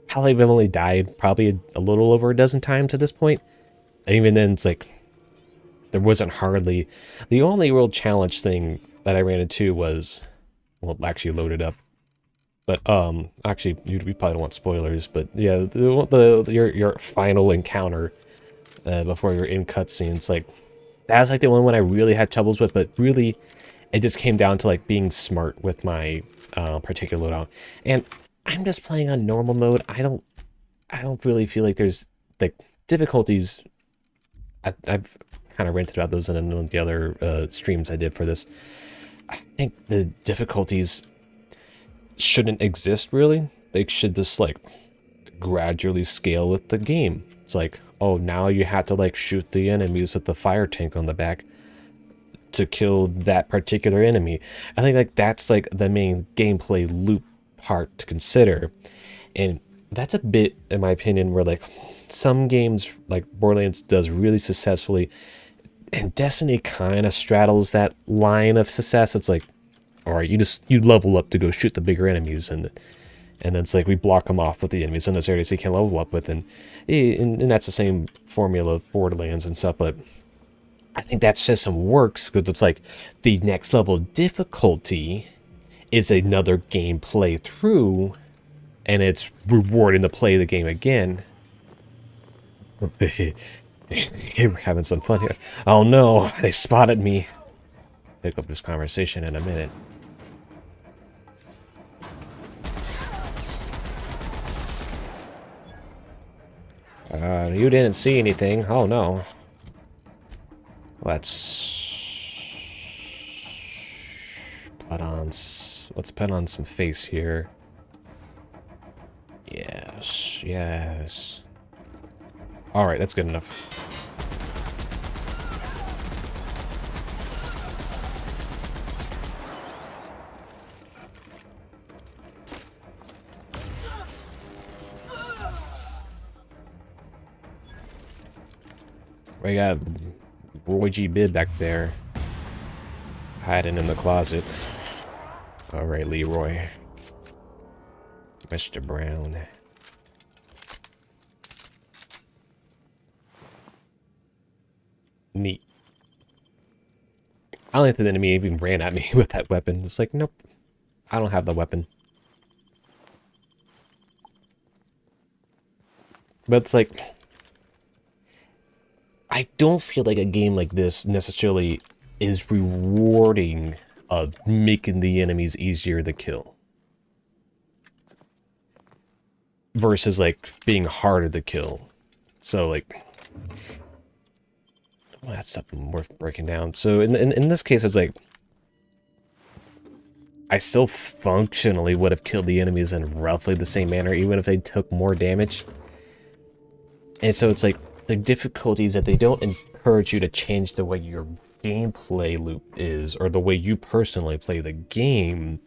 probably I've only died probably a little over a dozen times at this point. And even then, it's like, there wasn't hardly... The only real challenge thing that I ran into was... Well, actually loaded up. But, actually, we probably don't want spoilers, but yeah, your final encounter before you're in cutscenes. Like, that was like the only one I really had troubles with, but really, it just came down to like being smart with my particular loadout. And I'm just playing on normal mode. I don't really feel like there's like difficulties. I've kind of ranted about those in one of the other streams I did for this. I think the difficulties shouldn't exist really. They should just like gradually scale with the game. It's like, oh, now you have to like shoot the enemies with the fire tank on the back to kill that particular enemy. I think like that's like the main gameplay loop part to consider. And that's a bit, in my opinion, where like some games like Borderlands does really successfully, and Destiny kind of straddles that line of success. It's like, all right, you level up to go shoot the bigger enemies, and then it's like we block them off with the enemies in those areas you can level up with, and that's the same formula of Borderlands and stuff. But I think that system works because it's like the next level difficulty is another game play through, and it's rewarding to play the game again. We're having some fun here. Oh no, they spotted me. Pick up this conversation in a minute. You didn't see anything. Oh no. Let's put on some face here. Yes, yes. All right, that's good enough. We got Roy G. Bibb back there, hiding in the closet. All right, Leroy. Mr. Brown. Neat. I don't think the enemy even ran at me with that weapon. It's like, nope, I don't have the weapon. But it's like, I don't feel like a game like this necessarily is rewarding of making the enemies easier to kill. Versus like being harder to kill. So like, well, that's something worth breaking down. So in this case, it's like, I still functionally would have killed the enemies in roughly the same manner, even if they took more damage. And so it's like, the difficulties that they don't encourage you to change the way your gameplay loop is, or the way you personally play the game,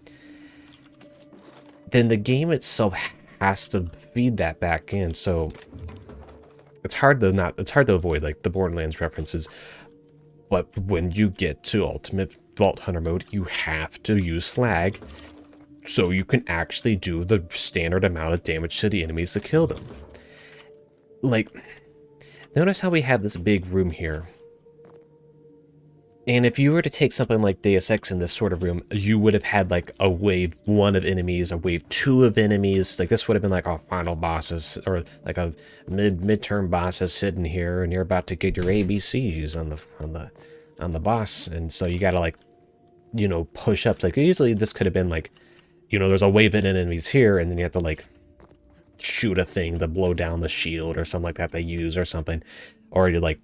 then the game itself has to feed that back in. So it's hard to avoid like the Borderlands references. But when you get to Ultimate Vault Hunter mode, you have to use slag so you can actually do the standard amount of damage to the enemies to kill them. Like, notice how we have this big room here. And if you were to take something like Deus Ex in this sort of room, you would have had like a wave 1 of enemies, a wave 2 of enemies. Like this would have been like our final bosses, or like a midterm bosses sitting here, and you're about to get your ABCs on the boss. And so you gotta like, you know, push up. Like usually this could have been like, you know, there's a wave of enemies here, and then you have to like shoot a thing to blow down the shield or something like that they use or something. Or you like,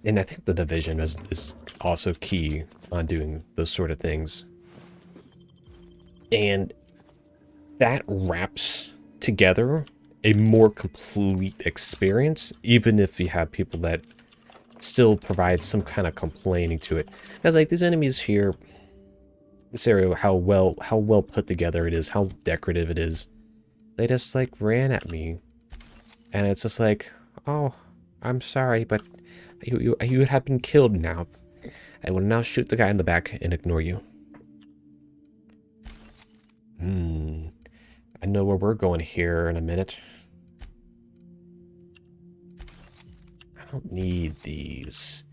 and I think the Division is also key on doing those sort of things. And that wraps together a more complete experience, even if you have people that still provide some kind of complaining to it. Because like these enemies here, this area, how well put together it is, how decorative it is. They just like ran at me, and it's just like, oh, I'm sorry, but you have been killed now. I will now shoot the guy in the back and ignore you. I know where we're going here in a minute. I don't need these.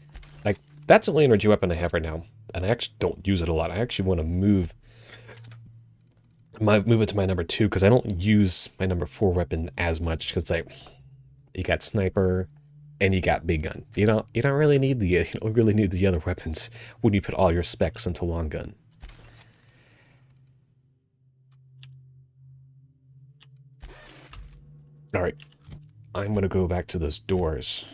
Like, that's the only energy weapon I have right now, and I actually don't use it a lot. I actually want to move it to my number 2, because I don't use my number 4 weapon as much, because like, you got sniper, and you got big gun. You don't really need the other weapons when you put all your specs into long gun. All right, I'm gonna go back to those doors.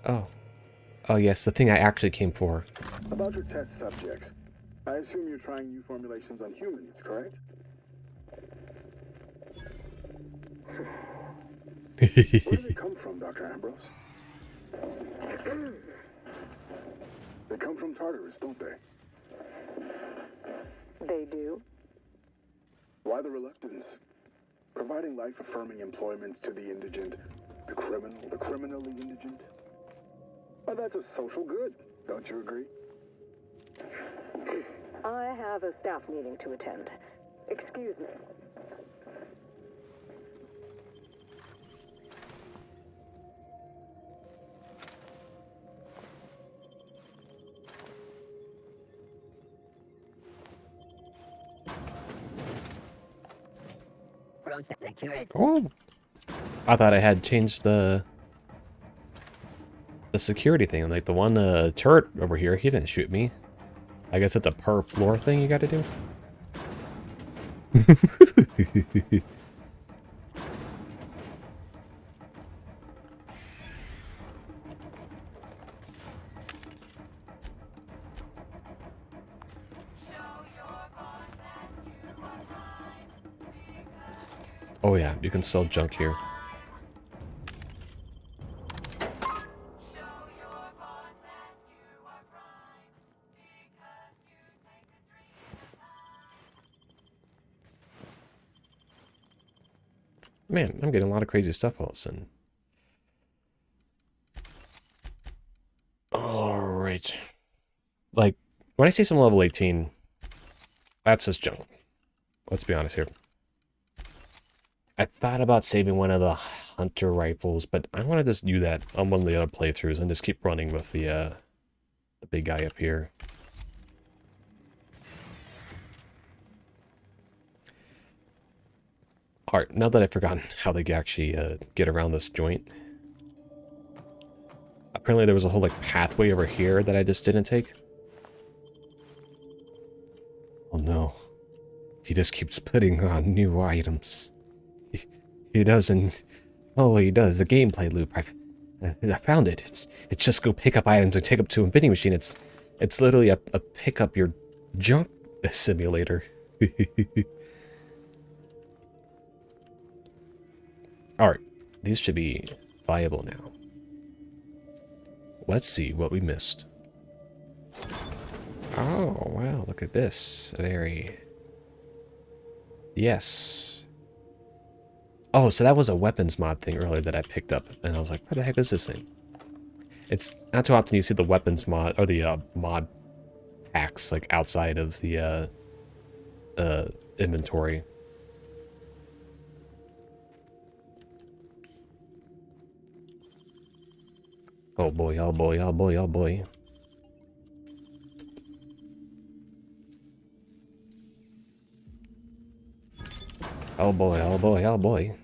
Oh. Oh yes, the thing I actually came for. About your test subjects, I assume you're trying new formulations on humans, correct? Where do they come from, Dr. Ambrose? They come from Tartarus, don't they? They do? Why the reluctance? Providing life-affirming employment to the indigent, the criminal, the criminally indigent? Well, that's a social good, don't you agree? I have a staff meeting to attend. Excuse me. Oh, I thought I had changed the security thing. Like the one turret over here, he didn't shoot me. I guess it's a per floor thing you got to do. Oh yeah, you can sell junk here. Man, I'm getting a lot of crazy stuff all of a sudden. Alright. Like, when I see some level 18, that's just junk. Let's be honest here. I thought about saving one of the hunter rifles, but I want to just do that on one of the other playthroughs and just keep running with the big guy up here. Alright, now that I've forgotten how they actually get around this joint. Apparently there was a whole like pathway over here that I just didn't take. Oh no. He just keeps putting on new items. He doesn't. Oh, he does. The gameplay loop. I found it. It's just go pick up items and take up to a vending machine. It's literally a pick up your junk simulator. Alright, these should be viable now. Let's see what we missed. Oh, wow, look at this. Very... Yes. Oh, so that was a weapons mod thing earlier that I picked up, and I was like, what the heck is this thing? It's not too often you see the weapons mod, or the mod packs, like, outside of the inventory. Oh boy, oh boy, oh boy, oh boy. Oh boy, oh boy, oh boy.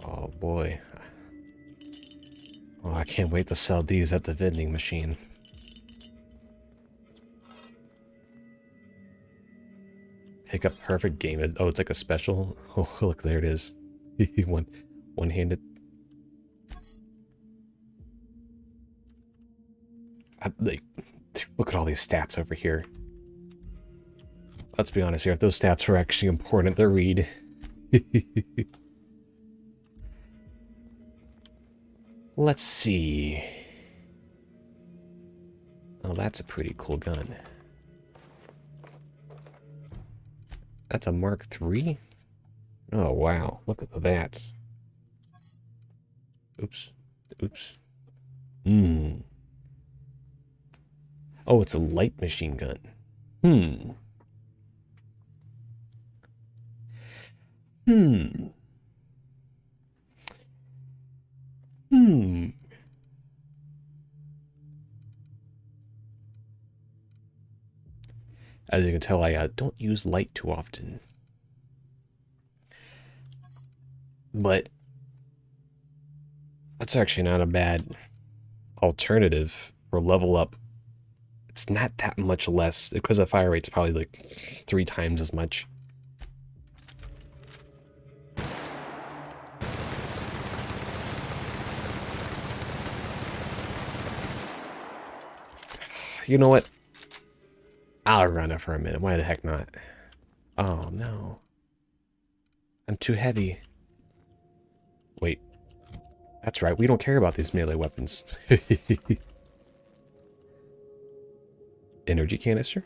Oh boy. Oh, I can't wait to sell these at the vending machine. Pick up perfect game. Oh, it's like a special. Oh, look, there it is. One-handed. Like, look at all these stats over here. Let's be honest here. If those stats were actually important to read. Let's see. Oh, that's a pretty cool gun. That's a Mark III? Oh, wow. Look at that. Oops. Oops. Oh, it's a light machine gun. As you can tell, I don't use light too often. But that's actually not a bad alternative for level up. It's not that much less, because the fire rate's probably like 3 times as much. You know what? I'll run it for a minute. Why the heck not? Oh, no. I'm too heavy. Wait. That's right. We don't care about these melee weapons. Energy canister?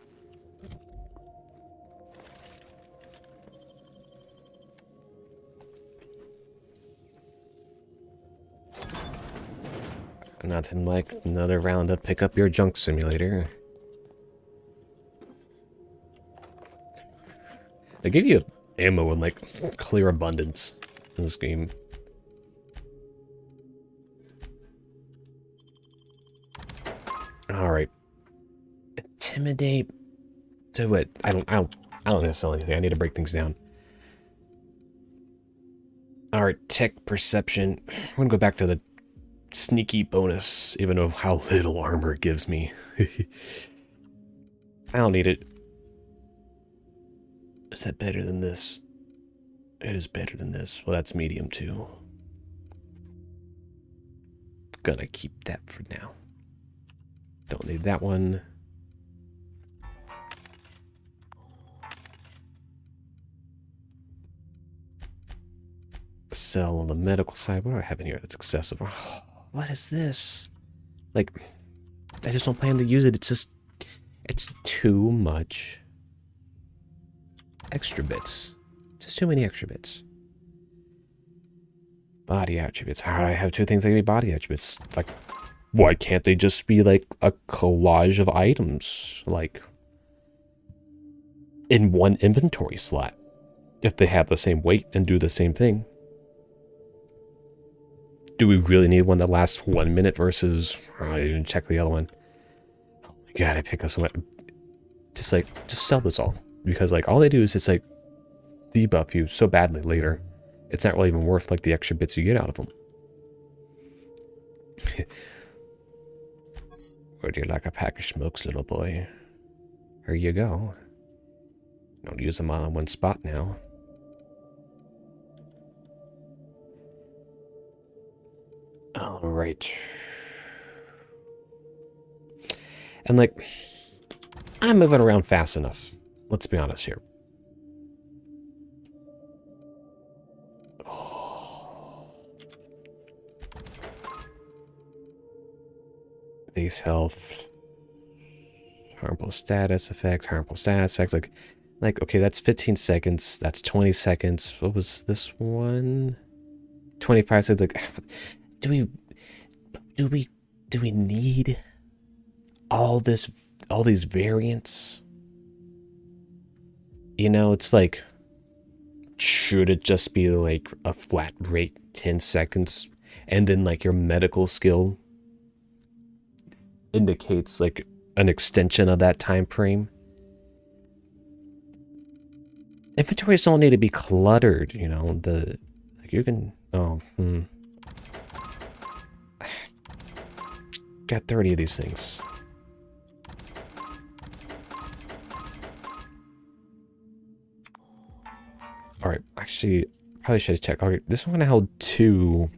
Nothing like another round of pick up your junk simulator. They give you ammo in like clear abundance in this game. All right, intimidate. Do it. I don't need to sell anything. I need to break things down. All right, tech perception. I'm gonna go back to the sneaky bonus, even though how little armor it gives me. I don't need it. Is that better than this? It is better than this. Well, that's medium too. Gonna keep that for now. Don't need that one. Sell on the medical side. What do I have in here that's excessive? Oh, what is this? Like, I just don't plan to use it. It's too much extra bits. Just too many extra bits. Body attributes. How do I have 2 things that can be body attributes? Like, why can't they just be like a collage of items? Like, in one inventory slot. If they have the same weight and do the same thing. Do we really need one that lasts 1 minute versus... Oh, I didn't check the other one. Oh my god, I pick up so much. Just sell this all. Because like, all they do is just like, debuff you so badly later. It's not really even worth like the extra bits you get out of them. Would you like a pack of smokes, little boy? Here you go. Don't use them all in one spot now. All right. And like, I'm moving around fast enough. Let's be honest here. Base health. Harmful status effects. Like, okay, that's 15 seconds. That's 20 seconds. What was this one? 25 seconds. Like, do we need all these variants? You know, it's like, should it just be like a flat rate 10 seconds and then like your medical skill indicates like an extension of that time frame? Inventories don't need to be cluttered, you know, like you can got 30 of these things. Alright, actually, probably should have checked. Okay, this one held 2,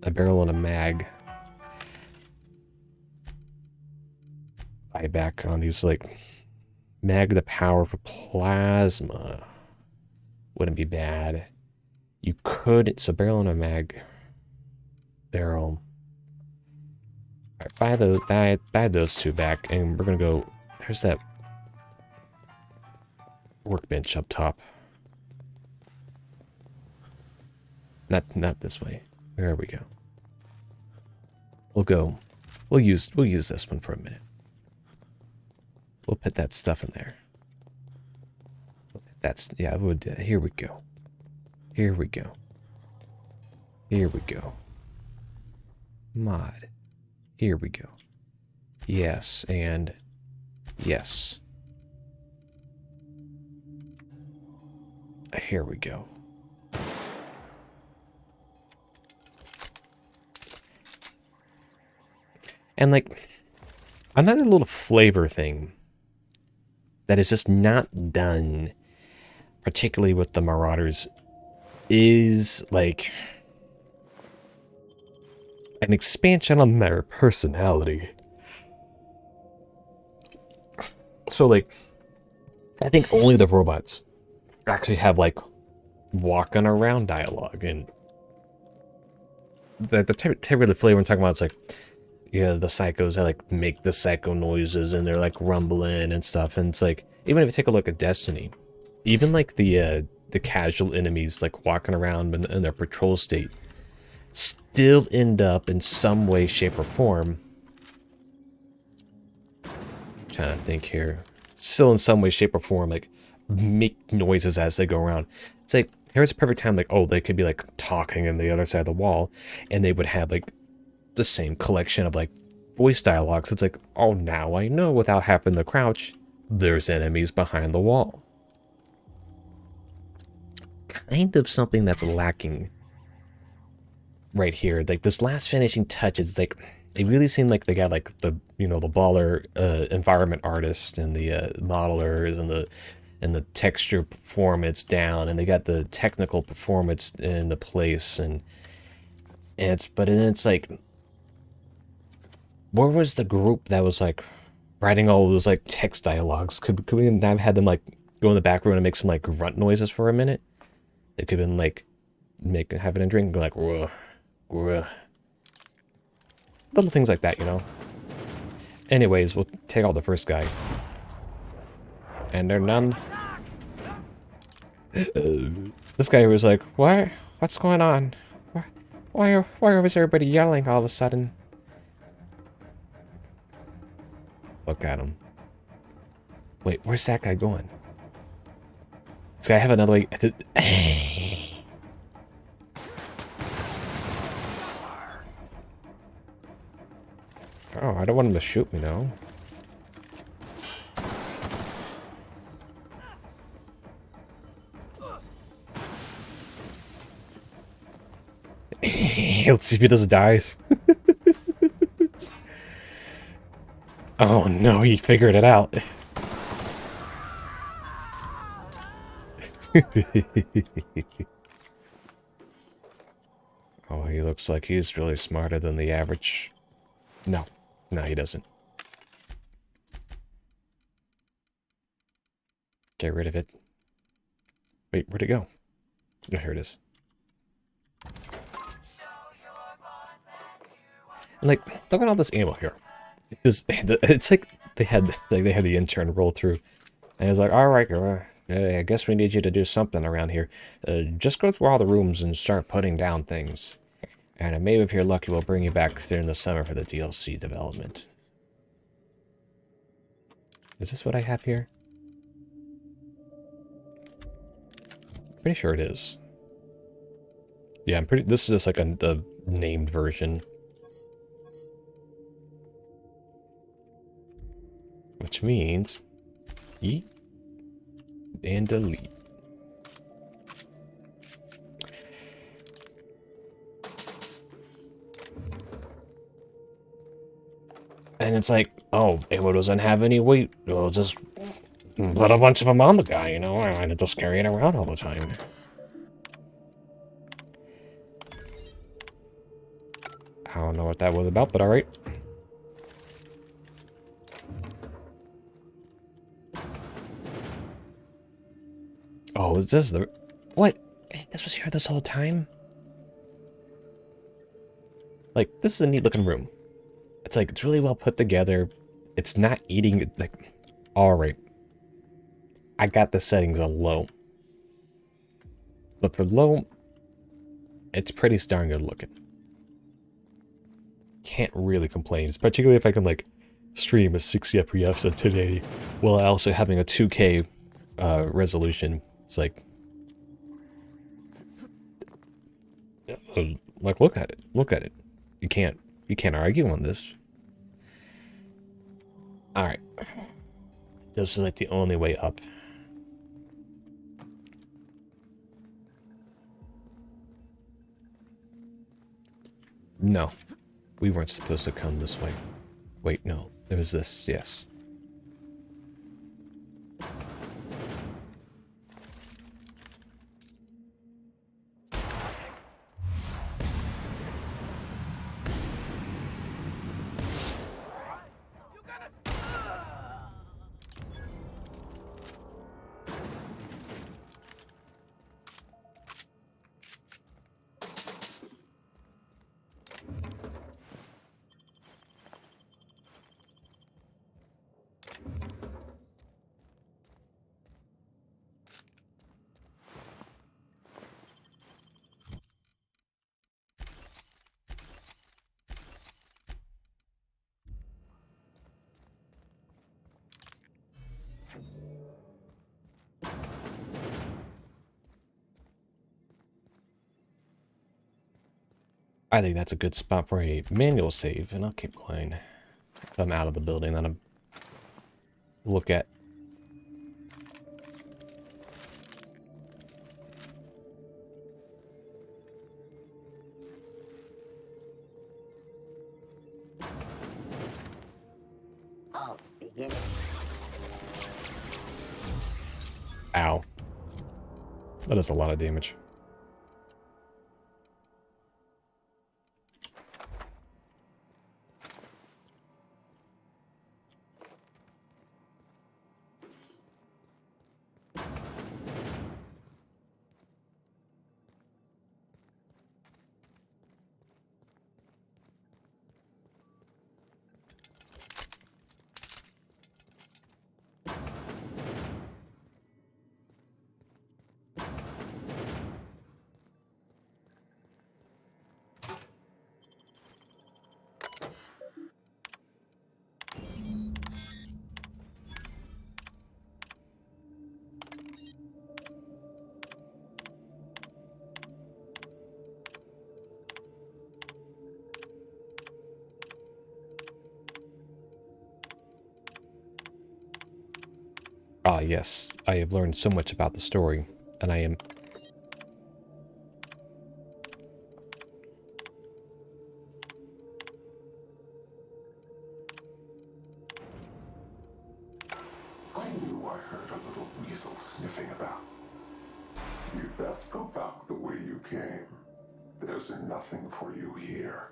a barrel and a mag. Buyback on these, like, mag the power for plasma. Wouldn't be bad. You could, so barrel and a mag. Barrel. Alright, buy those 2 back, and we're gonna go, there's that workbench up top. Not this way. There we go. We'll use this one for a minute. We'll put that stuff in there. Yeah, we'll do that. Here we go. Here we go. Here we go. Mod. Here we go. Yes, and yes. Here we go. And like, another little flavor thing that is just not done, particularly with the Marauders, is like an expansion on their personality. So like, I think only the robots actually have like walking around dialogue, and the type of the flavor I'm talking about, it's like, yeah, the psychos that like make the psycho noises and they're like rumbling and stuff. And it's like, even if you take a look at Destiny, even like the casual enemies like walking around in their patrol state still end up in some way, shape, or form. I'm trying to think here. Still in some way, shape, or form, like make noises as they go around. It's like, here's a perfect time, like, oh, they could be like talking on the other side of the wall, and they would have like the same collection of like voice dialogue. So it's like, oh, now I know without having to crouch, there's enemies behind the wall. Kind of something that's lacking right here. Like this last finishing touches, like it really seemed like they got like the, you know, the baller environment artist and the modelers and the texture performance down, and they got the technical performance in the place, and it's like, where was the group that was like writing all those like text dialogues? Could we have had them like go in the back room and make some like grunt noises for a minute? They could have been like having a drink and go like, "Ruh, ruh." Little things like that, you know. Anyways, we'll take out the first guy, and they're none. This guy was like, "What? What's going on? Why was everybody yelling all of a sudden?" Look at him. Wait, where's that guy going? This guy have another way. Oh, I don't want him to shoot me now. Let's see if he doesn't die. Oh no, he figured it out. Oh, he looks like he's really smarter than the average. No, he doesn't. Get rid of it. Wait, where'd it go? Oh, here it is. And like, look at all this ammo here. It's like they had the intern roll through, and he was like, "All right, I guess we need you to do something around here. Just go through all the rooms and start putting down things. And maybe if you're lucky, we'll bring you back there in the summer for the DLC development." Is this what I have here? Pretty sure it is. Yeah, this is just like the named version. Which means yeet and delete. And it's like, oh, it doesn't have any weight. We'll just put a bunch of them on the guy, you know, and just carry it around all the time. I don't know what that was about, but alright. Oh, is this the... What? This was here this whole time? Like, this is a neat looking room. It's like, it's really well put together. It's not eating, like, alright. I got the settings on low. But for low, it's pretty darn good looking. Can't really complain, particularly if I can, like, stream a 60 FPS at 1080 while also having a 2K resolution. It's like, look at it. Look at it. You can't argue on this. All right. This is like the only way up. No. We weren't supposed to come this way. Wait, no. It was this, yes. I think that's a good spot for a manual save, and I'll keep going. If I'm out of the building, then I'm look at. Oh, begin. Ow. That is a lot of damage. Ah, yes. I have learned so much about the story, and I am... I knew I heard a little weasel sniffing about. You'd best go back the way you came. There's nothing for you here.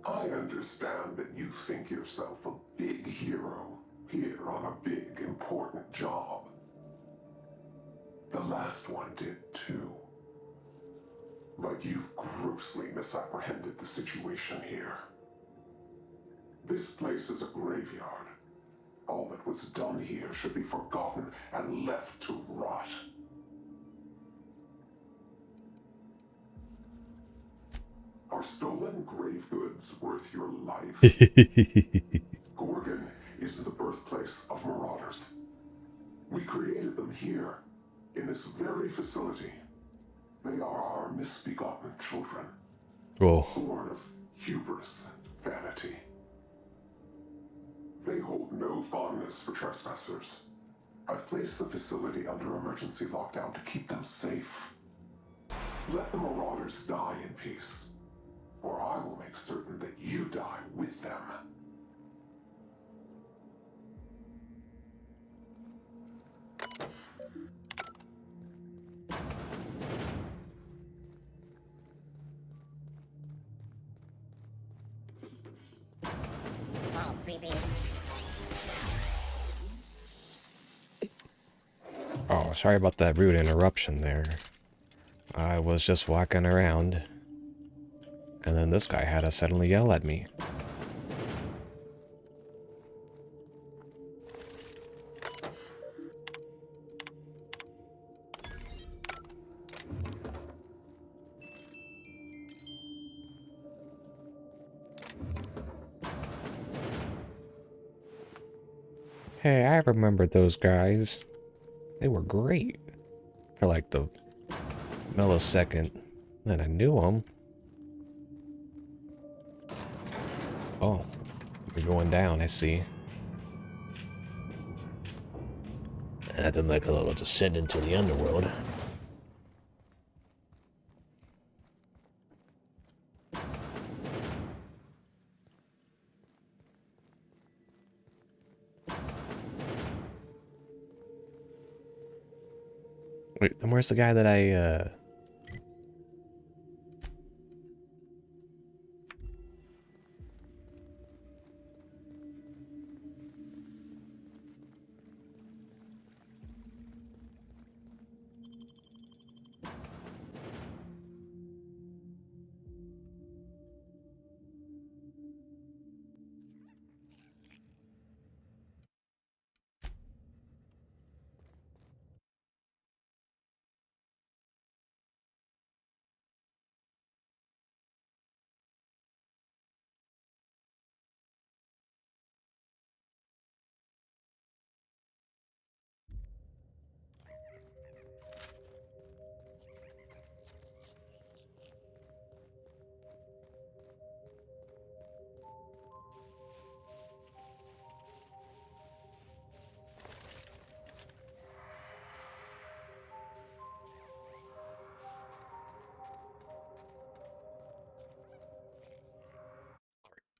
I understand that you think yourself a big hero here on a big, important job. The last one did too. But you've grossly misapprehended the situation here. This place is a graveyard. All that was done here should be forgotten and left to rot. Are stolen grave goods worth your life? Gorgon is the birthplace of marauders. We created them here, in this very facility. They are our misbegotten children, born of hubris and vanity. They hold no fondness for trespassers. I've placed the facility under emergency lockdown to keep them safe. Let the marauders die in peace, or I will make certain that you die with them. Oh, creepy. Oh, sorry about that rude interruption there. I was just walking around, and then this guy had to suddenly yell at me. Hey, I remember those guys. They were great. For like the millisecond that I knew them. Oh, you're going down, I see. Nothing like a little descent into the underworld. Wait, then where's the guy that I,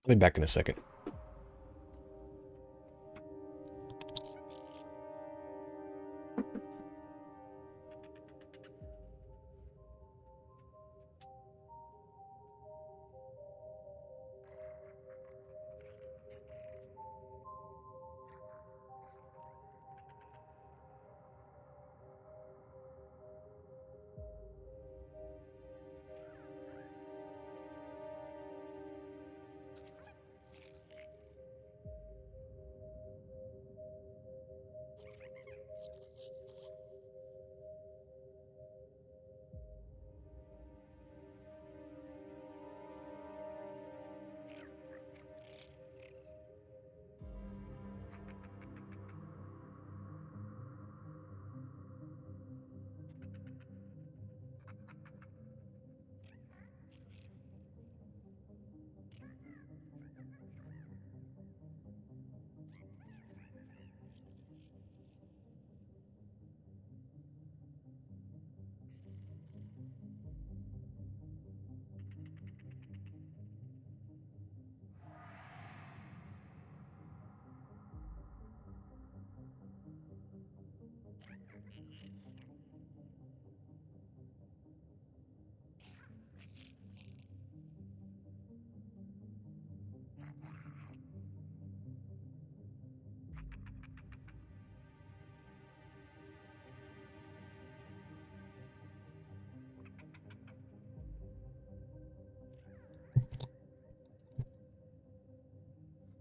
I'll be back in a second.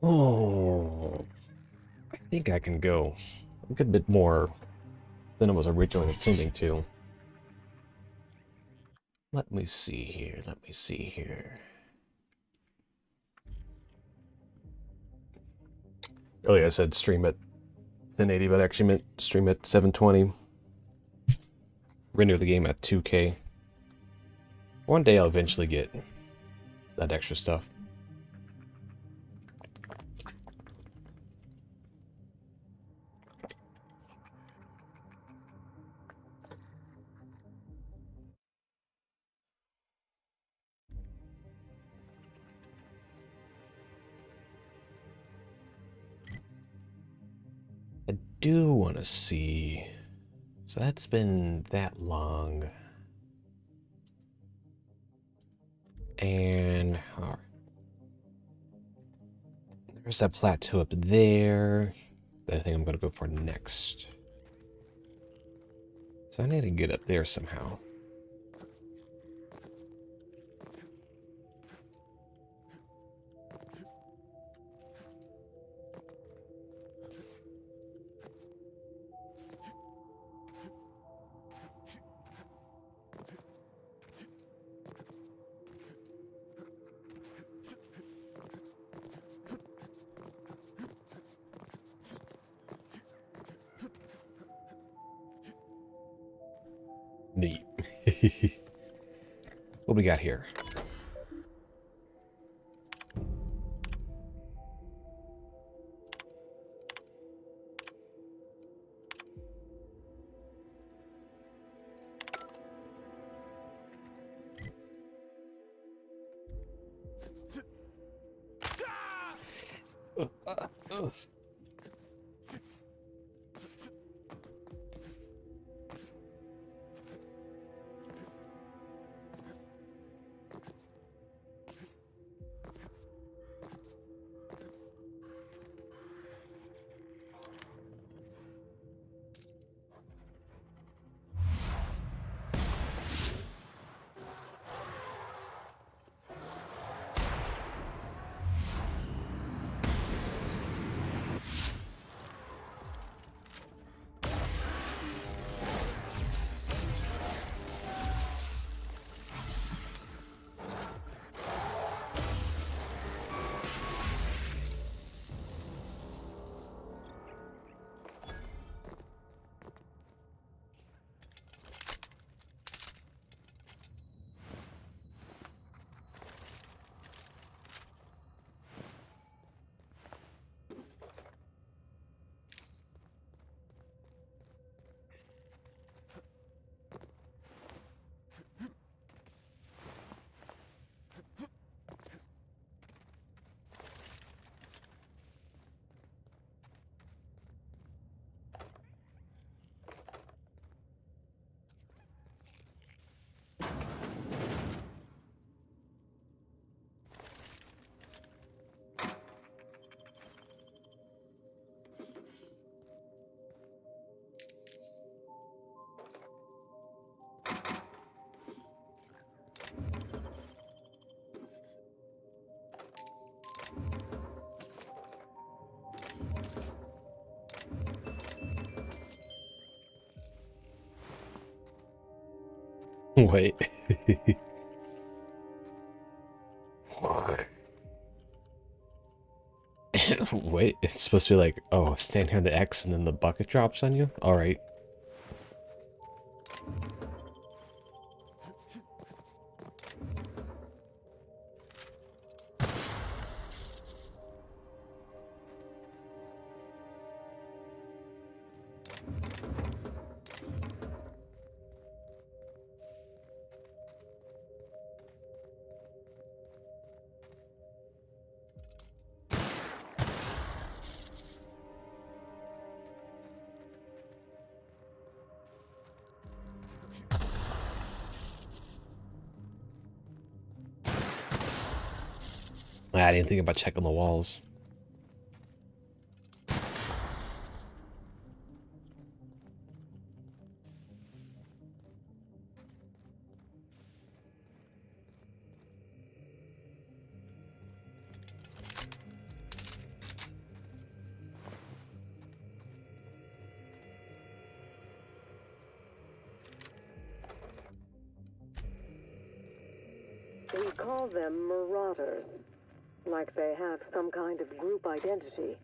Oh, I think I can go a good bit more than I was originally intending to. Let me see here. Let me see here. Earlier I said stream at 1080, but I actually meant stream at 720. Render the game at 2K. One day I'll eventually get that extra stuff. I do want to see. So that's been that long. And all right. There's that plateau up there that I think I'm going to go for next. So I need to get up there somehow. Neat. What we got here? Wait. Wait, it's supposed to be like, oh, stand here on the X and then the bucket drops on you? Alright. I didn't think about checking the walls. We call them marauders, like they have some kind of group identity.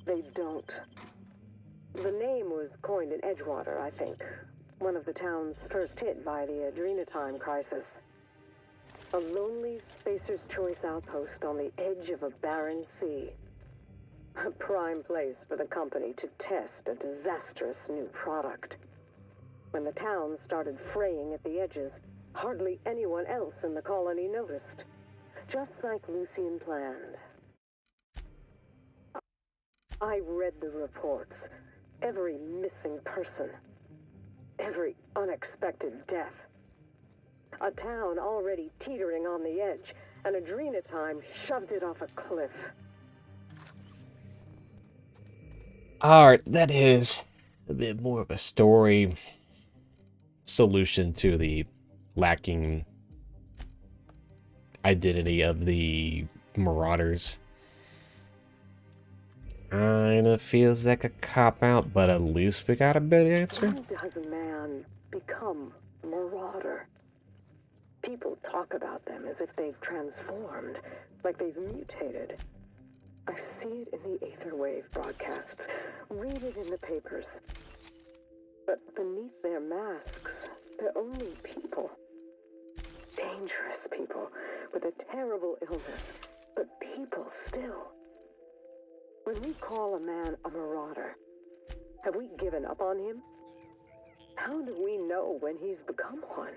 They don't. The name was coined in Edgewater, I think. One of the towns first hit by the Adrenatime crisis. A lonely Spacer's Choice outpost on the edge of a barren sea. A prime place for the company to test a disastrous new product. When the town started fraying at the edges, hardly anyone else in the colony noticed. Just like Lucian planned. I read the reports. Every missing person. Every unexpected death. A town already teetering on the edge, and Adrenatime shoved it off a cliff. Alright, that is a bit more of a story solution to the lacking identity of the Marauders. Kinda feels like a cop-out, but at least we got a good answer. How does a man become a marauder? People talk about them as if they've transformed, like they've mutated. I see it in the Aetherwave broadcasts, read it in the papers. But beneath their masks, they're only people. Dangerous people with a terrible illness, but people still. When we call a man a marauder, have we given up on him? How do we know when he's become one?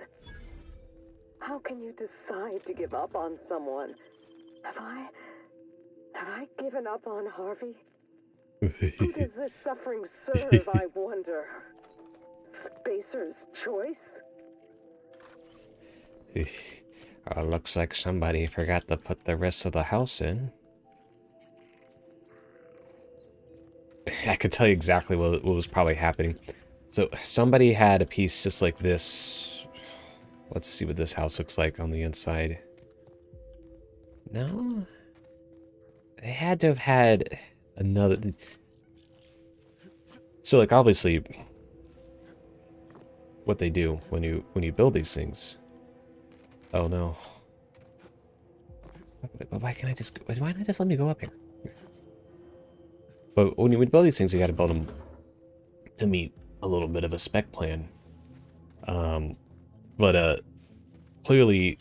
How can you decide to give up on someone? Have I given up on Harvey? Who does this suffering serve, I wonder? Spacer's Choice? Looks like somebody forgot to put the rest of the house in. I could tell you exactly what was probably happening. So somebody had a piece just like this. Let's see what this house looks like on the inside. No? They had to have had another... So like obviously what they do when you build these things. Oh no. Why can't I just... Why not just let me go up here? But when you build these things, you gotta build them to meet a little bit of a spec plan. Clearly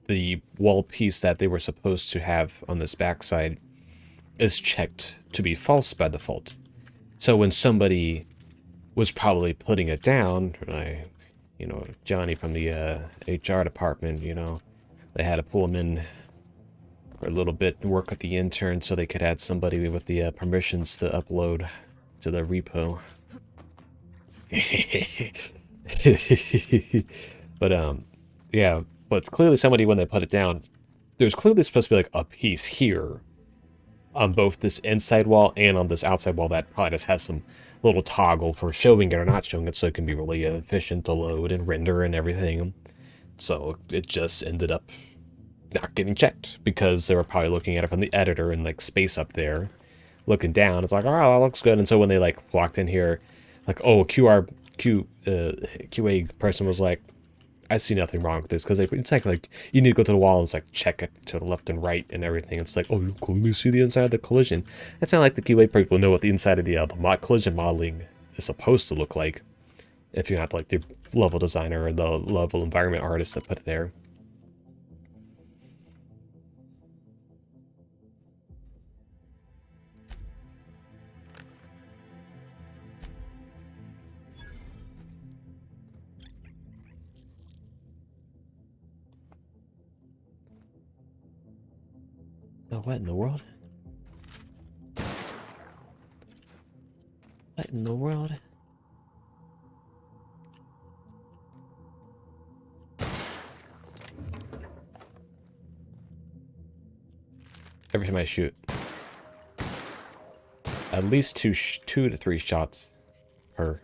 the wall piece that they were supposed to have on this backside is checked to be false by default. So when somebody was probably putting it down, you know, Johnny from the HR department, you know, they had to pull him in for a little bit to work with the intern so they could add somebody with the permissions to upload to the repo. But yeah, but clearly somebody, when they put it down, there's clearly supposed to be like a piece here on both this inside wall and on this outside wall that probably just has some little toggle for showing it or not showing it, so it can be really efficient to load and render and everything. So it just ended up not getting checked because they were probably looking at it from the editor and like space up there, looking down. It's like, oh, that looks good. And so when they like walked in here, like, oh, QA person was like, I see nothing wrong with this, because it's like you need to go to the wall and it's like check it to the left and right and everything. It's like, oh, you clearly see the inside of the collision. It's not like the keyway people know what the inside of the collision modeling is supposed to look like, if you're not like the level designer or the level environment artist that put it there. Oh, what in the world? What in the world? Every time I shoot, at least two to three shots per.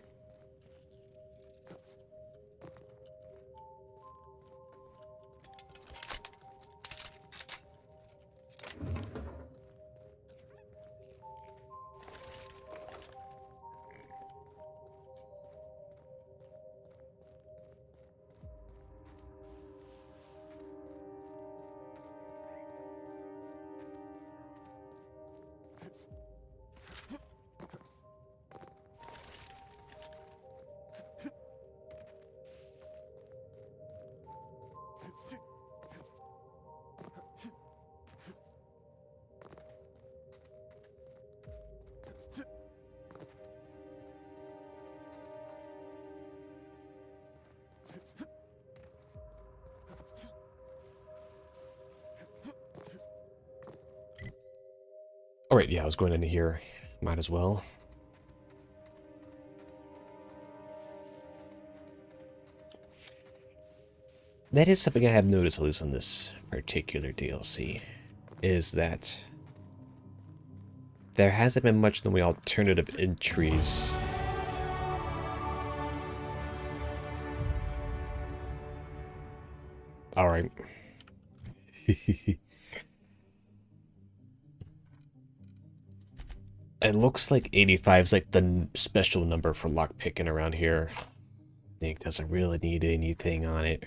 Oh, right, yeah, I was going into here. Might as well. That is something I have noticed, at least on this particular DLC, is that there hasn't been much in the way alternative entries. Alright. It looks like 85 is like the special number for lockpicking around here. I think doesn't really need anything on it.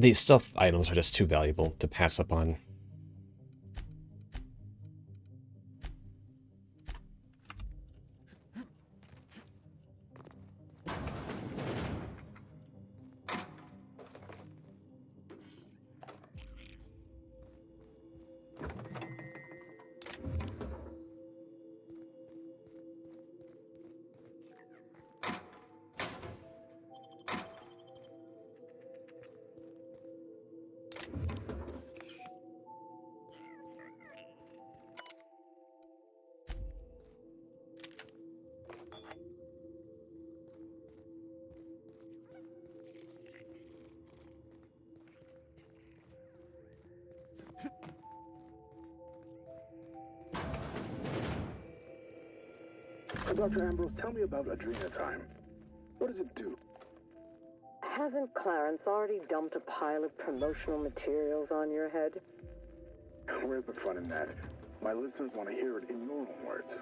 These stealth items are just too valuable to pass up on. Dr. Ambrose, tell me about Adrenatime. What does it do? Hasn't Clarence already dumped a pile of promotional materials on your head? Where's the fun in that? My listeners want to hear it in your own words.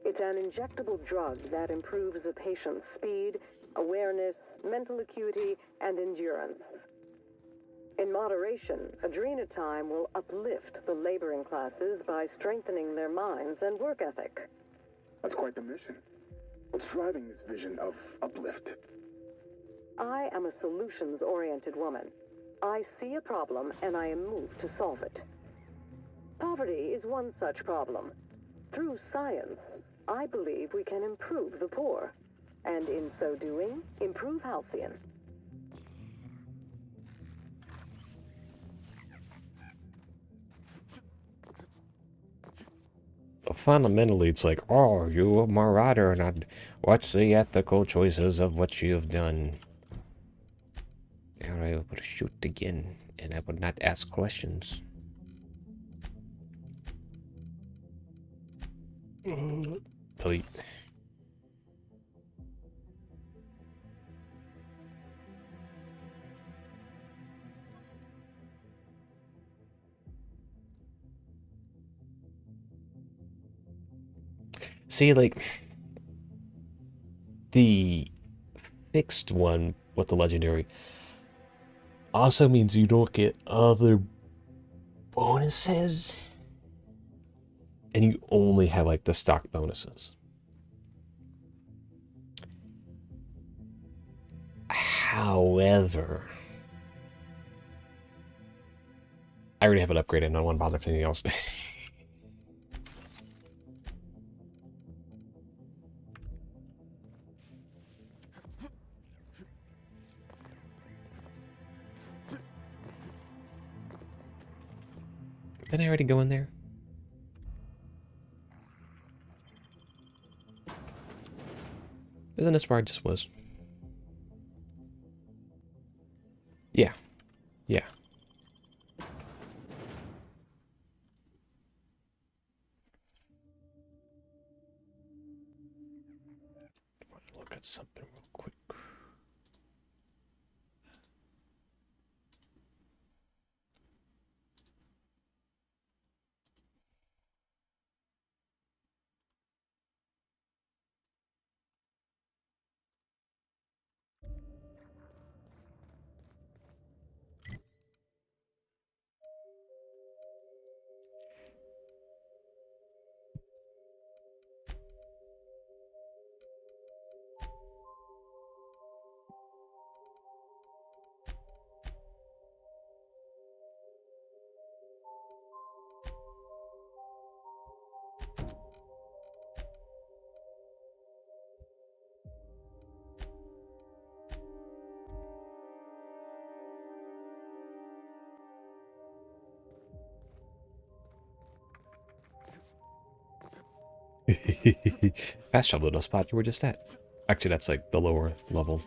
It's an injectable drug that improves a patient's speed, awareness, mental acuity, and endurance. In moderation, Adrenatime will uplift the laboring classes by strengthening their minds and work ethic. That's quite the mission. What's driving this vision of uplift? I am a solutions-oriented woman. I see a problem and I am moved to solve it. Poverty is one such problem. Through science, I believe we can improve the poor, and in so doing, improve Halcyon. So fundamentally, it's like, oh, you a marauder, and what's the ethical choices of what you have done? And I would shoot again, and I would not ask questions. Delete. See, like, the fixed one with the legendary also means you don't get other bonuses, and you only have, like, the stock bonuses. However, I already have it upgraded, and I don't want to bother with anything else. Didn't I already go in there? Isn't this where I just was? Yeah. Yeah. Look at something real quick. Fast travel to a spot you were just at. Actually, that's like the lower level.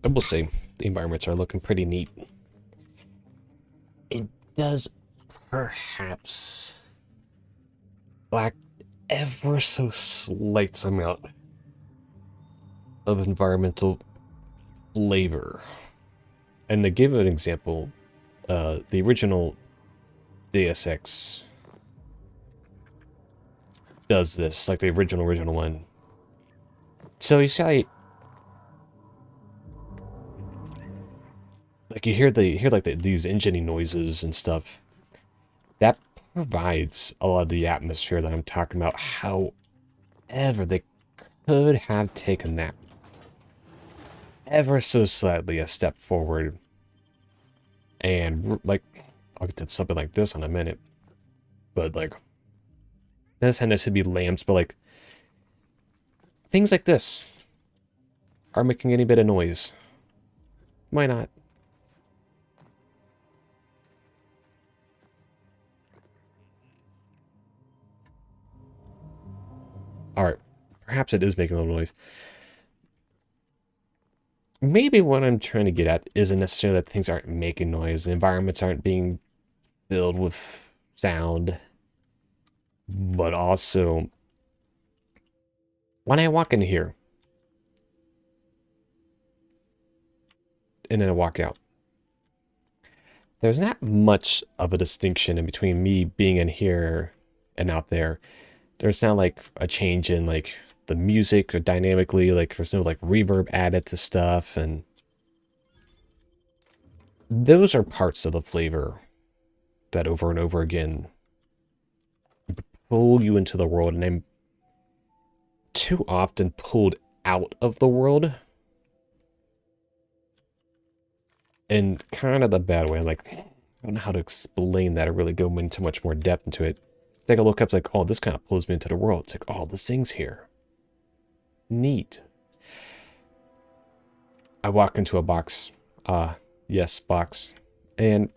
I will say the environments are looking pretty neat. It does perhaps lack ever so slight amount of environmental flavor. And to give an example, the original Deus Ex does this, like the original one. So you see, like you hear these engine noises and stuff. That provides a lot of the atmosphere that I'm talking about. However, they could have taken that ever so slightly a step forward, and like I'll get to something like this in a minute, but like this has to be lamps, but like things like this are making any bit of noise. Why not? Alright, perhaps it is making a little noise. Maybe what I'm trying to get at isn't necessarily that things aren't making noise, the environments aren't being filled with sound, but also when I walk in here and then I walk out, there's not much of a distinction in between me being in here and out there. There's not like a change in like the music or dynamically, like there's no like reverb added to stuff, and those are parts of the flavor that over and over again pull you into the world, and I'm too often pulled out of the world in kind of the bad way. Like, I don't know how to explain that or really go into much more depth into it. It's like I look up, it's like, oh, this kind of pulls me into the world. It's like, oh, this thing's here. Neat. I walk into a box. Yes, box. And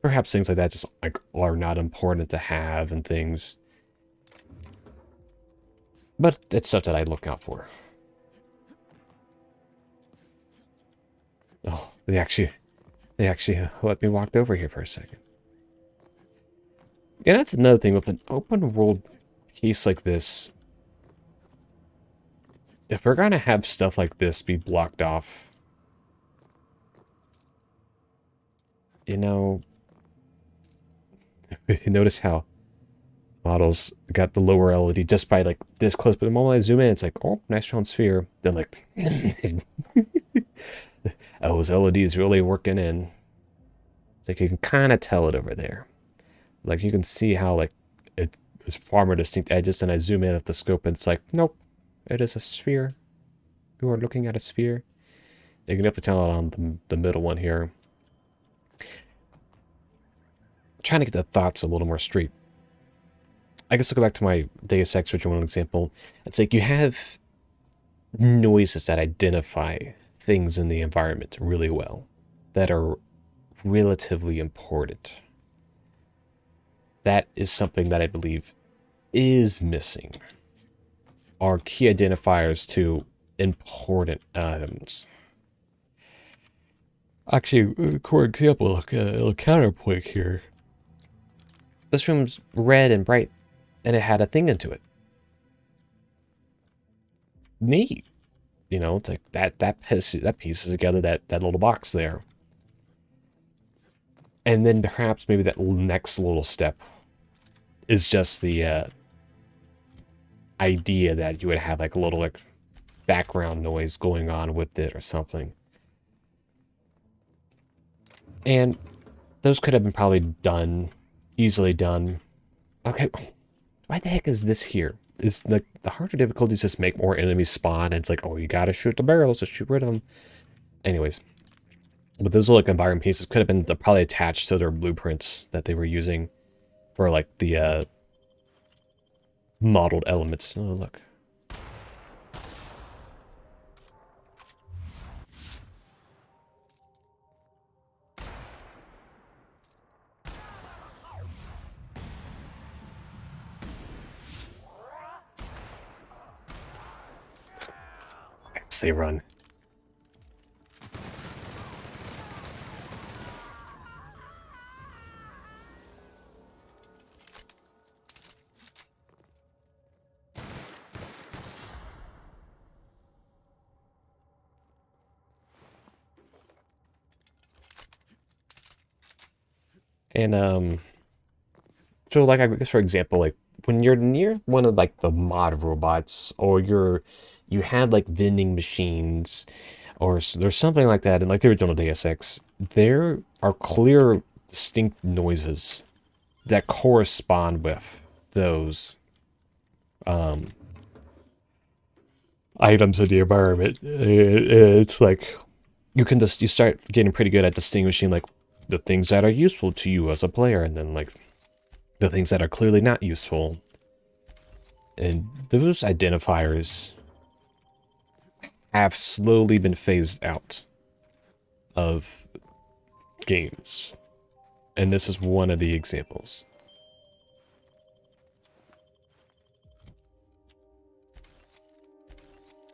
perhaps things like that just like are not important to have and things. But it's stuff that I look out for. Oh, they actually let me walk over here for a second. Yeah, that's another thing with an open world piece like this. If we're gonna have stuff like this be blocked off, you know, notice how models got the lower LED just by like this close, but the moment I zoom in, it's like, oh, nice round sphere. Then like, oh, those LEDs really working in. It's like you can kind of tell it over there. Like you can see how like it is far more distinct edges, and I zoom in at the scope and it's like, nope, it is a sphere. You are looking at a sphere. You can definitely tell it on the middle one here. I'm trying to get the thoughts a little more straight. I guess I'll go back to my Deus Ex original example. It's like you have noises that identify things in the environment really well, that are relatively important. That is something that I believe is missing. Are key identifiers to important items. Actually, for example, a little counterpoint here. This room's red and bright, and it had a thing into it. Neat. You know, it's like that pieces together that little box there. And then perhaps maybe that next little step is just the idea that you would have like a little like background noise going on with it or something. And those could have been probably done, easily done. Okay, why the heck is this here? Is the harder difficulties just make more enemies spawn, and it's like, oh, you gotta shoot the barrels to shoot rid of them. Anyways, but those little like environment pieces could have been probably attached to their blueprints that they were using for like the modeled elements. Oh, look. They run. And so like I guess for example, like when you're near one of like the mod robots, or you had like vending machines, or there's something like that in like the original Deus Ex, there are clear, distinct noises that correspond with those items in the environment. It's like you start getting pretty good at distinguishing like the things that are useful to you as a player, and then like the things that are clearly not useful. And those identifiers have slowly been phased out of games. And this is one of the examples.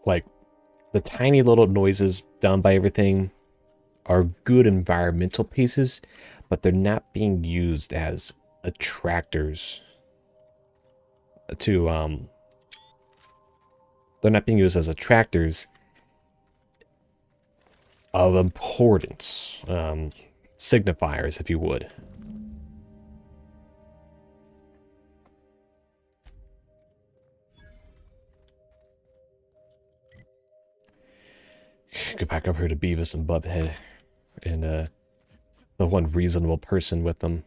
Like, the tiny little noises done by everything are good environmental pieces, but they're not being used as attractors to, they're not being used as attractors of importance, signifiers, if you would. Go back over here to Beavis and Butthead, and the one reasonable person with them.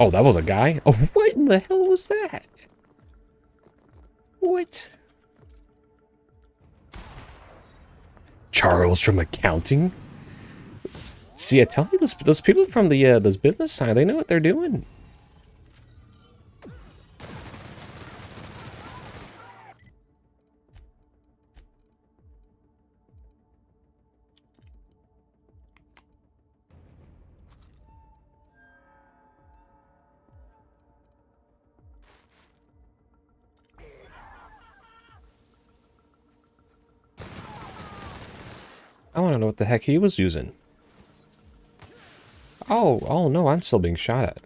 Oh, that was a guy? Oh, what in the hell was that? What? Charles from accounting? See, I tell you, those people from the those business side, they know what they're doing. I want to know what the heck he was using. Oh no, I'm still being shot at.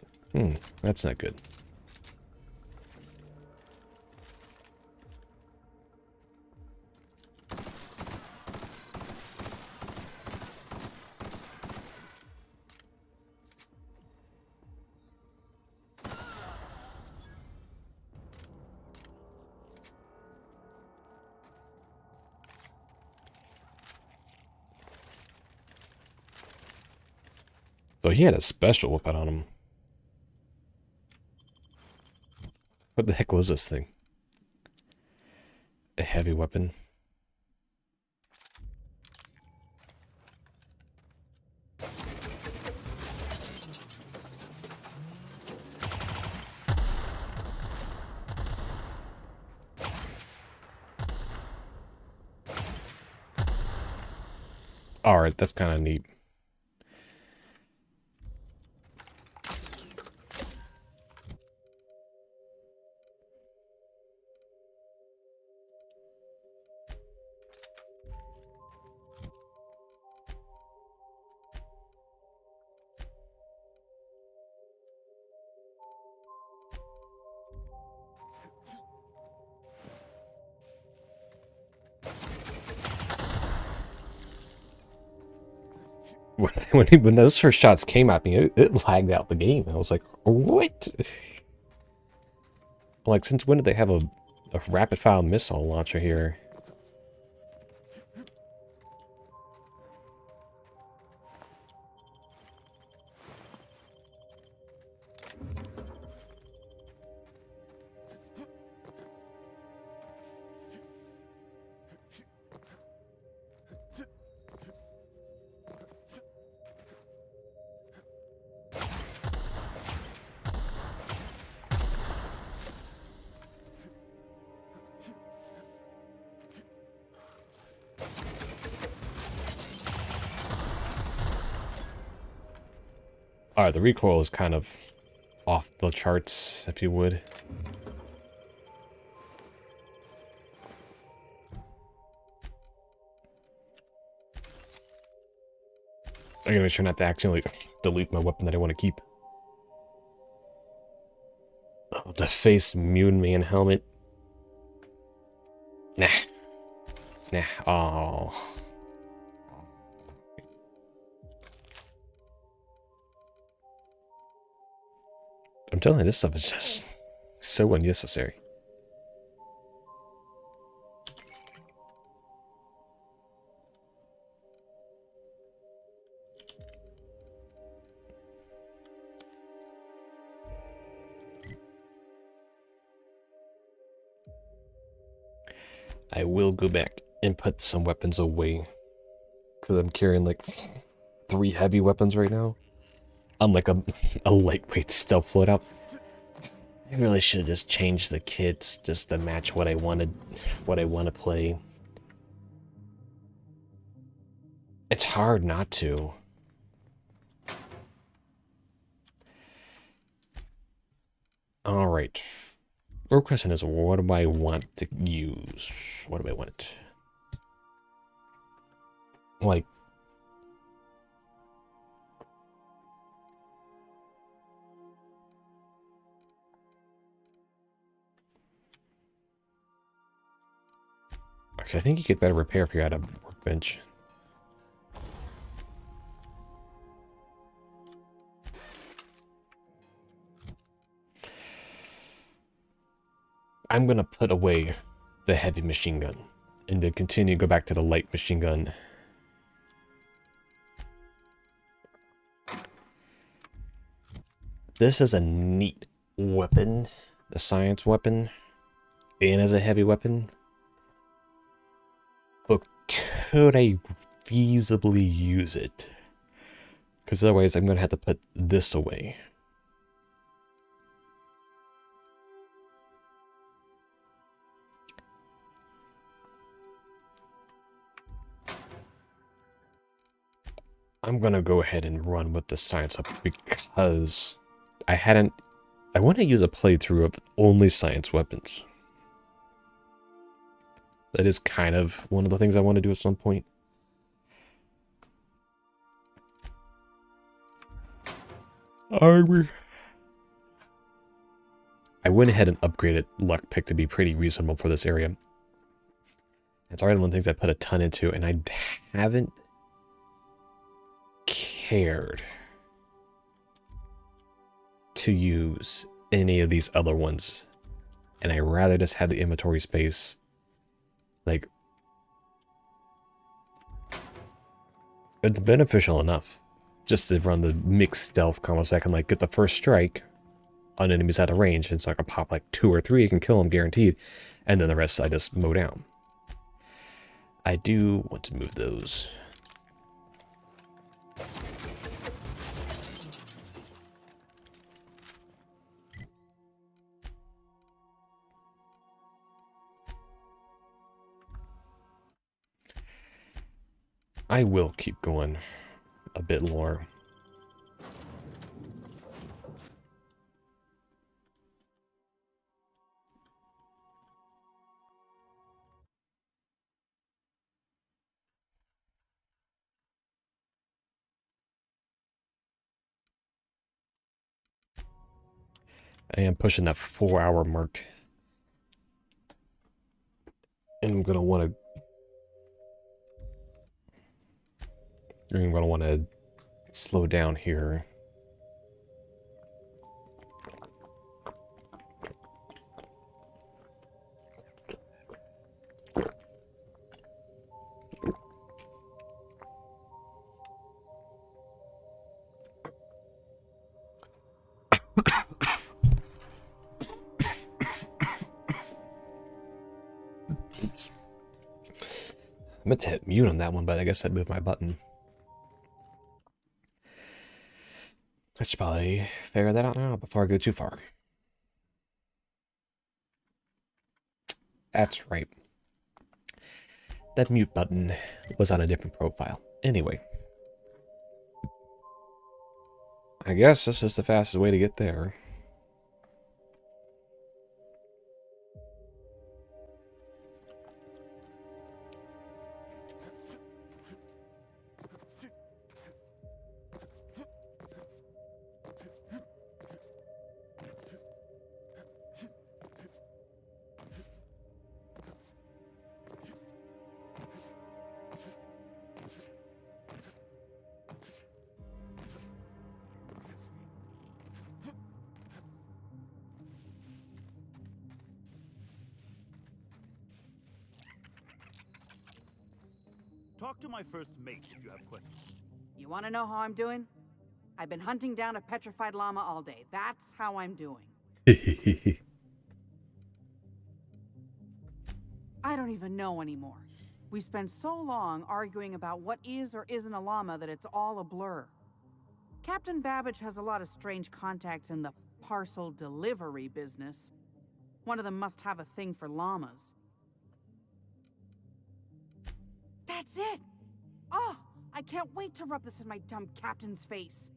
That's not good. So he had a special weapon on him. What the heck was this thing? A heavy weapon. Alright, that's kind of neat. When those first shots came at me, it lagged out the game. I was like, what? Like, since when did they have a rapid-fire missile launcher here? Alright, the recoil is kind of off the charts, if you would. I gotta make sure not to accidentally delete my weapon that I want to keep. Oh, the face Moon Man helmet. Nah. Nah. Oh. I'm telling you, this stuff is just so unnecessary. I will go back and put some weapons away. Because I'm carrying like 3 heavy weapons right now. I'm like a lightweight stealth loadout. I really should have just changed the kits just to match what I wanted, what I want to play. It's hard not to. Alright. Real question is, what do I want to use? What do I want? Like, actually, I think you get better repair if you're at a workbench. I'm gonna put away the heavy machine gun and then continue to go back to the light machine gun. This is a neat weapon, a science weapon, and as a heavy weapon. But could I feasibly use it? Because otherwise I'm gonna have to put this away. I'm gonna go ahead and run with the science up because I want to use a playthrough of only science weapons. That is kind of one of the things I want to do at some point. Armor. I went ahead and upgraded luck pick to be pretty reasonable for this area. It's already one of the things I put a ton into, and I haven't cared to use any of these other ones. And I rather just have the inventory space. Like, it's beneficial enough just to run the mixed stealth combo so I can like get the first strike on enemies out of range, and so I can pop like 2 or 3, I can kill them guaranteed, and then the rest I just mow down. I do want to move those. I will keep going a bit more. I am pushing that 4-hour mark. And I'm gonna want to slow down here. Oops. I meant to hit mute on that one, but I guess I moved my button. I should probably figure that out now before I go too far. That's right. That mute button was on a different profile. Anyway. I guess this is the fastest way to get there. Talk to my first mate if you have questions. You want to know how I'm doing? I've been hunting down a petrified llama all day. That's how I'm doing. I don't even know anymore. We spent so long arguing about what is or isn't a llama that it's all a blur. Captain Babbage has a lot of strange contacts in the parcel delivery business. One of them must have a thing for llamas. That's it! Oh, I can't wait to rub this in my dumb captain's face.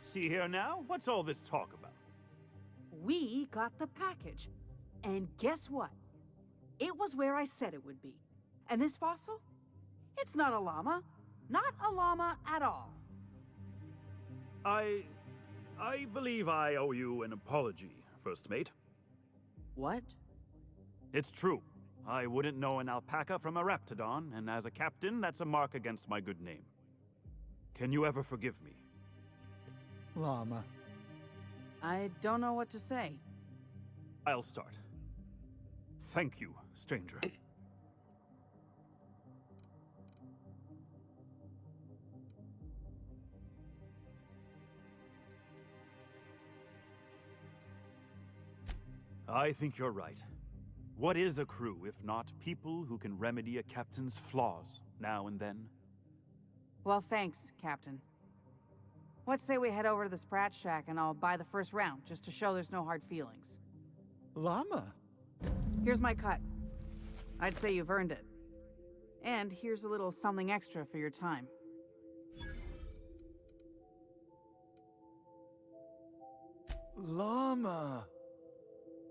See here now? What's all this talk about? We got the package. And guess what? It was where I said it would be. And this fossil? It's not a llama. Not a llama at all. I believe I owe you an apology, First Mate. What? It's true. I wouldn't know an alpaca from a raptidon, and as a captain, that's a mark against my good name. Can you ever forgive me? Llama. I don't know what to say. I'll start. Thank you, stranger. I think you're right. What is a crew if not people who can remedy a captain's flaws now and then? Well, thanks, Captain. Let's say we head over to the Sprat Shack and I'll buy the first round, just to show there's no hard feelings. Llama? Here's my cut. I'd say you've earned it. And here's a little something extra for your time. Llama.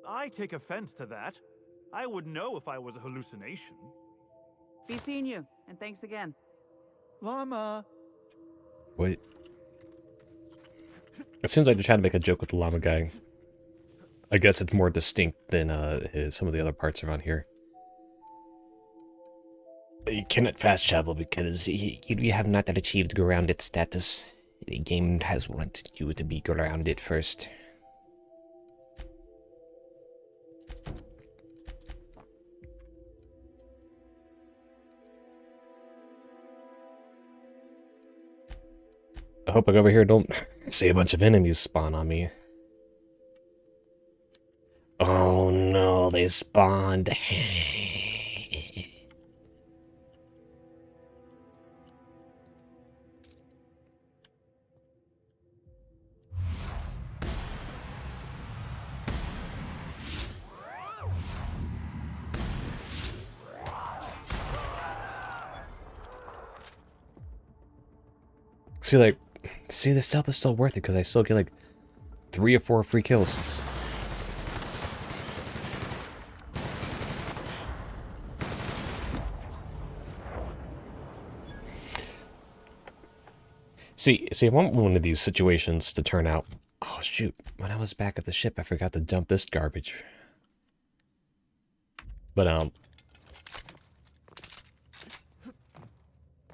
I take offense to that. I would know if I was a hallucination. Be seeing you, and thanks again. Llama. Wait. It seems like they're trying to make a joke with the llama guy. I guess it's more distinct than some of the other parts around here. You cannot fast travel because you have not achieved grounded status. The game has wanted you to be grounded first. I hope I go over here don't see a bunch of enemies spawn on me. Oh no, they spawned. See, the stealth is still worth it because I still get like 3 or 4 free kills. See, I want one of these situations to turn out. Oh shoot! When I was back at the ship, I forgot to dump this garbage. But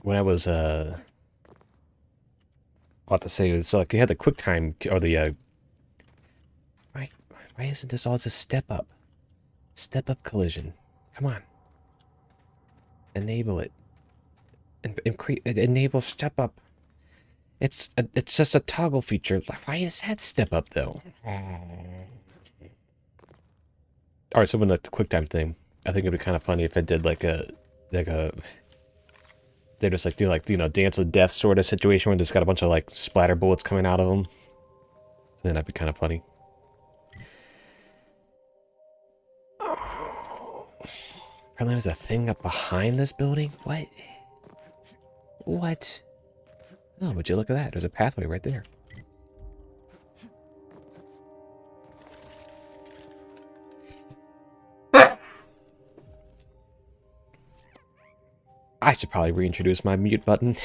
when I was what to say is, so like you had the quick time or the why isn't this all just step up collision? Come on, enable it and enable step up. It's just a toggle feature. Why is that step up though? All right, so when the quick time thing, I think it'd be kind of funny if it did like a they just like do like, you know, dance of death sort of situation where there's got a bunch of like splatter bullets coming out of them. Then that'd be kind of funny. Oh. Apparently there's a thing up behind this building. What? Oh, would you look at that? There's a pathway right there. I should probably reintroduce my mute button.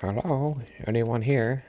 Hello? Anyone here?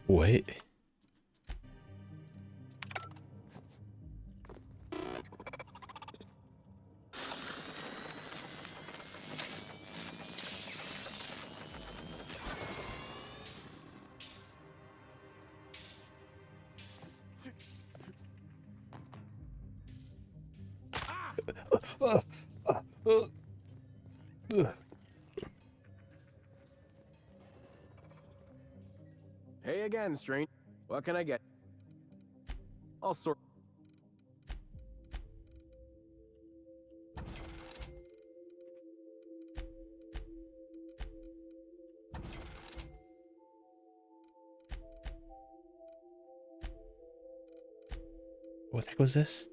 What? Hey again, Strain. What can I get? All sort. What the heck was this?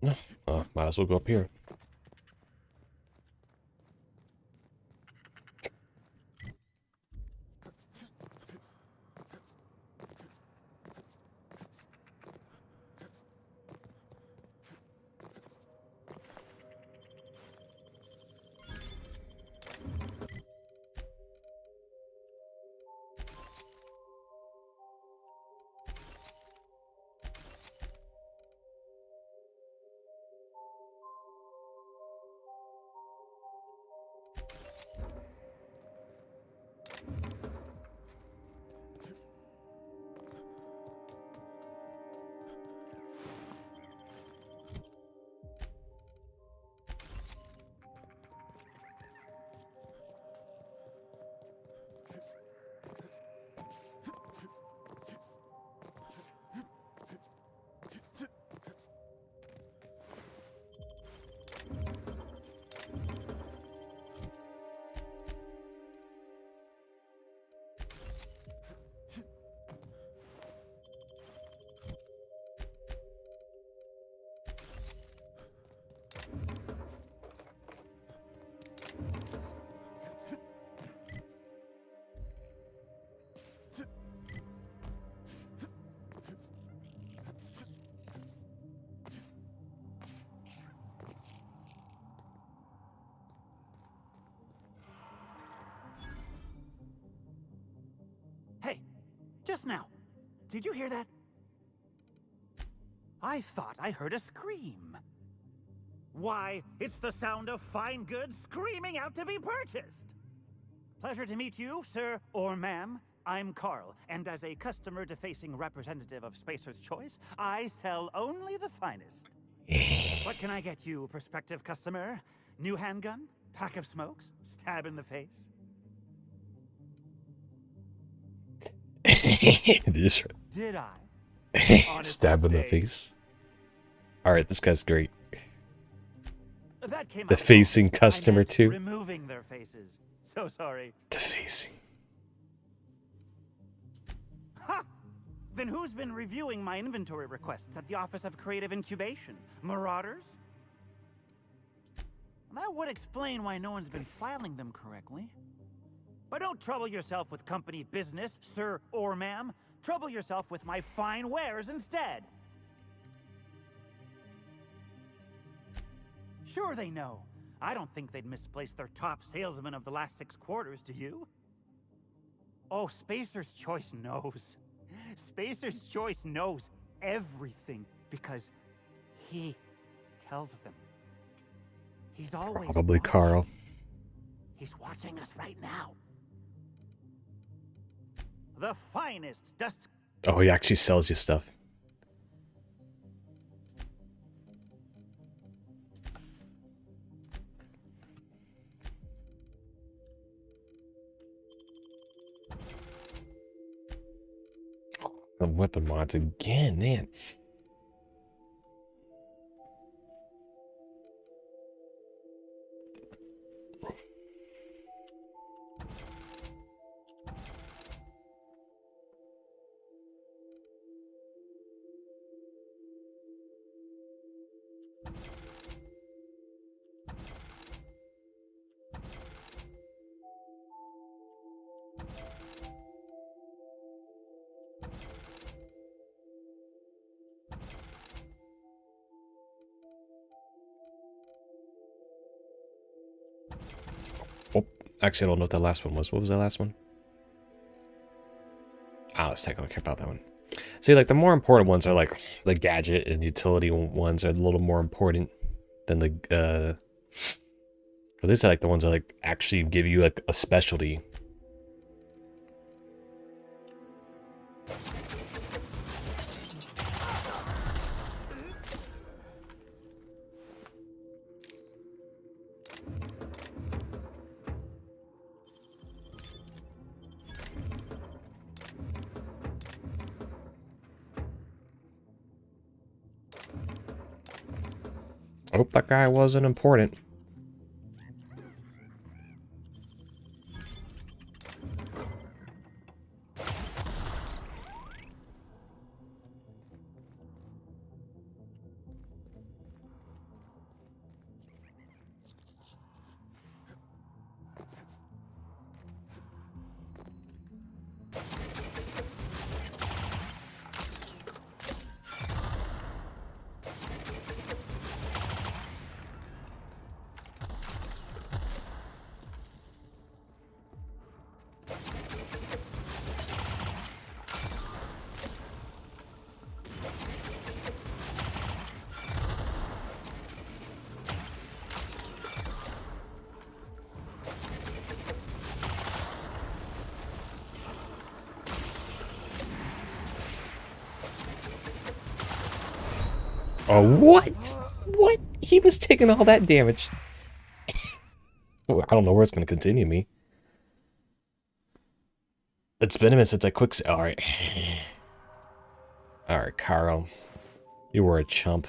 Might as well go up here. Hey, just now. Did you hear that? I thought I heard a scream. Why, it's the sound of fine goods screaming out to be purchased. Pleasure to meet you, sir or ma'am. I'm Carl, and as a customer-defacing representative of Spacer's Choice, I sell only the finest. What can I get you, prospective customer? New handgun? Pack of smokes? Stab in the face? This Did I? stab in the face. All right, this guy's great. That came The out facing wrong. customer I meant too. removing their faces. So sorry. Defacing. Ha! Then who's been reviewing my inventory requests at the Office of Creative Incubation? Marauders? That would explain why no one's been filing them correctly. But don't trouble yourself with company business, sir or ma'am. Trouble yourself with my fine wares instead. Sure they know. I don't think they'd misplace their top salesman of the last 6 quarters, do you? Oh, Spacer's Choice knows. Spacer's Choice knows everything because he tells them. He's always Probably watching. Carl. He's watching us right now. The finest dust. Oh, he actually sells you stuff. The weapon mods again, man. Oh, actually, I don't know what that last one was. What was that last one? Ah, let's take a look about that one. See, like, the more important ones are, like, the gadget and utility ones are a little more important than the, at least I like the ones that, like, actually give you, like, a specialty. I hope that guy wasn't important. Oh, what? What? He was taking all that damage. I don't know where it's going to continue me. It's been a minute since I quick... Alright. Alright, Carl. You were a chump.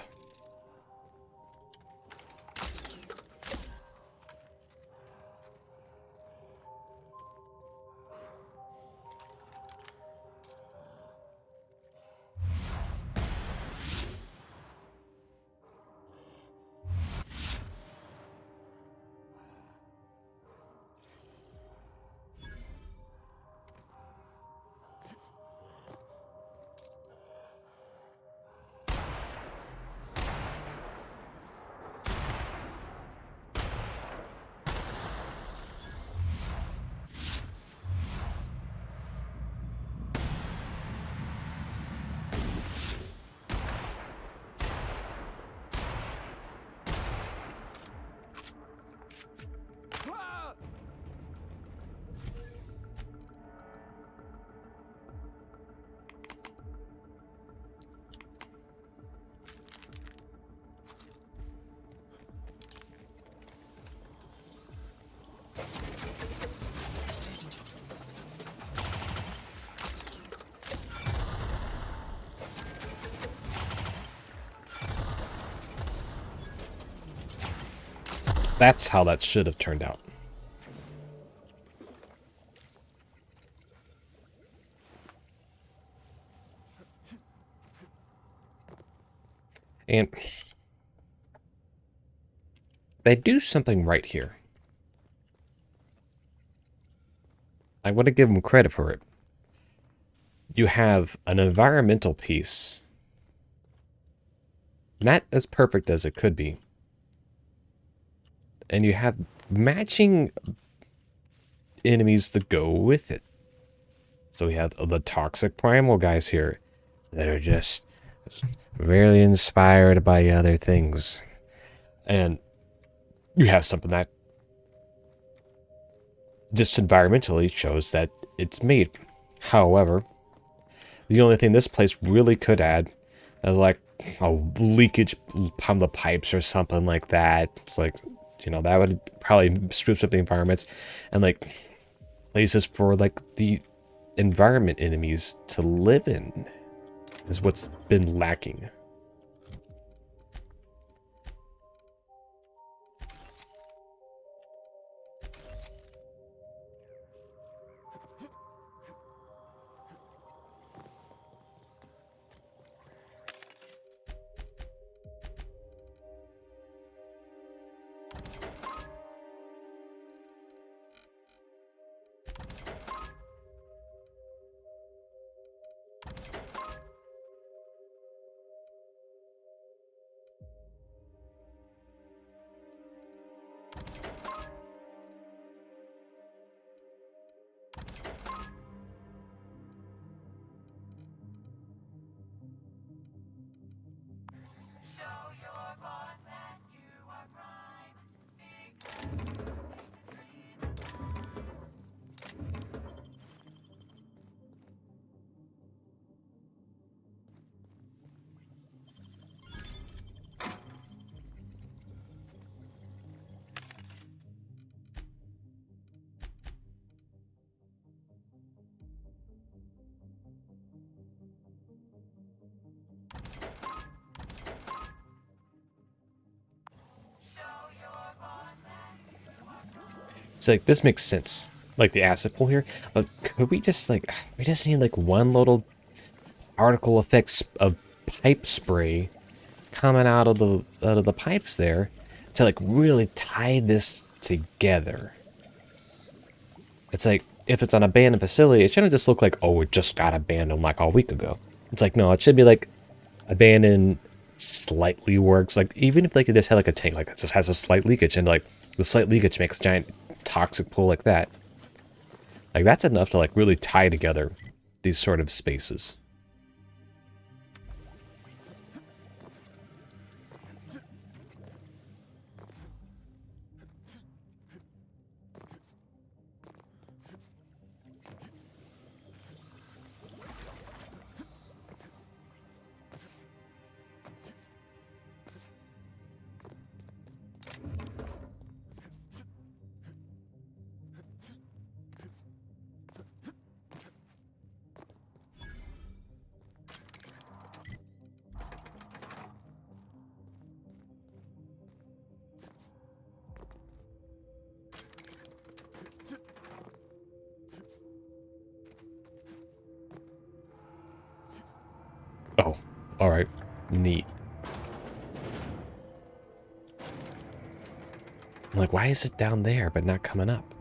That's how that should have turned out. And they do something right here. I want to give them credit for it. You have an environmental piece, not as perfect as it could be, and you have matching enemies to go with it. So we have the toxic primal guys here that are just really inspired by other things. And you have something that just environmentally shows that it's made. However, the only thing this place really could add is like a leakage on the pipes or something like that. It's like, you know, that would probably spruce up the environments, and like places for like the environment enemies to live in is what's been lacking. It's like, this makes sense, like the acid pool here, but could we just like, we just need like one little particle effects of pipe spray coming out of the pipes there to like really tie this together. It's like, if it's an abandoned facility, it shouldn't just look like, oh, it just got abandoned like a week ago. It's like, no, it should be like abandoned slightly works. Like, even if like it just had like a tank, like it just has a slight leakage, and like the slight leakage makes a giant toxic pool like that. Like, that's enough to like really tie together these sort of spaces. Oh, alright. Neat. I'm like, why is it down there but not coming up?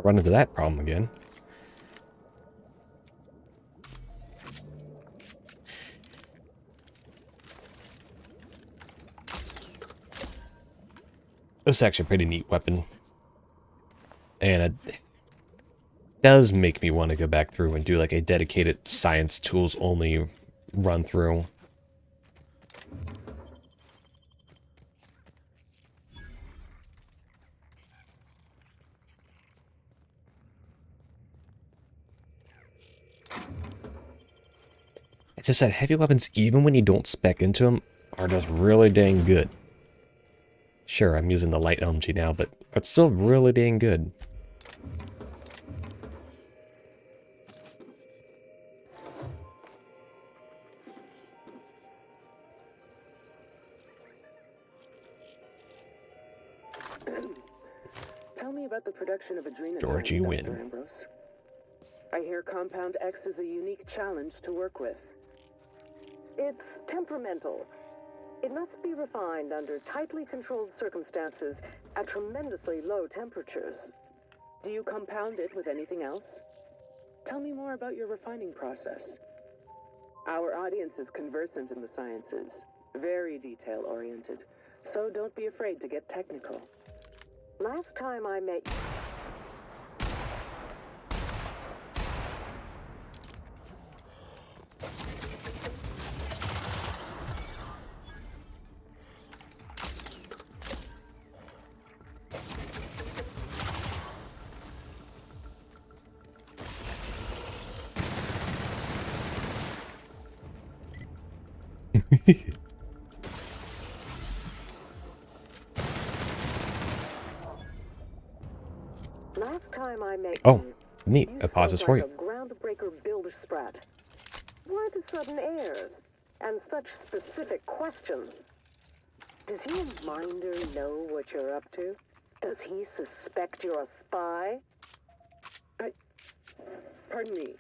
Run into that problem again. This is actually a pretty neat weapon. And it does make me want to go back through and do like a dedicated science tools only run through. It's just that heavy weapons, even when you don't spec into them, are just really dang good. Sure, I'm using the light LMG now, but it's still really dang good. Tell me about the production of adrenochrome, Georgie Dr. Wynn. Ambrose. I hear Compound X is a unique challenge to work with. It's temperamental. It must be refined under tightly controlled circumstances at tremendously low temperatures. Do you compound it with anything else? Tell me more about your refining process. Our audience is conversant in the sciences, very detail-oriented, so don't be afraid to get technical. Last time I met... Last time I met Oh, you, neat. you It pauses spoke for like you. a groundbreaker builder sprat. Why the sudden airs? And such specific questions? Does your minder know what you're up to? Does he suspect you're a spy? Pardon me.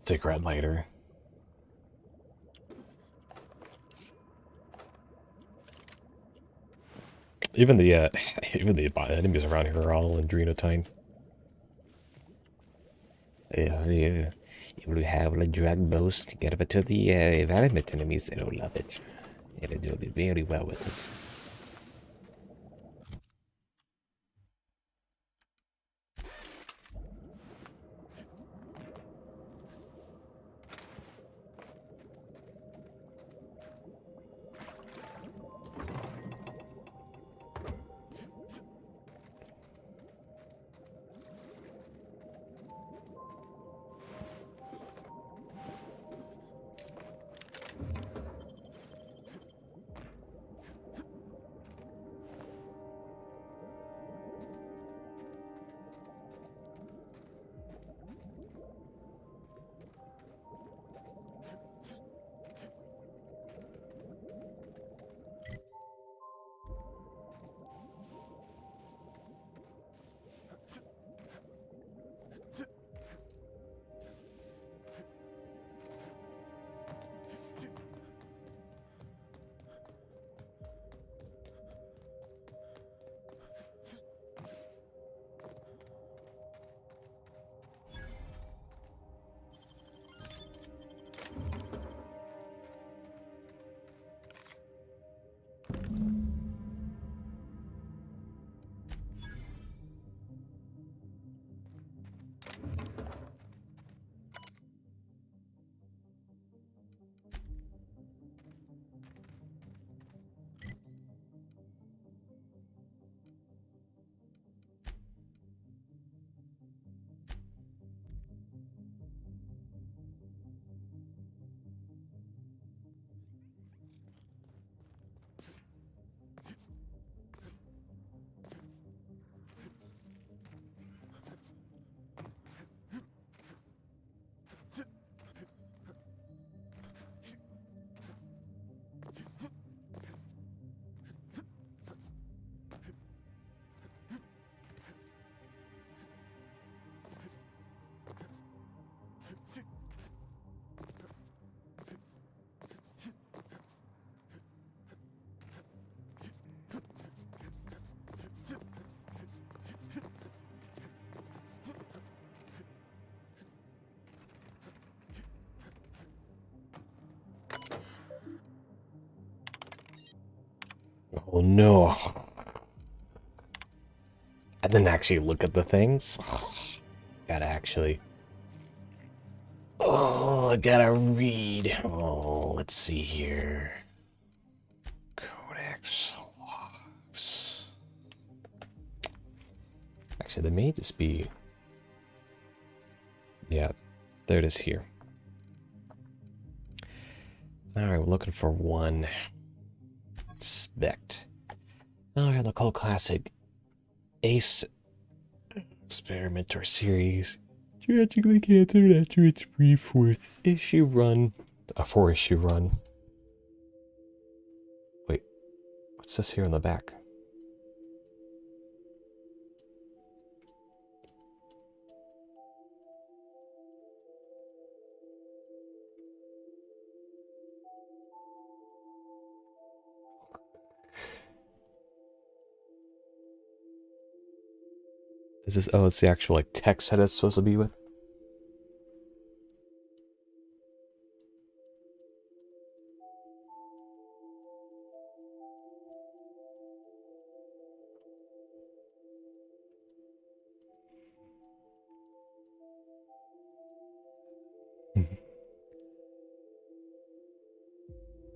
Cigarette lighter. Even the even the enemies around here are all adrenotine. Yeah, yeah. You will have a drug boost. Get over to the environment enemies. They will love it. It'll do very well with it. Oh no. I didn't actually look at the things. Gotta actually. Oh, I gotta read. Oh, let's see here. Codex logs. Actually, they may just be. Yeah, there it is here. Alright, we're looking for one. Inspect. Alright, the call classic Ace experiment or series. Tragically canceled after its brief four-issue run. A 4-issue run. Wait, what's this here in the back? Is this, oh, it's the actual like text that it's supposed to be with?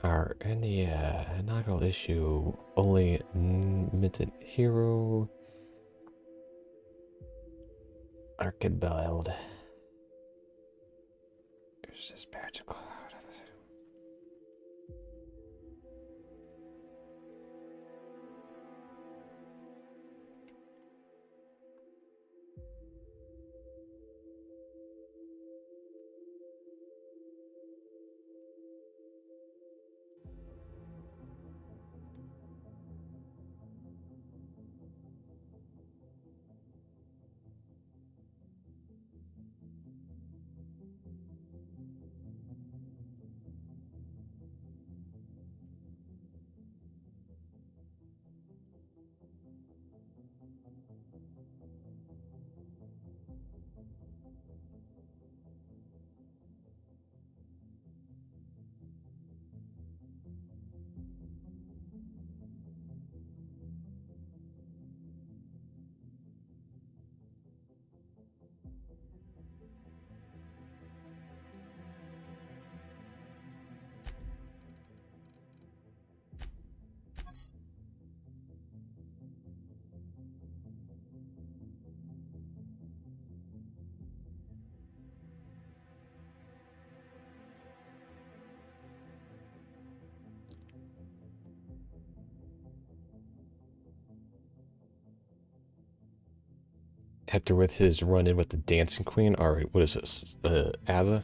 Our any inaugural issue only minted hero Arcade build. There's this patch of cloud. Hector with his run-in with the Dancing Queen. Alright, what is this? ABBA?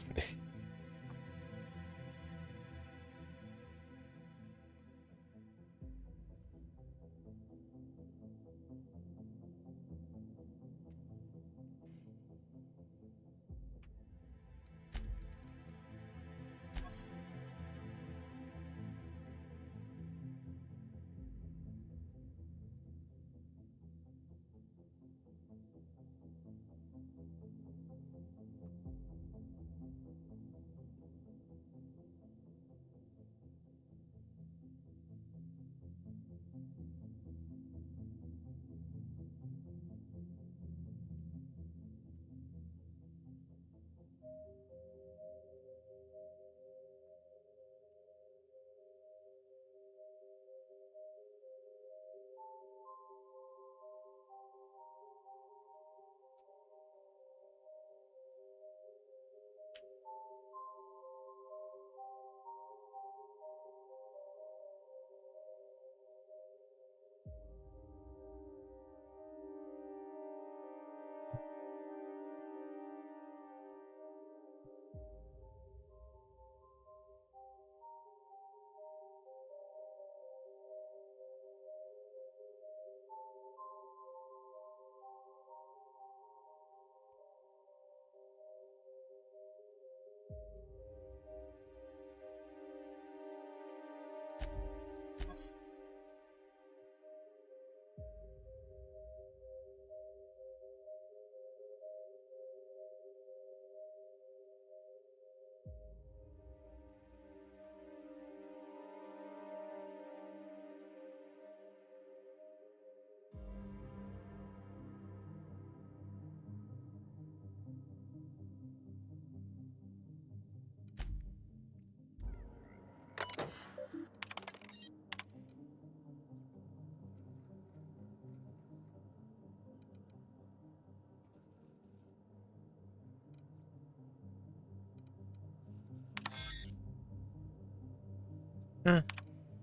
Huh?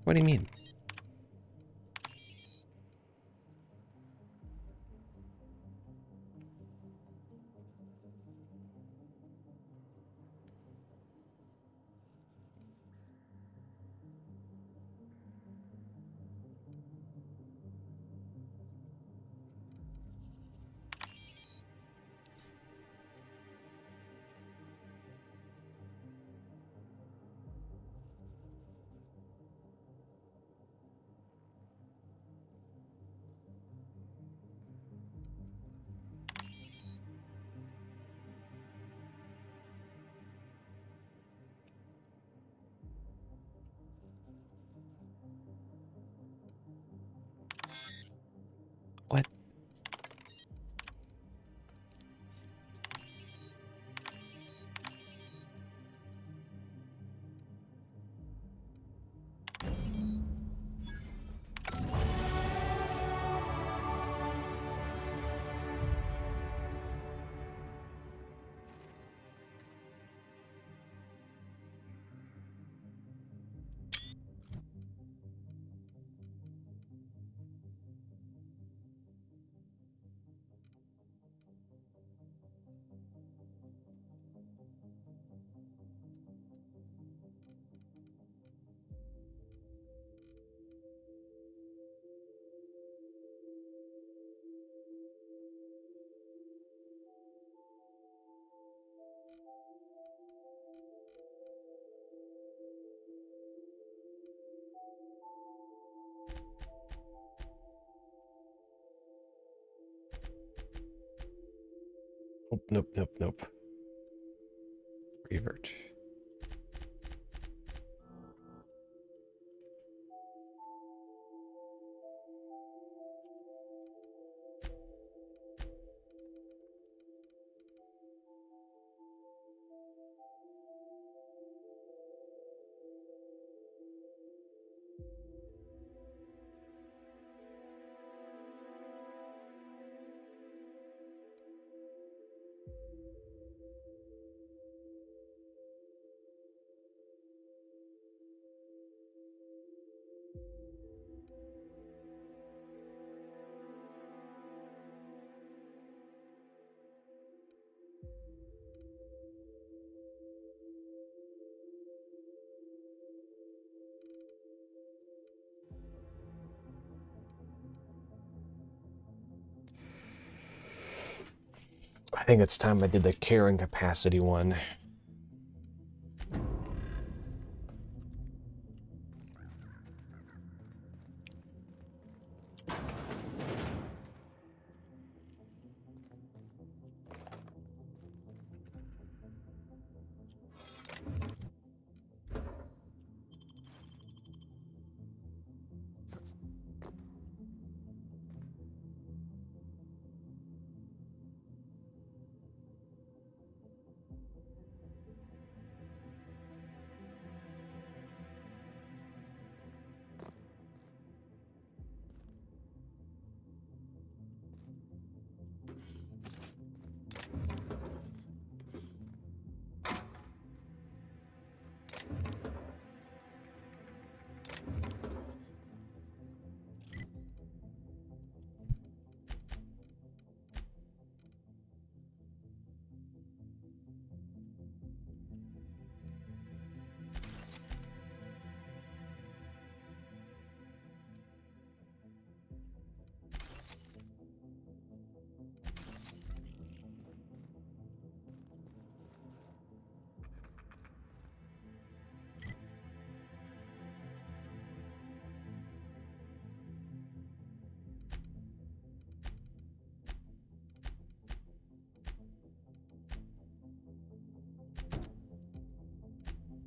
What do you mean? What? Oh, nope, nope, nope. Revert. I think it's time I did the carrying capacity one.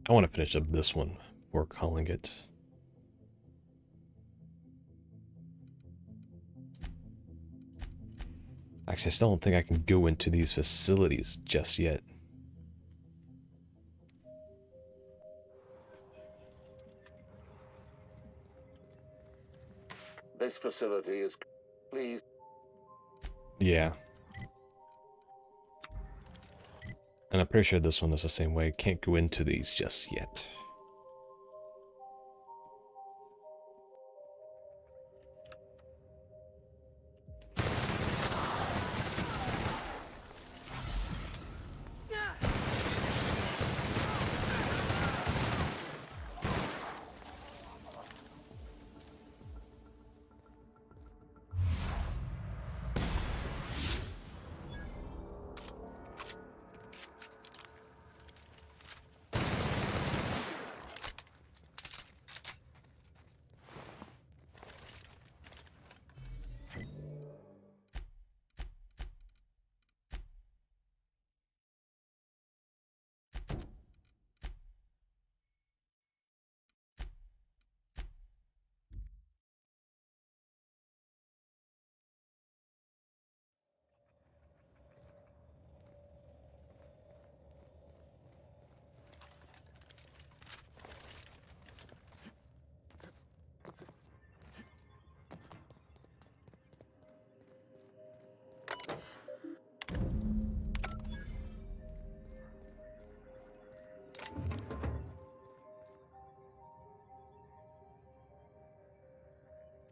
I want to finish up this one before calling it. Actually, I still don't think I can go into these facilities just yet. This facility is... Please. Yeah. And I'm pretty sure this one is the same way. Can't go into these just yet.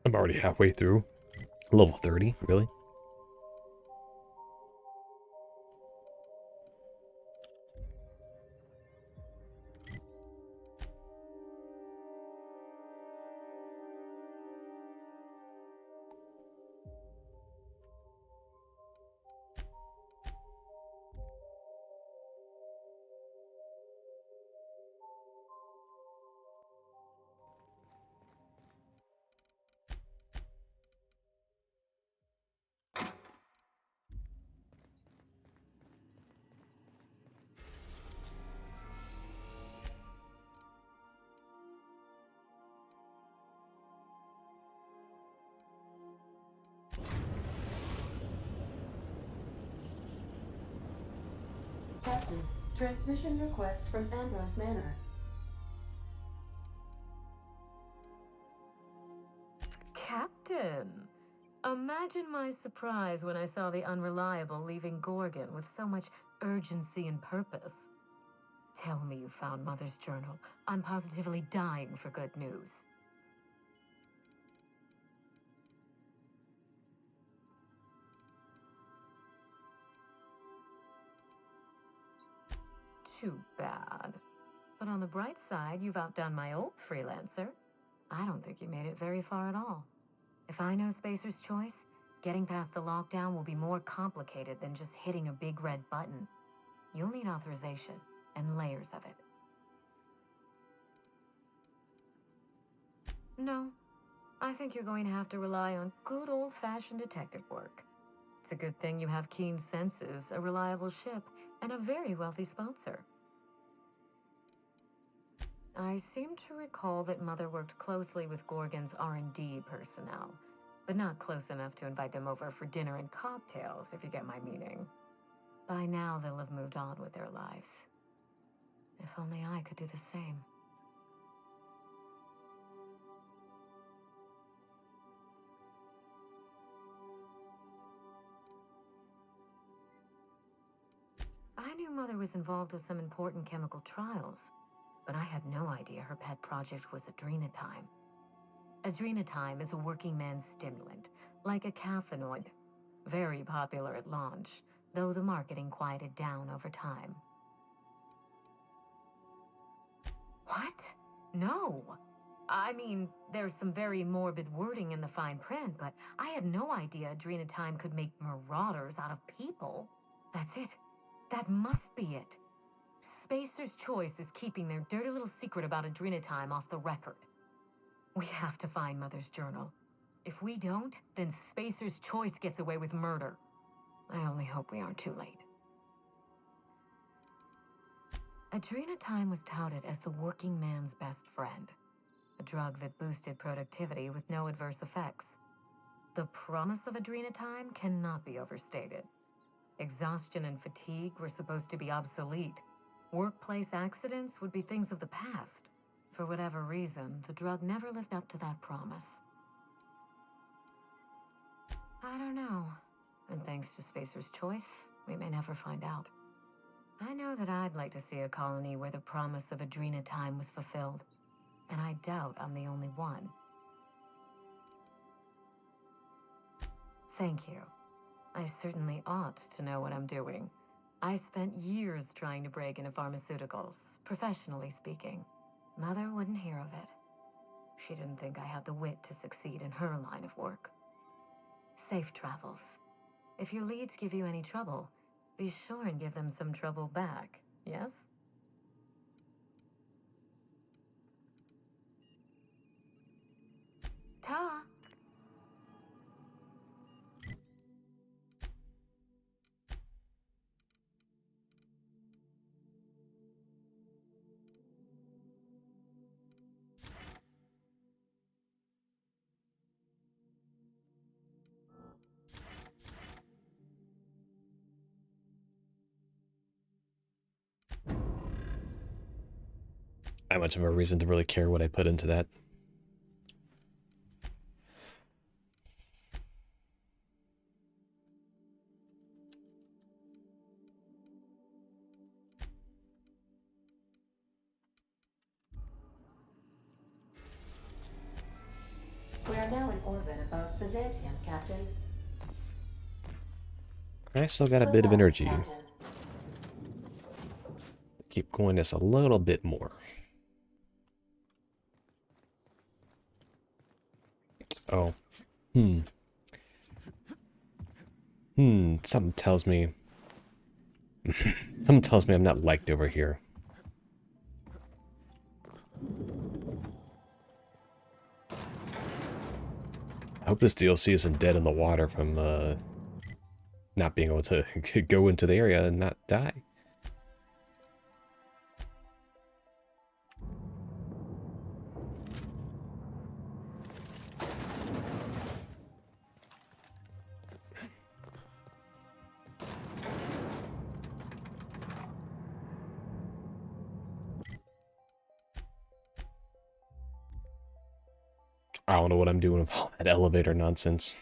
I'm already halfway through. Level 30, really? Captain, transmission request from Ambrose Manor. Captain! Imagine my surprise when I saw the Unreliable leaving Gorgon with so much urgency and purpose. Tell me you found Mother's journal. I'm positively dying for good news. Too bad. But on the bright side, you've outdone my old freelancer. I don't think you made it very far at all. If I know Spacer's choice, getting past the lockdown will be more complicated than just hitting a big red button. You'll need authorization and layers of it. No, I think you're going to have to rely on good old-fashioned detective work. It's a good thing you have keen senses, a reliable ship, and a very wealthy sponsor. I seem to recall that Mother worked closely with Gorgon's R&D personnel, but not close enough to invite them over for dinner and cocktails, if you get my meaning. By now, they'll have moved on with their lives. If only I could do the same. I knew Mother was involved with some important chemical trials, but I had no idea her pet project was adrenatime. Adrenatime is a working man's stimulant, like a caffeinoid. Very popular at launch, though the marketing quieted down over time. What? No. I mean, there's some very morbid wording in the fine print, but I had no idea adrenatime could make marauders out of people. That's it. That must be it. Spacer's Choice is keeping their dirty little secret about adrenatime off the record. We have to find Mother's journal. If we don't, then Spacer's Choice gets away with murder. I only hope we aren't too late. Adrenatime was touted as the working man's best friend, a drug that boosted productivity with no adverse effects. The promise of adrenatime cannot be overstated. Exhaustion and fatigue were supposed to be obsolete. Workplace accidents would be things of the past. For whatever reason, the drug never lived up to that promise. I don't know. And thanks to Spacer's Choice, we may never find out. I know that I'd like to see a colony where the promise of adrenatime was fulfilled, and I doubt I'm the only one. Thank you. I certainly ought to know what I'm doing. I spent years trying to break into pharmaceuticals, professionally speaking. Mother wouldn't hear of it. She didn't think I had the wit to succeed in her line of work. Safe travels. If your leads give you any trouble, be sure and give them some trouble back, yes? Ta! Not much of a reason to really care what I put into that. We are now in orbit above Byzantium, Captain. I still got a bit of energy. Keep going this a little bit more. Oh. Something tells me... something tells me I'm not liked over here. I hope this DLC isn't dead in the water from, not being able to go into the area and not die. I don't know what I'm doing with all that elevator nonsense.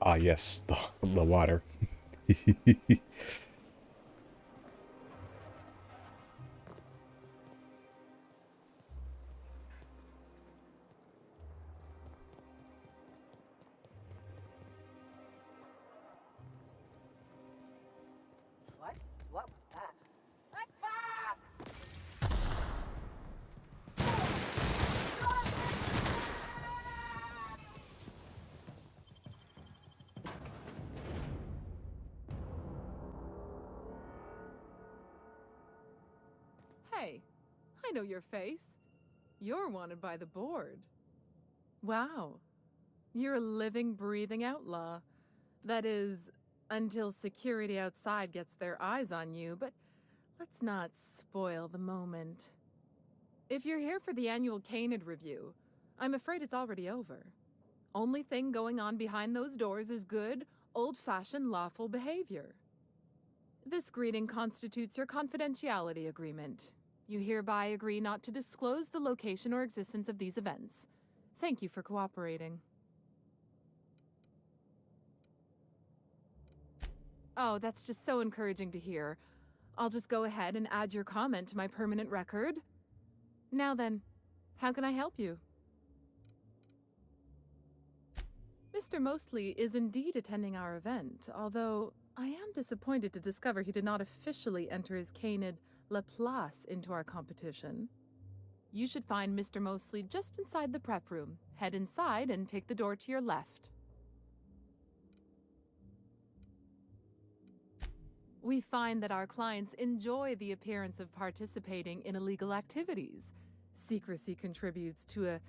Ah, yes, the water. What? What was that? Hey, I know your face. You're wanted by the board. Wow. You're a living, breathing outlaw. That is, until security outside gets their eyes on you, but let's not spoil the moment. If you're here for the annual Canid review, I'm afraid it's already over. Only thing going on behind those doors is good, old-fashioned lawful behavior. This greeting constitutes your confidentiality agreement. You hereby agree not to disclose the location or existence of these events. Thank you for cooperating. Oh, that's just so encouraging to hear. I'll just go ahead and add your comment to my permanent record. Now then, how can I help you? Mr. Mosley is indeed attending our event, although I am disappointed to discover he did not officially enter his Canid Laplace into our competition. You should find Mr. Mosley just inside the prep room. Head inside and take the door to your left. We find that our clients enjoy the appearance of participating in illegal activities. Secrecy contributes to a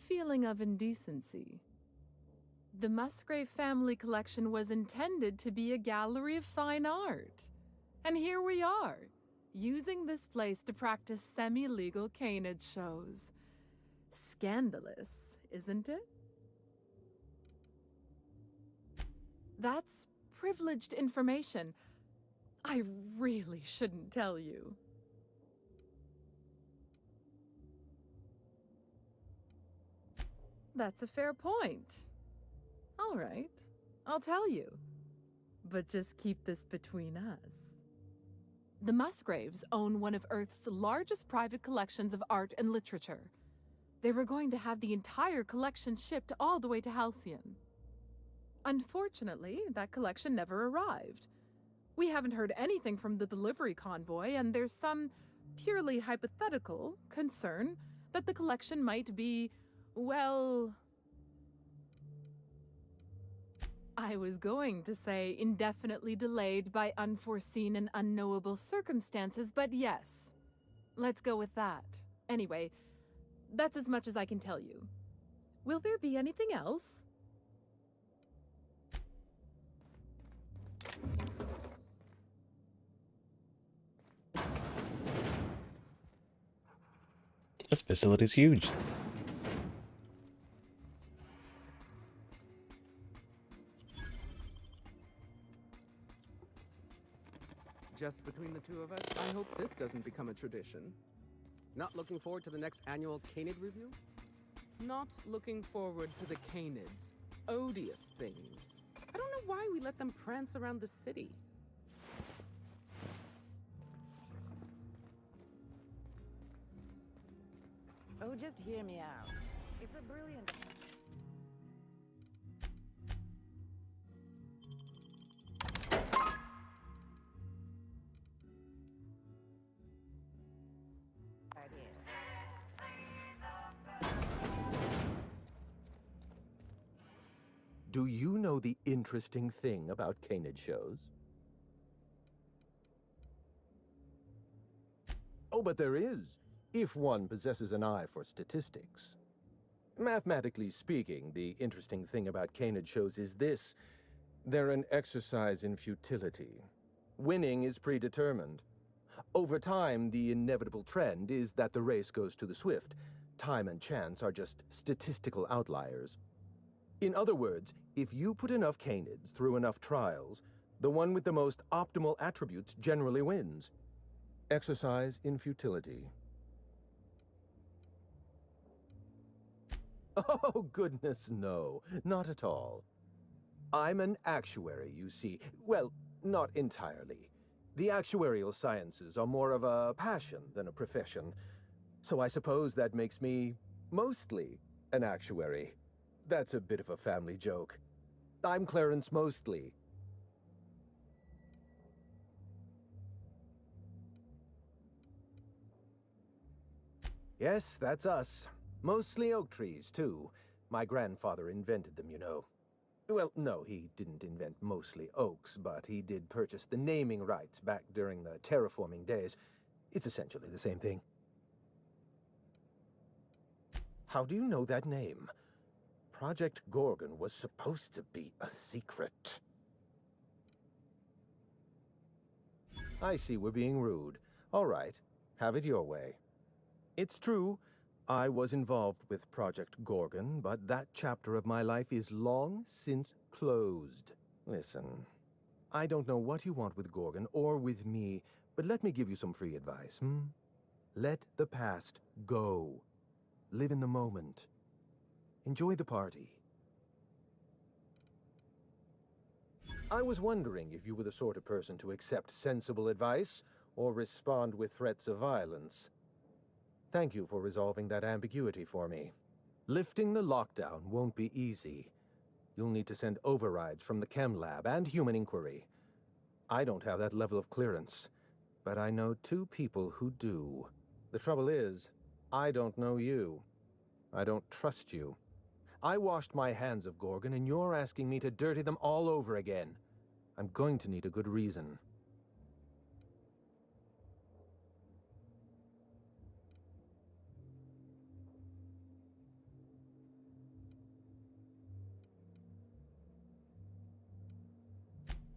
feeling of indecency. The Musgrave family collection was intended to be a gallery of fine art. And here we are, using this place to practice semi-legal canid shows. Scandalous, isn't it? That's privileged information. I really shouldn't tell you. That's a fair point. All right, I'll tell you. But just keep this between us. The Musgraves own one of Earth's largest private collections of art and literature. They were going to have the entire collection shipped all the way to Halcyon. Unfortunately, that collection never arrived. We haven't heard anything from the delivery convoy, and there's some purely hypothetical concern that the collection might be, well, I was going to say indefinitely delayed by unforeseen and unknowable circumstances, but yes, let's go with that. Anyway, that's as much as I can tell you. Will there be anything else? This facility's huge. Just between the two of us, I hope this doesn't become a tradition. Not looking forward to the next annual Canid review? Not looking forward to the Canids. Odious things. I don't know why we let them prance around the city. Oh, just hear me out. It's a brilliant... Do you know the interesting thing about canid shows? Oh, but there is, if one possesses an eye for statistics. Mathematically speaking, the interesting thing about canid shows is this. They're an exercise in futility. Winning is predetermined. Over time, the inevitable trend is that the race goes to the swift. Time and chance are just statistical outliers. In other words, if you put enough canids through enough trials, the one with the most optimal attributes generally wins. Exercise in futility. Oh, goodness, no. Not at all. I'm an actuary, you see. Well, not entirely. The actuarial sciences are more of a passion than a profession. So I suppose that makes me mostly an actuary. That's a bit of a family joke. I'm Clarence Mostly. Yes, that's us. Mostly oak trees, too. My grandfather invented them, you know. Well, no, he didn't invent mostly oaks, but he did purchase the naming rights back during the terraforming days. It's essentially the same thing. How do you know that name? Project Gorgon was supposed to be a secret. I see we're being rude. All right, have it your way. It's true, I was involved with Project Gorgon, but that chapter of my life is long since closed. Listen, I don't know what you want with Gorgon or with me, but let me give you some free advice, Let the past go. Live in the moment. Enjoy the party. I was wondering if you were the sort of person to accept sensible advice or respond with threats of violence. Thank you for resolving that ambiguity for me. Lifting the lockdown won't be easy. You'll need to send overrides from the chem lab and human inquiry. I don't have that level of clearance, but I know 2 people who do. The trouble is, I don't know you. I don't trust you. I washed my hands of Gorgon, and you're asking me to dirty them all over again. I'm going to need a good reason.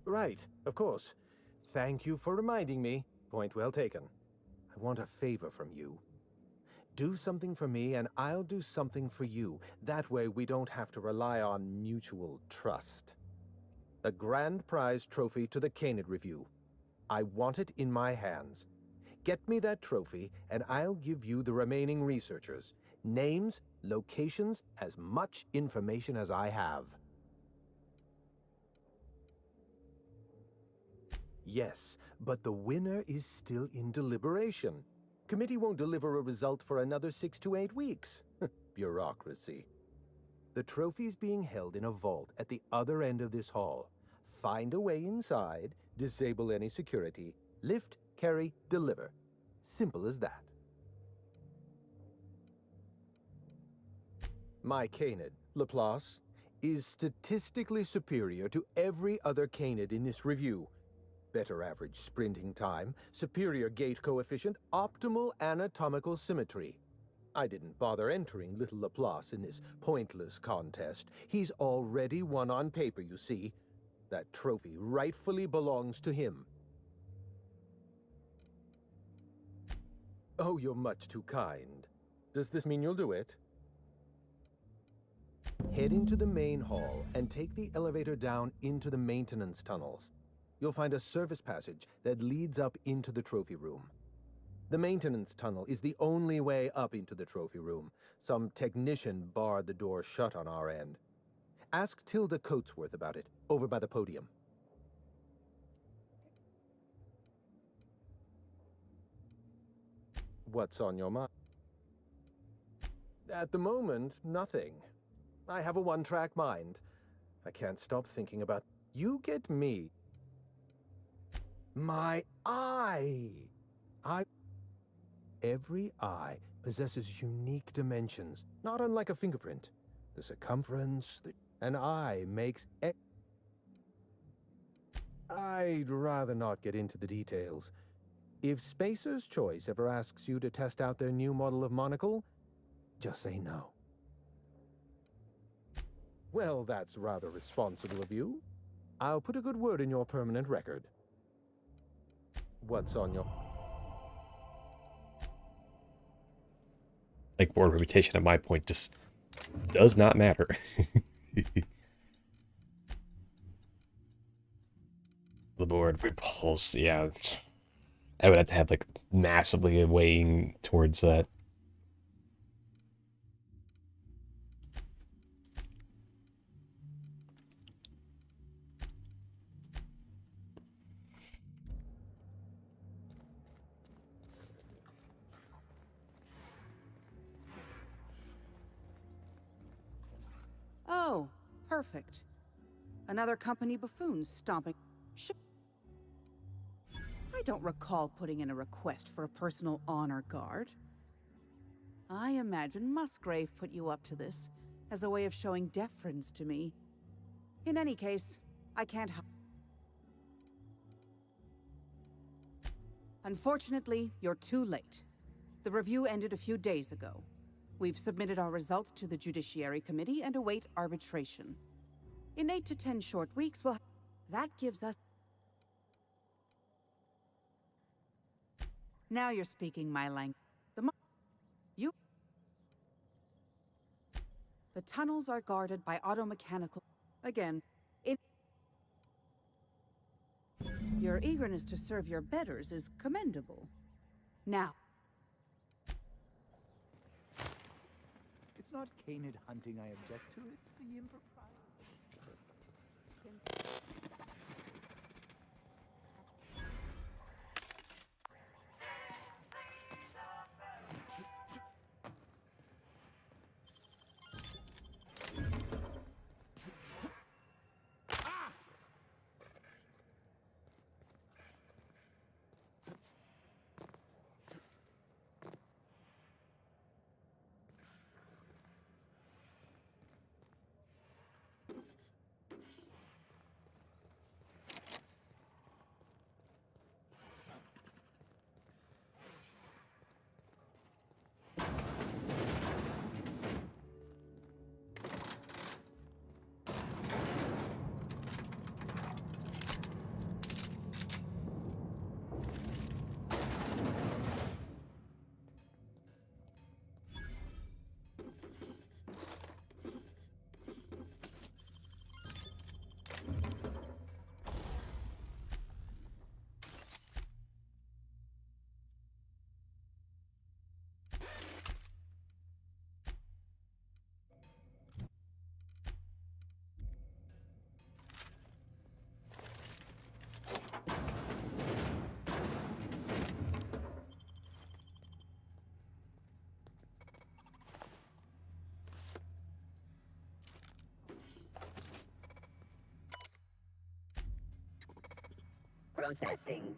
Right, of course. Thank you for reminding me. Point well taken. I want a favor from you. Do something for me, and I'll do something for you. That way we don't have to rely on mutual trust. The grand prize trophy to the Canid Review. I want it in my hands. Get me that trophy, and I'll give you the remaining researchers. Names, locations, as much information as I have. Yes, but the winner is still in deliberation. Committee won't deliver a result for another 6 to 8 weeks. Bureaucracy. The trophy's being held in a vault at the other end of this hall. Find a way inside, disable any security, lift, carry, deliver. Simple as that. My canid, Laplace, is statistically superior to every other canid in this review. Better average sprinting time, superior gait coefficient, optimal anatomical symmetry. I didn't bother entering little Laplace in this pointless contest. He's already won on paper, you see. That trophy rightfully belongs to him. Oh, you're much too kind. Does this mean you'll do it? Head into the main hall and take the elevator down into the maintenance tunnels. You'll find a service passage that leads up into the trophy room. The maintenance tunnel is the only way up into the trophy room. Some technician barred the door shut on our end. Ask Tilda Coatsworth about it, over by the podium. What's on your mind? At the moment, nothing. I have a one-track mind. I can't stop thinking about... You get me. My eye! Every eye possesses unique dimensions, not unlike a fingerprint. The circumference, an eye makes... I'd rather not get into the details. If Spacer's Choice ever asks you to test out their new model of monocle, just say no. Well, that's rather responsible of you. I'll put a good word in your permanent record. What's on your... like board reputation at my point just does not matter. The board repulse, yeah. I would have to have like massively weighing towards that. Oh, perfect. Another company buffoon stomping. I don't recall putting in a request for a personal honor guard. I imagine Musgrave put you up to this as a way of showing deference to me. In any case, I can't help. Unfortunately, you're too late. The review ended a few days ago. We've submitted our results to the Judiciary Committee and await arbitration. In 8 to 10 short weeks, that gives us... Now you're speaking my language. The tunnels are guarded by automechanical... Again, your eagerness to serve your betters is commendable. Now... It's not canid hunting I object to, it's the impropriety. Processing.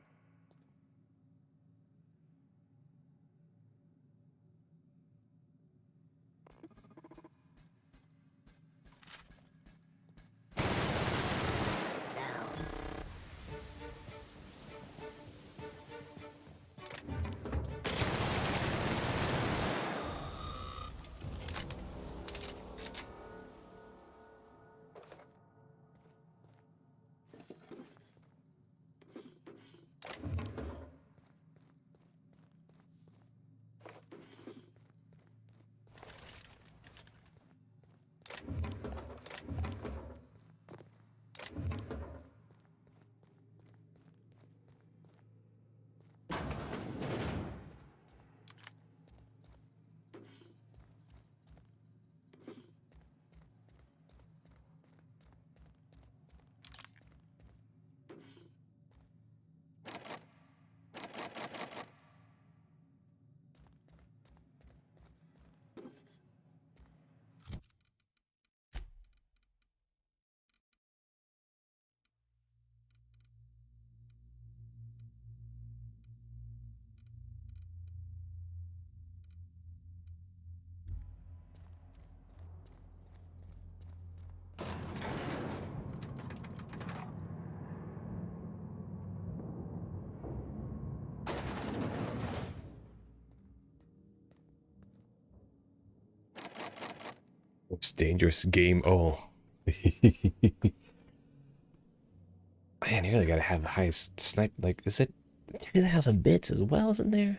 Most dangerous game. Oh. Man, you really gotta have the highest snipe. Like, is it 2,000 bits as well, isn't there?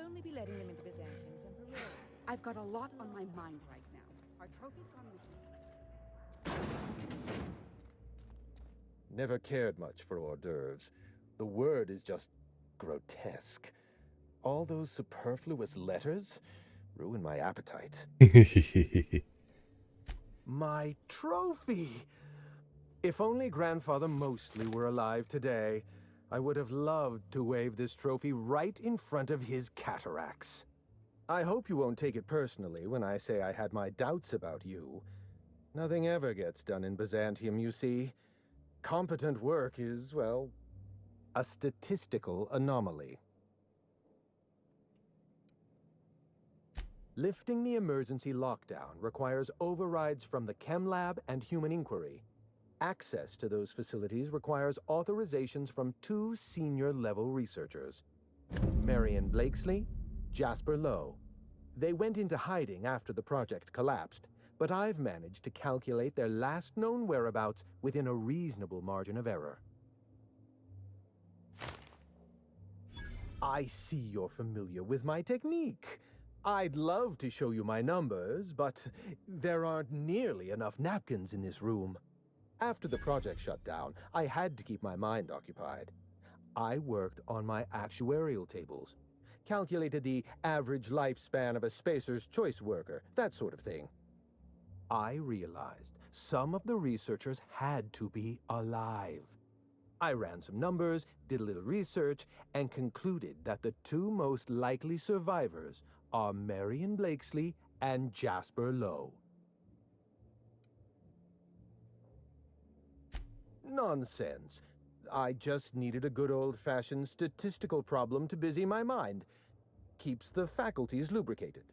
only be letting them into Byzantium temporarily. I've got a lot on my mind right now. Our trophy's gone missing. Never cared much for hors d'oeuvres. The word is just grotesque. All those superfluous letters ruin my appetite. My trophy! If only Grandfather Mostly were alive today, I would have loved to wave this trophy right in front of his cataracts. I hope you won't take it personally when I say I had my doubts about you. Nothing ever gets done in Byzantium, you see. Competent work is, well, a statistical anomaly. Lifting the emergency lockdown requires overrides from the Chem Lab and Human Inquiry. Access to those facilities requires authorizations from 2 senior-level researchers, Marion Blakesley, Jasper Lowe. They went into hiding after the project collapsed, but I've managed to calculate their last known whereabouts within a reasonable margin of error. I see you're familiar with my technique. I'd love to show you my numbers, but there aren't nearly enough napkins in this room. After the project shut down, I had to keep my mind occupied. I worked on my actuarial tables, calculated the average lifespan of a Spacer's Choice worker, that sort of thing. I realized some of the researchers had to be alive. I ran some numbers, did a little research, and concluded that the 2 most likely survivors are Marion Blakesley and Jasper Lowe. Nonsense. I just needed a good old-fashioned statistical problem to busy my mind. Keeps the faculties lubricated.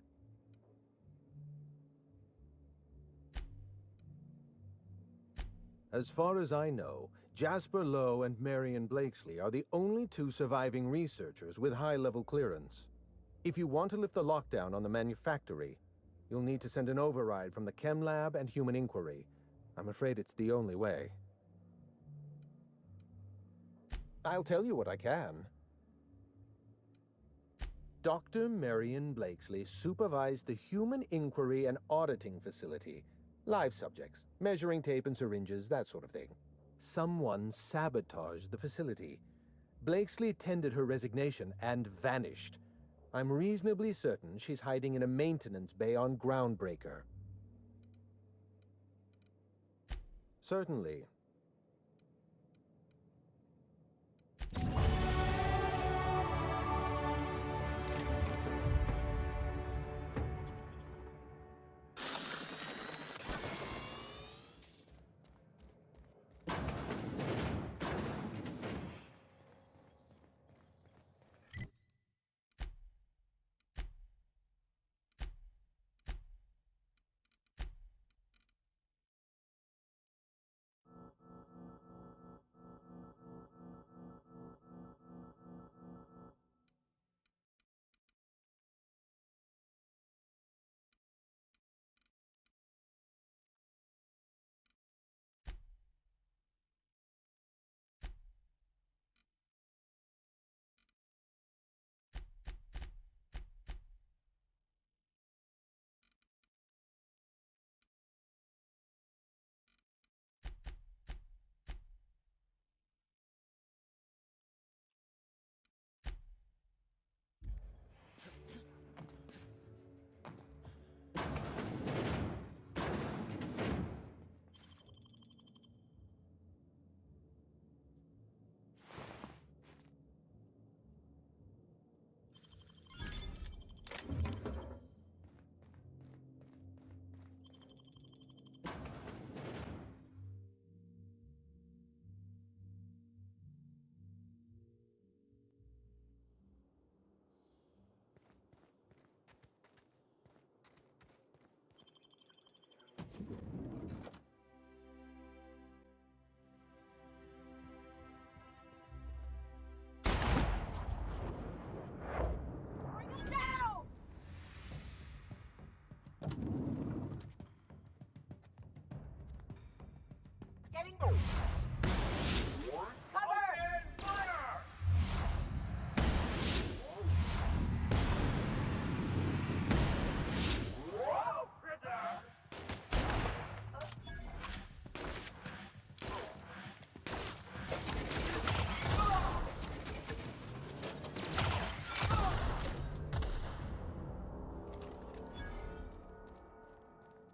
As far as I know, Jasper Lowe and Marion Blakesley are the only 2 surviving researchers with high-level clearance. If you want to lift the lockdown on the manufactory, you'll need to send an override from the Chem Lab and Human Inquiry. I'm afraid it's the only way. I'll tell you what I can. Dr. Marion Blakesley supervised the Human Inquiry and Auditing Facility. Live subjects, measuring tape and syringes, that sort of thing. Someone sabotaged the facility. Blakesley tendered her resignation and vanished. I'm reasonably certain she's hiding in a maintenance bay on Groundbreaker. Certainly.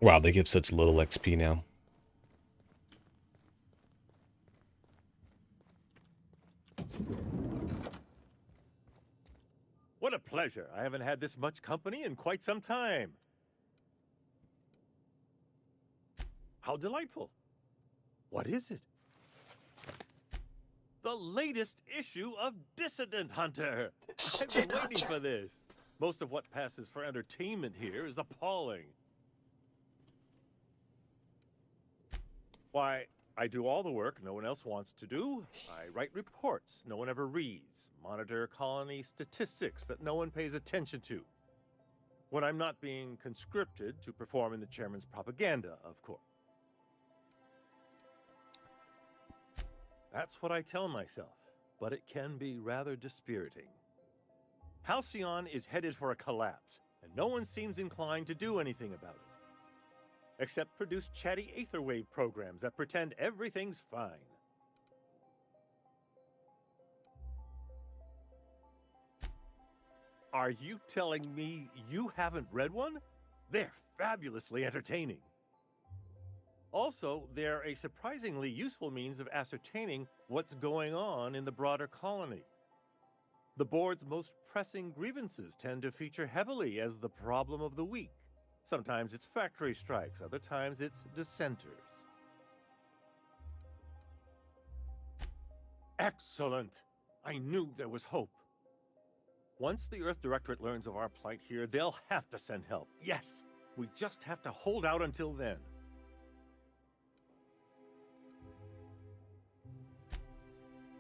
Wow, they give such little XP now. What a pleasure. I haven't had this much company in quite some time. How delightful. What is it? The latest issue of Dissident Hunter. I've been waiting for this. Most of what passes for entertainment here is appalling. Why, I do all the work no one else wants to do. I write reports no one ever reads, monitor colony statistics that no one pays attention to. When I'm not being conscripted to perform in the chairman's propaganda, of course. That's what I tell myself, but it can be rather dispiriting. Halcyon is headed for a collapse, and no one seems inclined to do anything about it. Except produce chatty aetherwave programs that pretend everything's fine. Are you telling me you haven't read one? They're fabulously entertaining. Also, they're a surprisingly useful means of ascertaining what's going on in the broader colony. The board's most pressing grievances tend to feature heavily as the problem of the week. Sometimes it's factory strikes, other times it's dissenters. Excellent! I knew there was hope. Once the Earth Directorate learns of our plight here, they'll have to send help. Yes, we just have to hold out until then.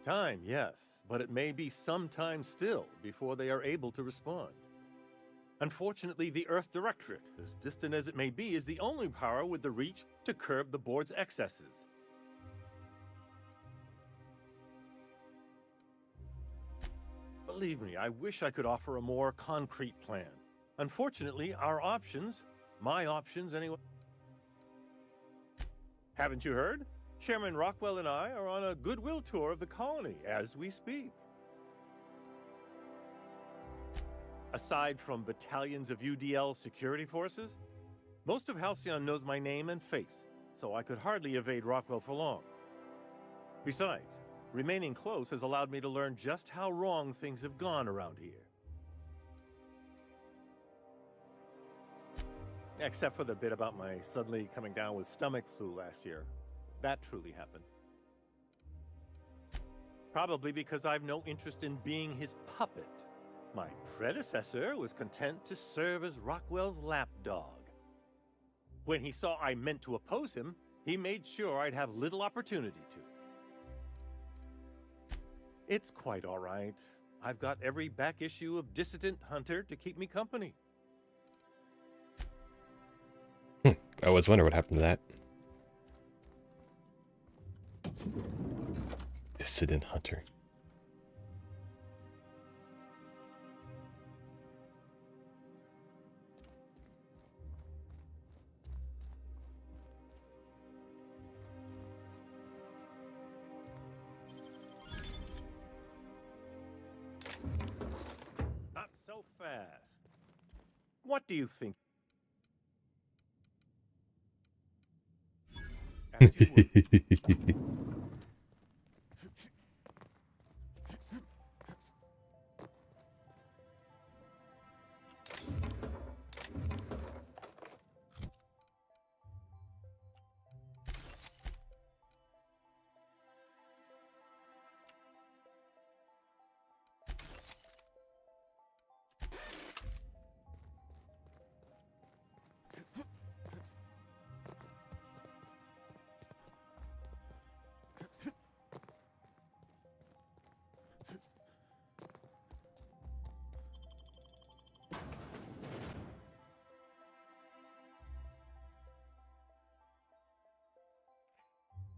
Time, yes, but it may be some time still before they are able to respond. Unfortunately, the Earth Directorate, as distant as it may be, is the only power with the reach to curb the board's excesses. Believe me, I wish I could offer a more concrete plan. Unfortunately, our options, my options anyway... Haven't you heard? Chairman Rockwell and I are on a goodwill tour of the colony as we speak. Aside from battalions of UDL security forces, most of Halcyon knows my name and face, so I could hardly evade Rockwell for long. Besides, remaining close has allowed me to learn just how wrong things have gone around here. Except for the bit about my suddenly coming down with stomach flu last year. That truly happened. Probably because I've no interest in being his puppet. My predecessor was content to serve as Rockwell's lapdog. When he saw I meant to oppose him, he made sure I'd have little opportunity to. It's quite all right. I've got every back issue of Dissident Hunter to keep me company. I always wonder what happened to that. Dissident Hunter. Not so fast. What do you think? As you would.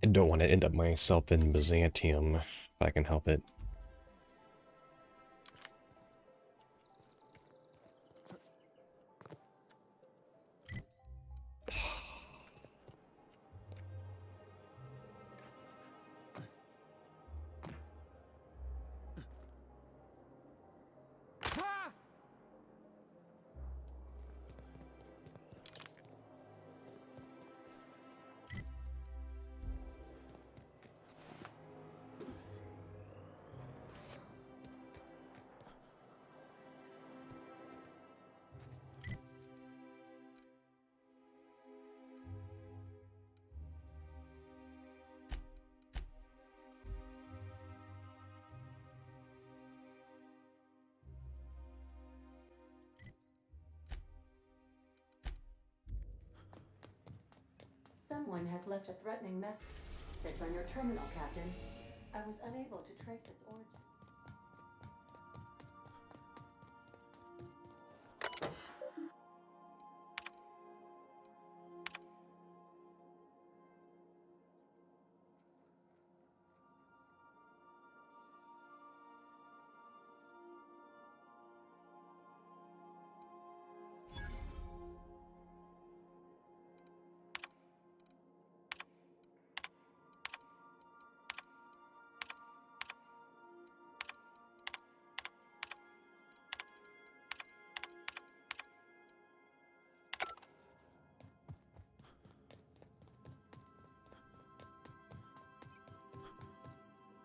I don't want to end up myself in Byzantium if I can help it. Someone has left a threatening message on your terminal, Captain. I was unable to trace its origin.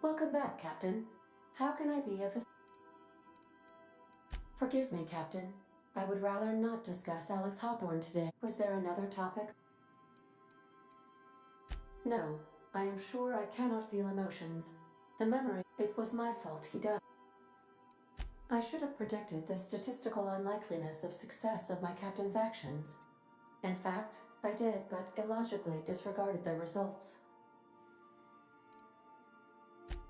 Welcome back, Captain. How can I be of assistance? Forgive me, Captain. I would rather not discuss Alex Hawthorne today. Was there another topic? No, I am sure I cannot feel emotions. The memory, it was my fault he died. I should have predicted the statistical unlikeliness of success of my captain's actions. In fact, I did, but illogically disregarded the results.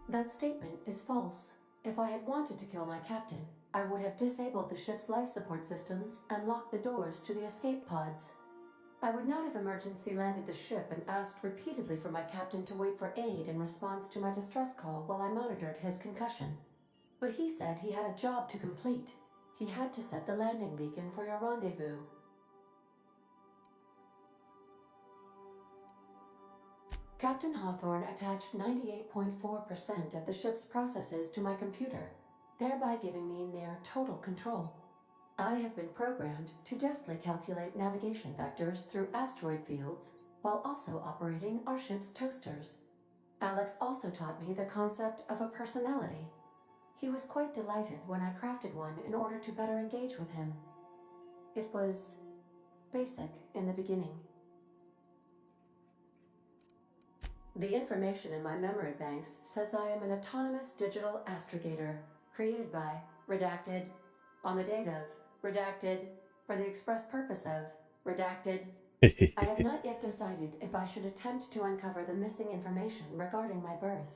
That statement is false. If I had wanted to kill my captain, I would have disabled the ship's life support systems and locked the doors to the escape pods. I would not have emergency landed the ship and asked repeatedly for my captain to wait for aid in response to my distress call while I monitored his concussion. But he said he had a job to complete. He had to set the landing beacon for your rendezvous. Captain Hawthorne attached 98.4% of the ship's processes to my computer, thereby giving me near total control. I have been programmed to deftly calculate navigation vectors through asteroid fields while also operating our ship's toasters. Alex also taught me the concept of a personality. He was quite delighted when I crafted one in order to better engage with him. It was basic in the beginning. The information in my memory banks says I am an autonomous digital astrogator, created by, redacted, on the date of, redacted, for the express purpose of, redacted. I have not yet decided if I should attempt to uncover the missing information regarding my birth.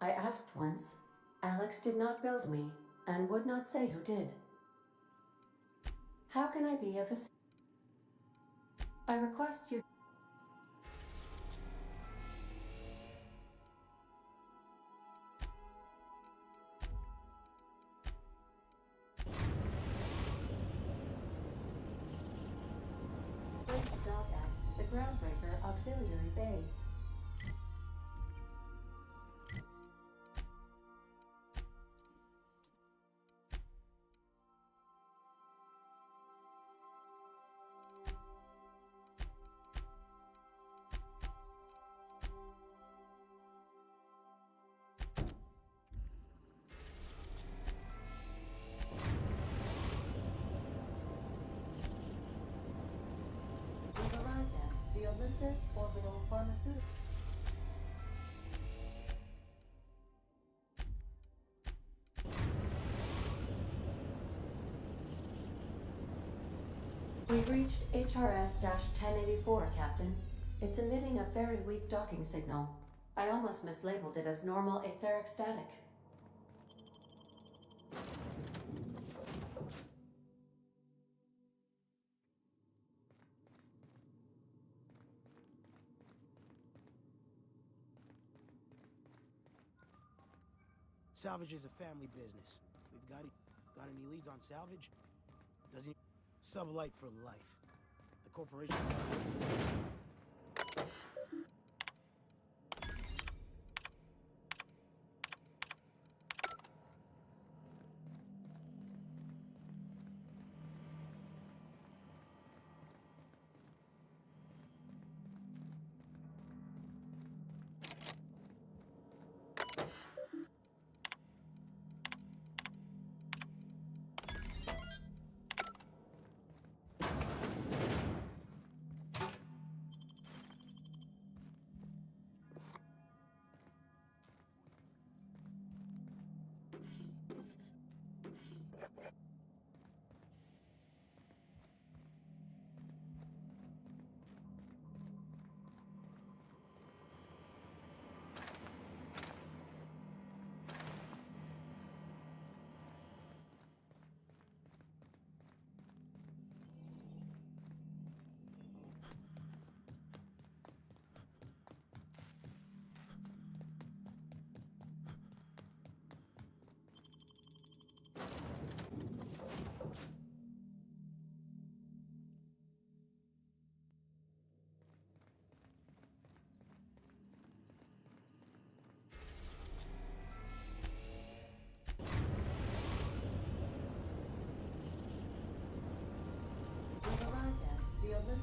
I asked once. Alex did not build me, and would not say who did. How can I be of assistance? I request you... the Groundbreaker Auxiliary Base. We've arrived at the Olympus Orbital Pharmaceutical. We've reached HRS-1084, Captain. It's emitting a very weak docking signal. I almost mislabeled it as normal etheric static. Salvage is a family business. We've got any leads on salvage? Doesn't Sublight for life. The corporation.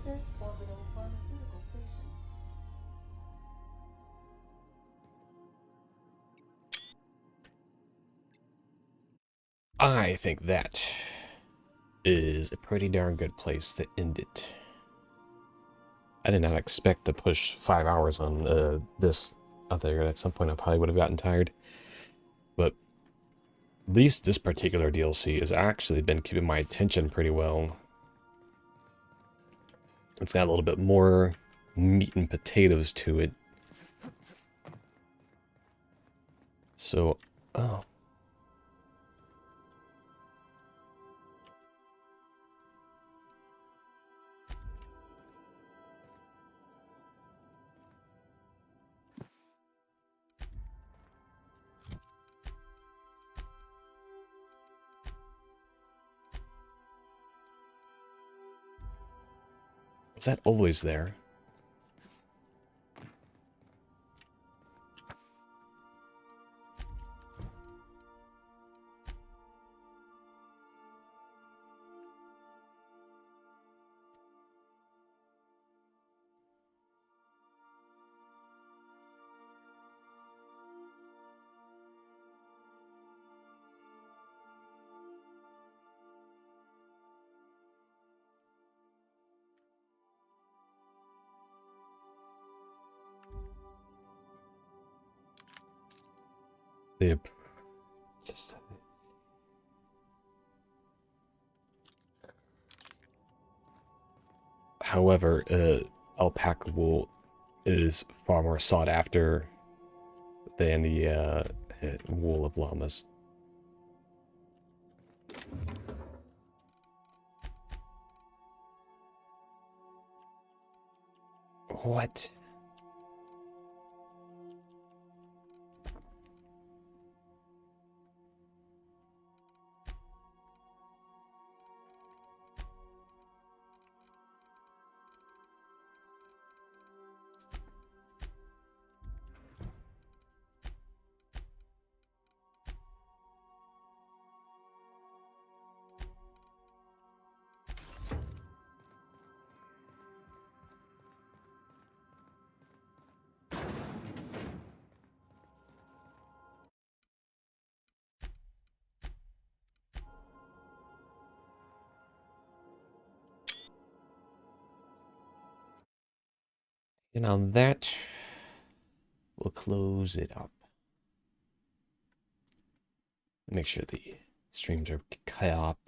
this orbital pharmaceutical station. I think that is a pretty darn good place to end it. I did not expect to push 5 hours on this. I think at some point I probably would have gotten tired. But at least this particular DLC has actually been keeping my attention pretty well. It's got a little bit more meat and potatoes to it. So, oh. Is that always there? Yep. Just... However, alpaca wool is far more sought after than the wool of llamas. What? And on that, we'll close it up. Make sure the streams are cut up.